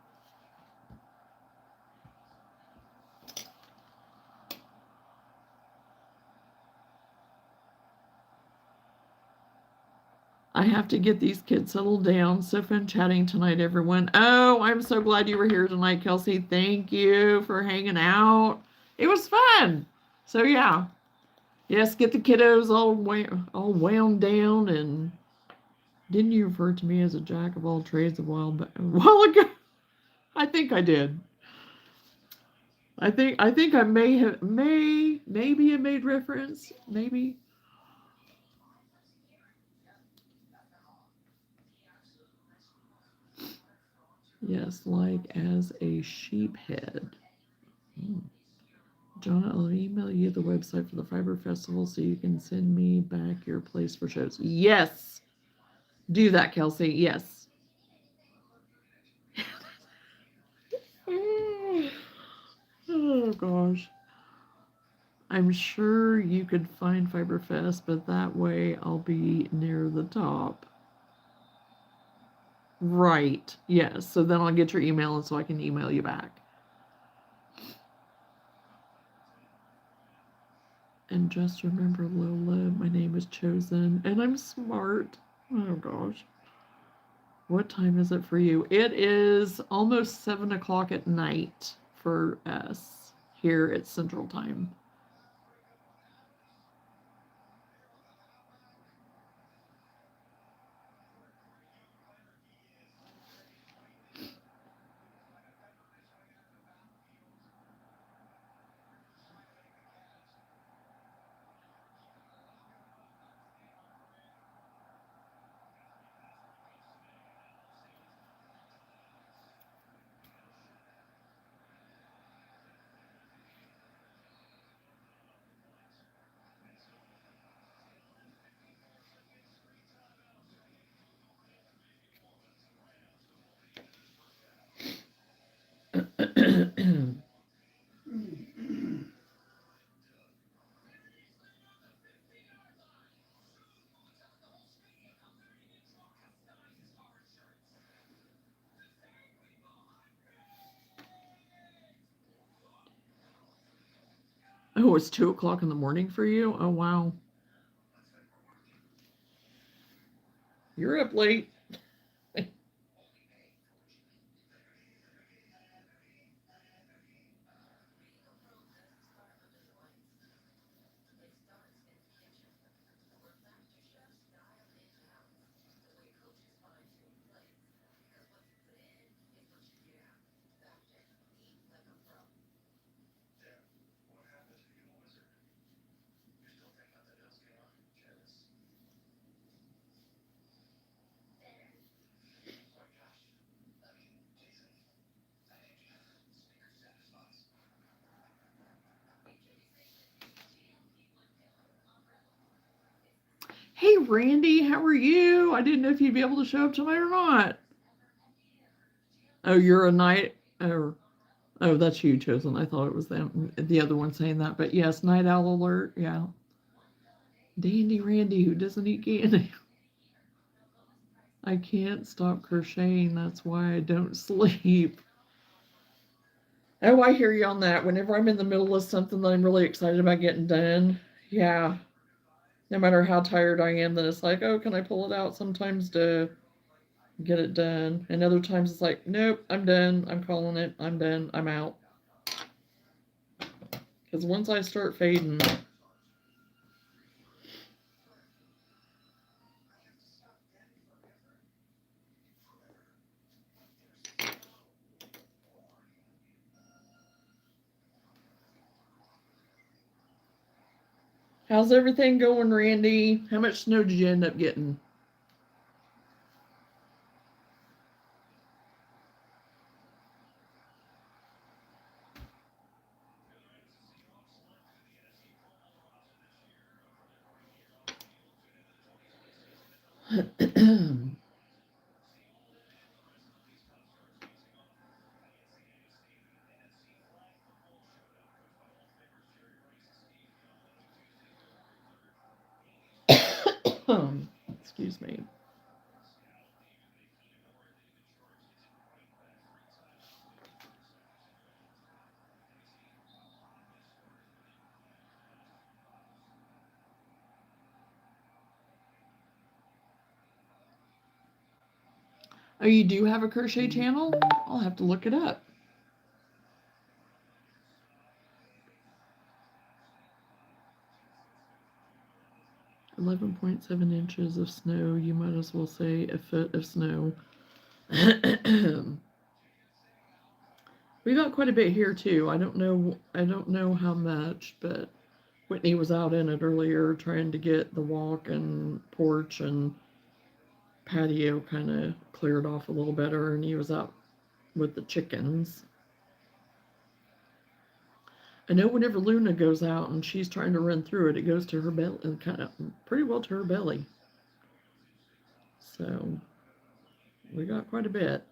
I have to get these kids settled down. So fun chatting tonight, everyone. Oh, I'm so glad you were here tonight, Kelsey. Thank you for hanging out. It was fun. So yeah. Yes, get the kiddos all wound down. And didn't you refer to me as a jack of all trades a while ago? I think I did. I think I maybe I made reference. Maybe. Yes, like as a sheep head. Johnna, I'll email you the website for the Fiber Festival so you can send me back your place for shows. Yes. Do that, Kelsey. Yes. Oh, gosh. I'm sure you could find Fiberfest, but that way I'll be near the top. Right. Yes. So then I'll get your email and so I can email you back. And just remember, Lola, my name is Chosen, and I'm smart. Oh, gosh. What time is it for you? It is almost 7 o'clock at night for us here at Central Time. Oh, it's 2 o'clock in the morning for you? Oh, wow. You're up late. Hey, Randy, how are you? I didn't know if you'd be able to show up tonight or not. Oh, you're a night. Oh, Oh, that's you, Chosen. I thought it was them, the other one saying that. But yes, night owl alert. Yeah. Dandy Randy, who doesn't eat candy. I can't stop crocheting. That's why I don't sleep. Oh, I hear you on that. Whenever I'm in the middle of something that I'm really excited about getting done, yeah, no matter how tired I am, then it's like, oh, can I pull it out sometimes to get it done? And other times it's like, nope, I'm done. I'm calling it. I'm done. I'm out. Because once I start fading, how's everything going, Randy? How much snow did you end up getting? Excuse me. Oh, you do have a crochet channel? I'll have to look it up. 11.7 inches of snow. You might as well say a foot of snow. We got quite a bit here too. I don't know. I don't know how much, but Whitney was out in it earlier trying to get the walk and porch and patio kind of cleared off a little better, and he was out with the chickens. I know whenever Luna goes out and she's trying to run through it, it goes to her belly, and kind of pretty well to her belly. So we got quite a bit.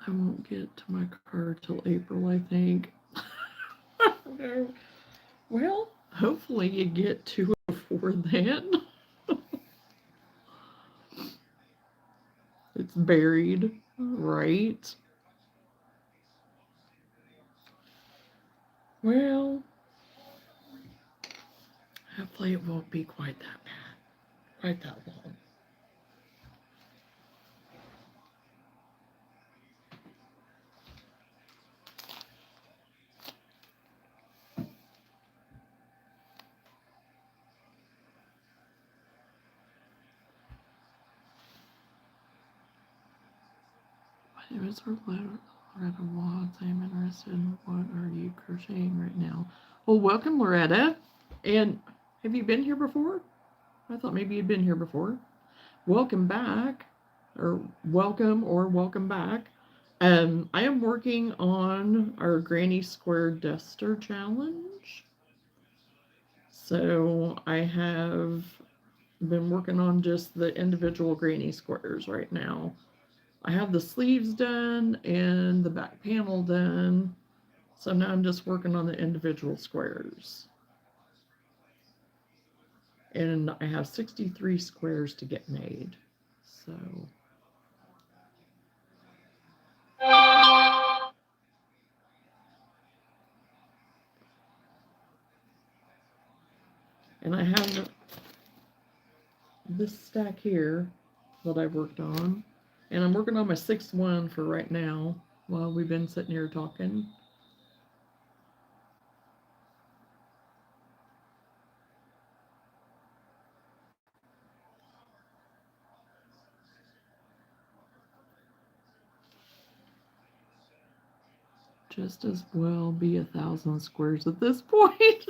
I won't get to my car till April, I think. No. Well, hopefully you get to it before then. It's buried, right? Well, hopefully it won't be quite that bad, quite that long. My name is Loretta Watts. I'm interested in what are you crocheting right now? Well, welcome, Loretta. And have you been here before? I thought maybe you'd been here before. Welcome back, or welcome back. I am working on our Granny Square Duster Challenge. So I have been working on just the individual granny squares right now. I have the sleeves done and the back panel done. So now I'm just working on the individual squares. And I have 63 squares to get made. So And I have this stack here that I've worked on. And I'm working on my 6th one for right now while we've been sitting here talking. Just as well be 1,000 squares at this point.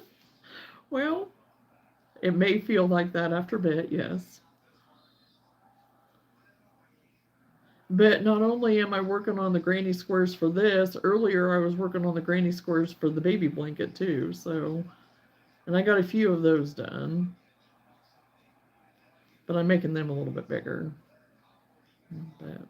Well, it may feel like that after a bit, yes. But not only am I working on the granny squares for this, earlier I was working on the granny squares for the baby blanket too, so, and I got a few of those done. But I'm making them a little bit bigger. But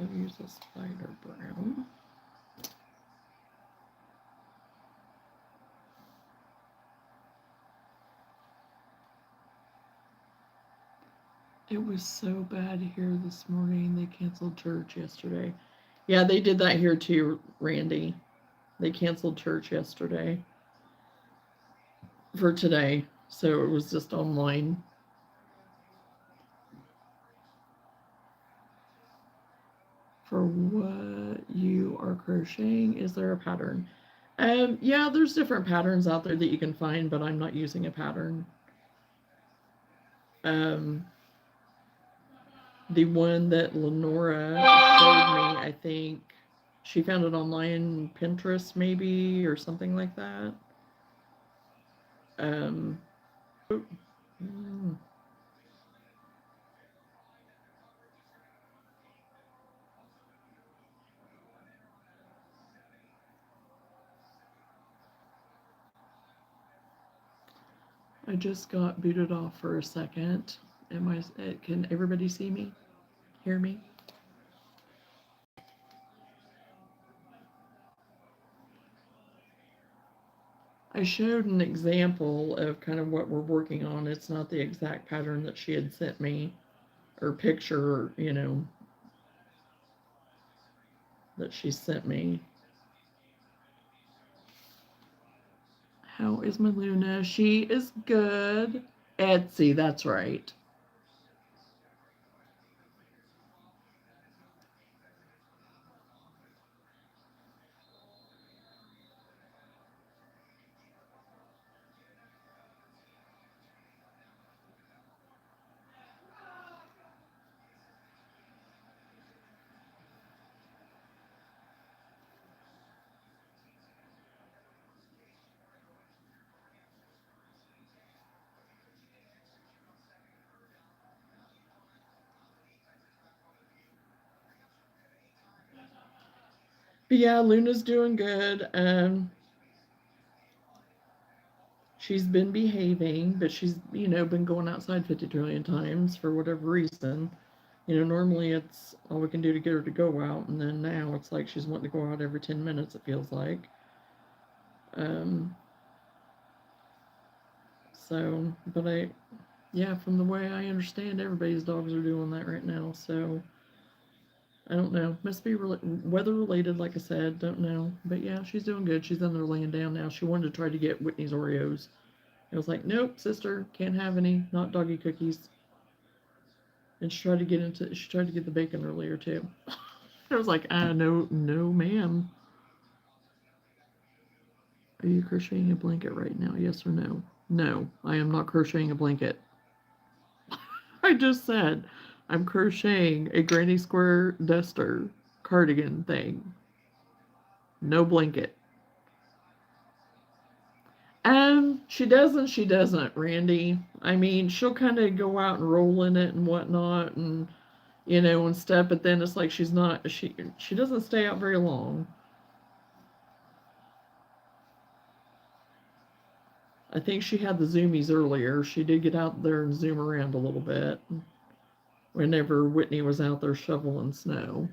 I'm gonna use a spider brown. It was so bad here this morning. They canceled church yesterday. Yeah, they did that here too, Randy. They canceled church yesterday for today. So it was just online. For what you are crocheting, is there a pattern? Yeah, there's different patterns out there that you can find, but I'm not using a pattern. The one that Lenora showed me, I think she found it online, Pinterest maybe, or something like that. I just got booted off for a second. Can everybody see me? Hear me? I showed an example of kind of what we're working on. It's not the exact pattern that she had sent me or picture, that she sent me. How is my Luna? She is good. Etsy, that's right. But yeah, Luna's doing good. She's been behaving, but she's, been going outside 50 trillion times for whatever reason. Normally it's all we can do to get her to go out, and then now it's like she's wanting to go out every 10 minutes, it feels like. But yeah, from the way I understand, everybody's dogs are doing that right now, so I don't know. Must be weather related, like I said. Don't know. But yeah, she's doing good. She's in there laying down now. She wanted to try to get Whitney's Oreos. I was like, nope, sister, can't have any. Not doggy cookies. And she tried to get the bacon earlier too. I was like, no, ma'am. Are you crocheting a blanket right now? Yes or no? No, I am not crocheting a blanket. I just said, I'm crocheting a granny square duster cardigan thing. No blanket. She doesn't, Randy. I mean, she'll kind of go out and roll in it and whatnot and, and stuff, but then it's like she doesn't stay out very long. I think she had the zoomies earlier. She did get out there and zoom around a little bit whenever Whitney was out there shoveling snow.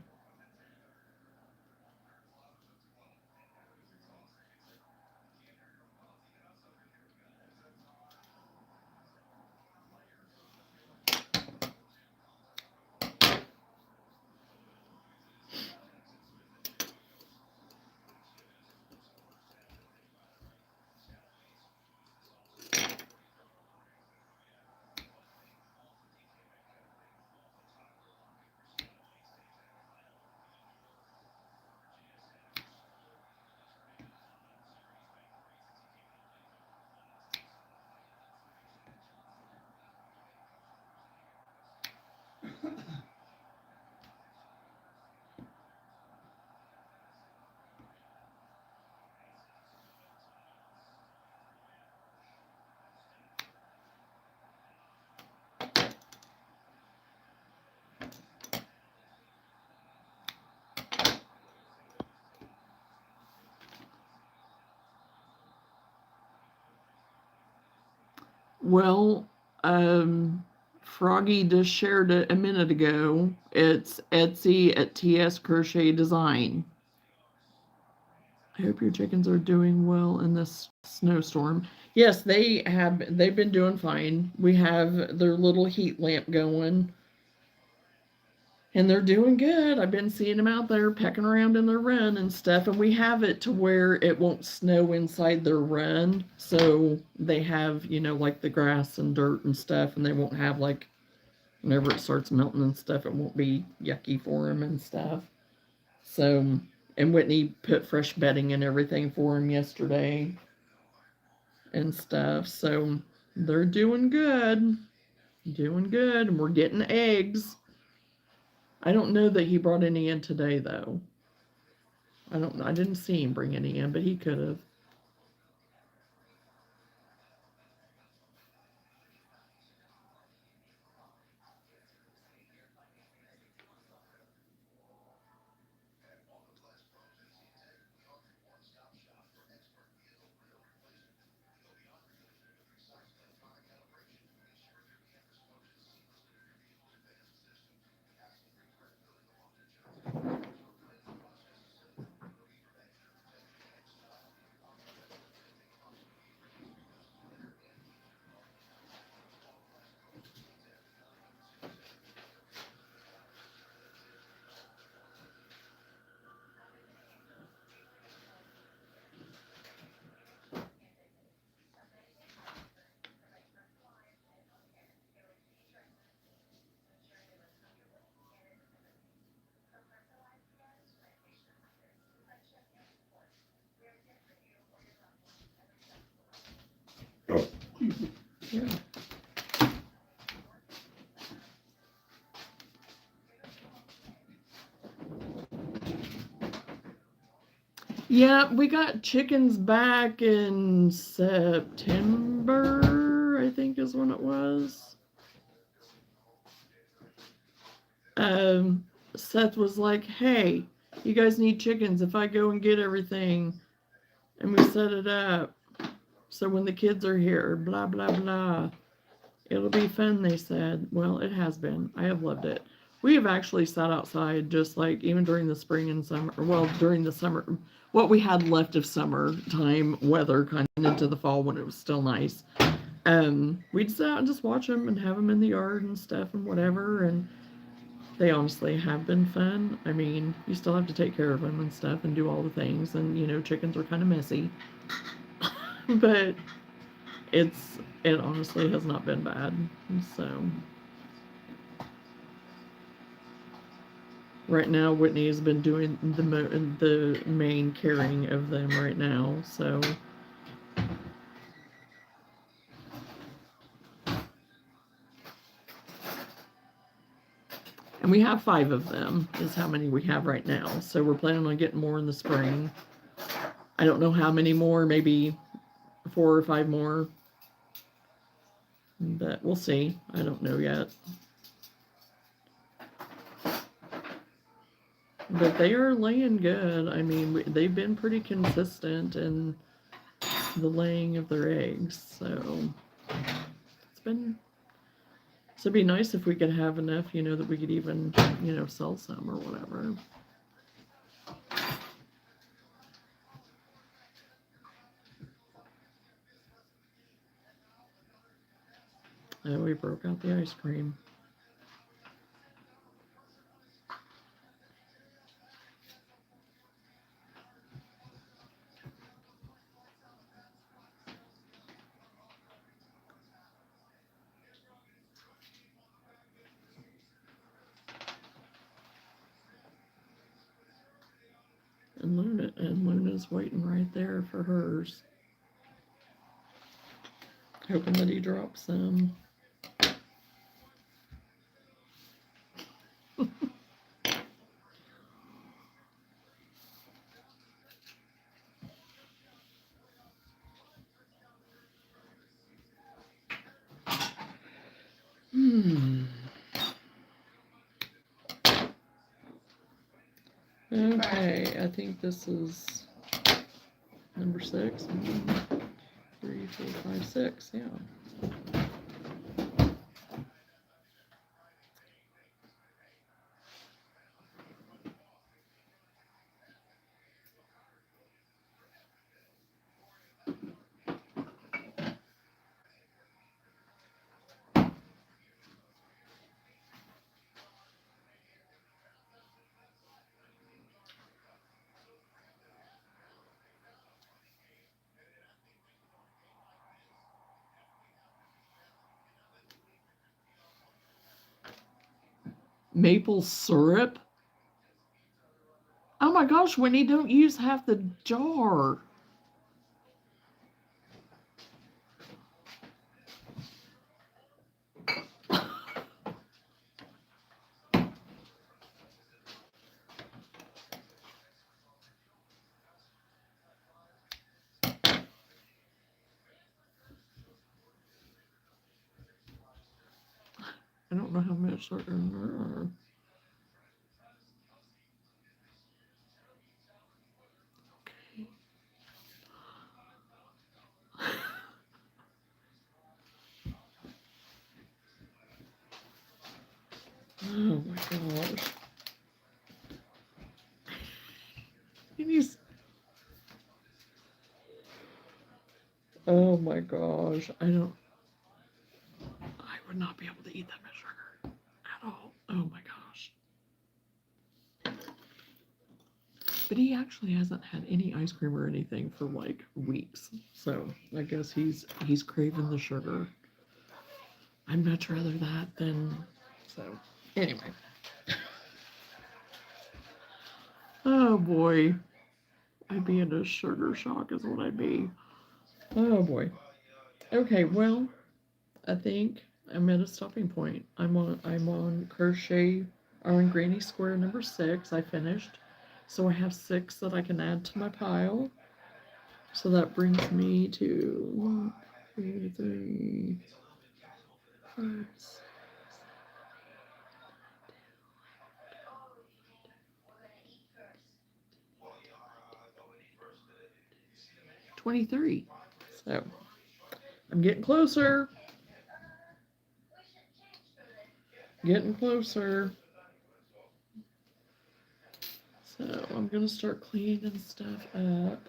Well, Froggy just shared it a minute ago. It's Etsy at TS Crochet Design. I hope your chickens are doing well in this snowstorm. Yes, they have. They've been doing fine. We have their little heat lamp going, and they're doing good. I've been seeing them out there pecking around in their run and stuff, and we have it to where it won't snow inside their run. So they have, like the grass and dirt and stuff, and they won't have like, whenever it starts melting and stuff, it won't be yucky for them and stuff. So, and Whitney put fresh bedding and everything for him yesterday and stuff. So they're doing good. Doing good. And we're getting eggs. I don't know that he brought any in today, though. I didn't see him bring any in, but he could have. Yeah. Yeah, we got chickens back in September, I think is when it was. Seth was like, hey, you guys need chickens if I go and get everything. And we set it up. So when the kids are here, blah, blah, blah. It'll be fun, they said. Well, it has been. I have loved it. We have actually sat outside just like even during the spring and summer, well, during the summer, what we had left of summertime weather kind of into the fall when it was still nice. We'd sit out and just watch them and have them in the yard and stuff and whatever. And they honestly have been fun. I mean, you still have to take care of them and stuff and do all the things. And, chickens are kind of messy. But it honestly has not been bad. So right now Whitney has been doing the main caring of them right now. So And we have 5 of them, is how many we have right now. So we're planning on getting more in the spring. I don't know how many more, maybe 4 or 5 more. But we'll see. I don't know yet. But they are laying good. I mean, they've been pretty consistent in the laying of their eggs. So it'd be nice if we could have enough, that we could even, sell some or whatever. Oh, we broke out the ice cream. And Luna's waiting right there for hers. Hoping that he drops them. Okay, I think this is number 6. 1, 3, 4, 5, 6. Yeah. Maple syrup? Oh my gosh, Winnie, don't use half the jar. I don't know how much sugar there are. Okay. Oh my gosh. Oh my gosh. I would not be able to eat that much sugar at all. Oh my gosh. But he actually hasn't had any ice cream or anything for like weeks. So I guess he's craving the sugar. I'd much rather that than so. Anyway. Oh boy. I'd be in a sugar shock is what I'd be. Oh boy. Okay, well, I think I'm at a stopping point. I'm on crochet on granny square number 6. I finished. So I have 6 that I can add to my pile. So that brings me to 1, 2, 3, 5, 6. 23. So I'm getting closer. Getting closer. So I'm gonna start cleaning stuff up.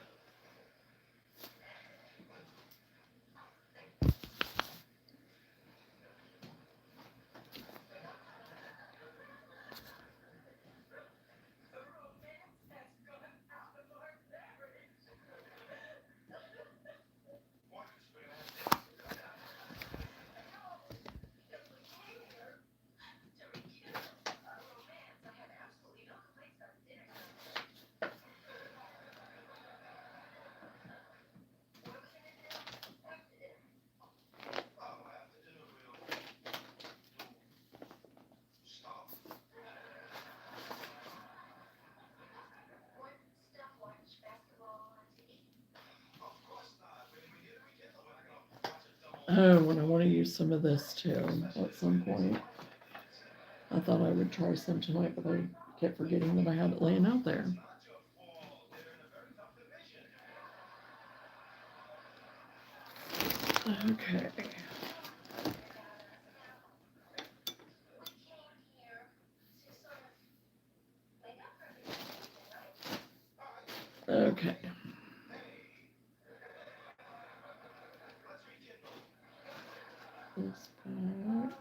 Oh, and I want to use some of this too at some point. I thought I would try some tonight, but I kept forgetting that I had it laying out there. Okay. Okay. This back.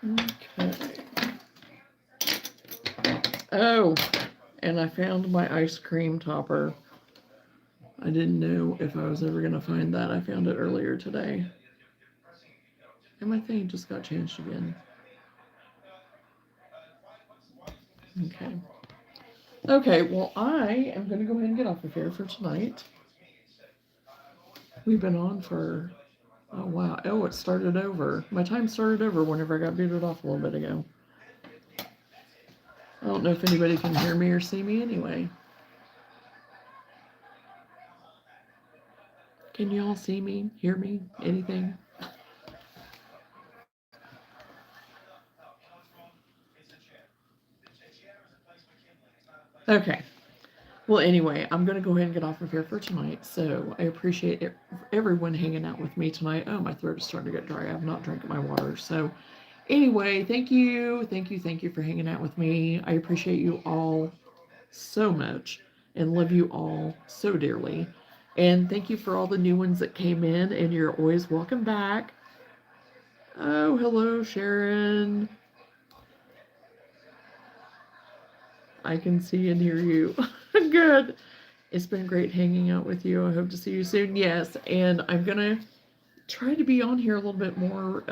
Okay. Oh, and I found my ice cream topper. I didn't know if I was ever going to find that. I found it earlier today. And my thing just got changed again. Okay. Okay, well, I am going to go ahead and get off of here for tonight. We've been on for, oh, wow. Oh, it started over. My time started over whenever I got booted off a little bit ago. I don't know if anybody can hear me or see me anyway. Can you all see me, hear me, anything? Okay. Well, anyway, I'm going to go ahead and get off of here for tonight. So I appreciate everyone hanging out with me tonight. Oh, my throat is starting to get dry. I've not drank my water. So anyway, thank you. Thank you. Thank you for hanging out with me. I appreciate you all so much and love you all so dearly. And thank you for all the new ones that came in, and you're always welcome back. Oh, hello, Sharon. I can see and hear you. Good. It's been great hanging out with you. I hope to see you soon. Yes, and I'm going to try to be on here a little bit more,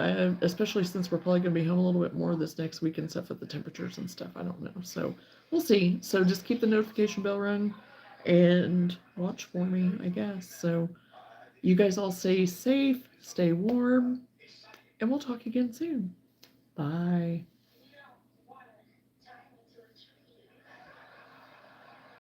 especially since we're probably going to be home a little bit more this next week and stuff with the temperatures and stuff. I don't know. So we'll see. So just keep the notification bell rung and watch for me, I guess. So you guys all stay safe, stay warm, and we'll talk again soon. Bye.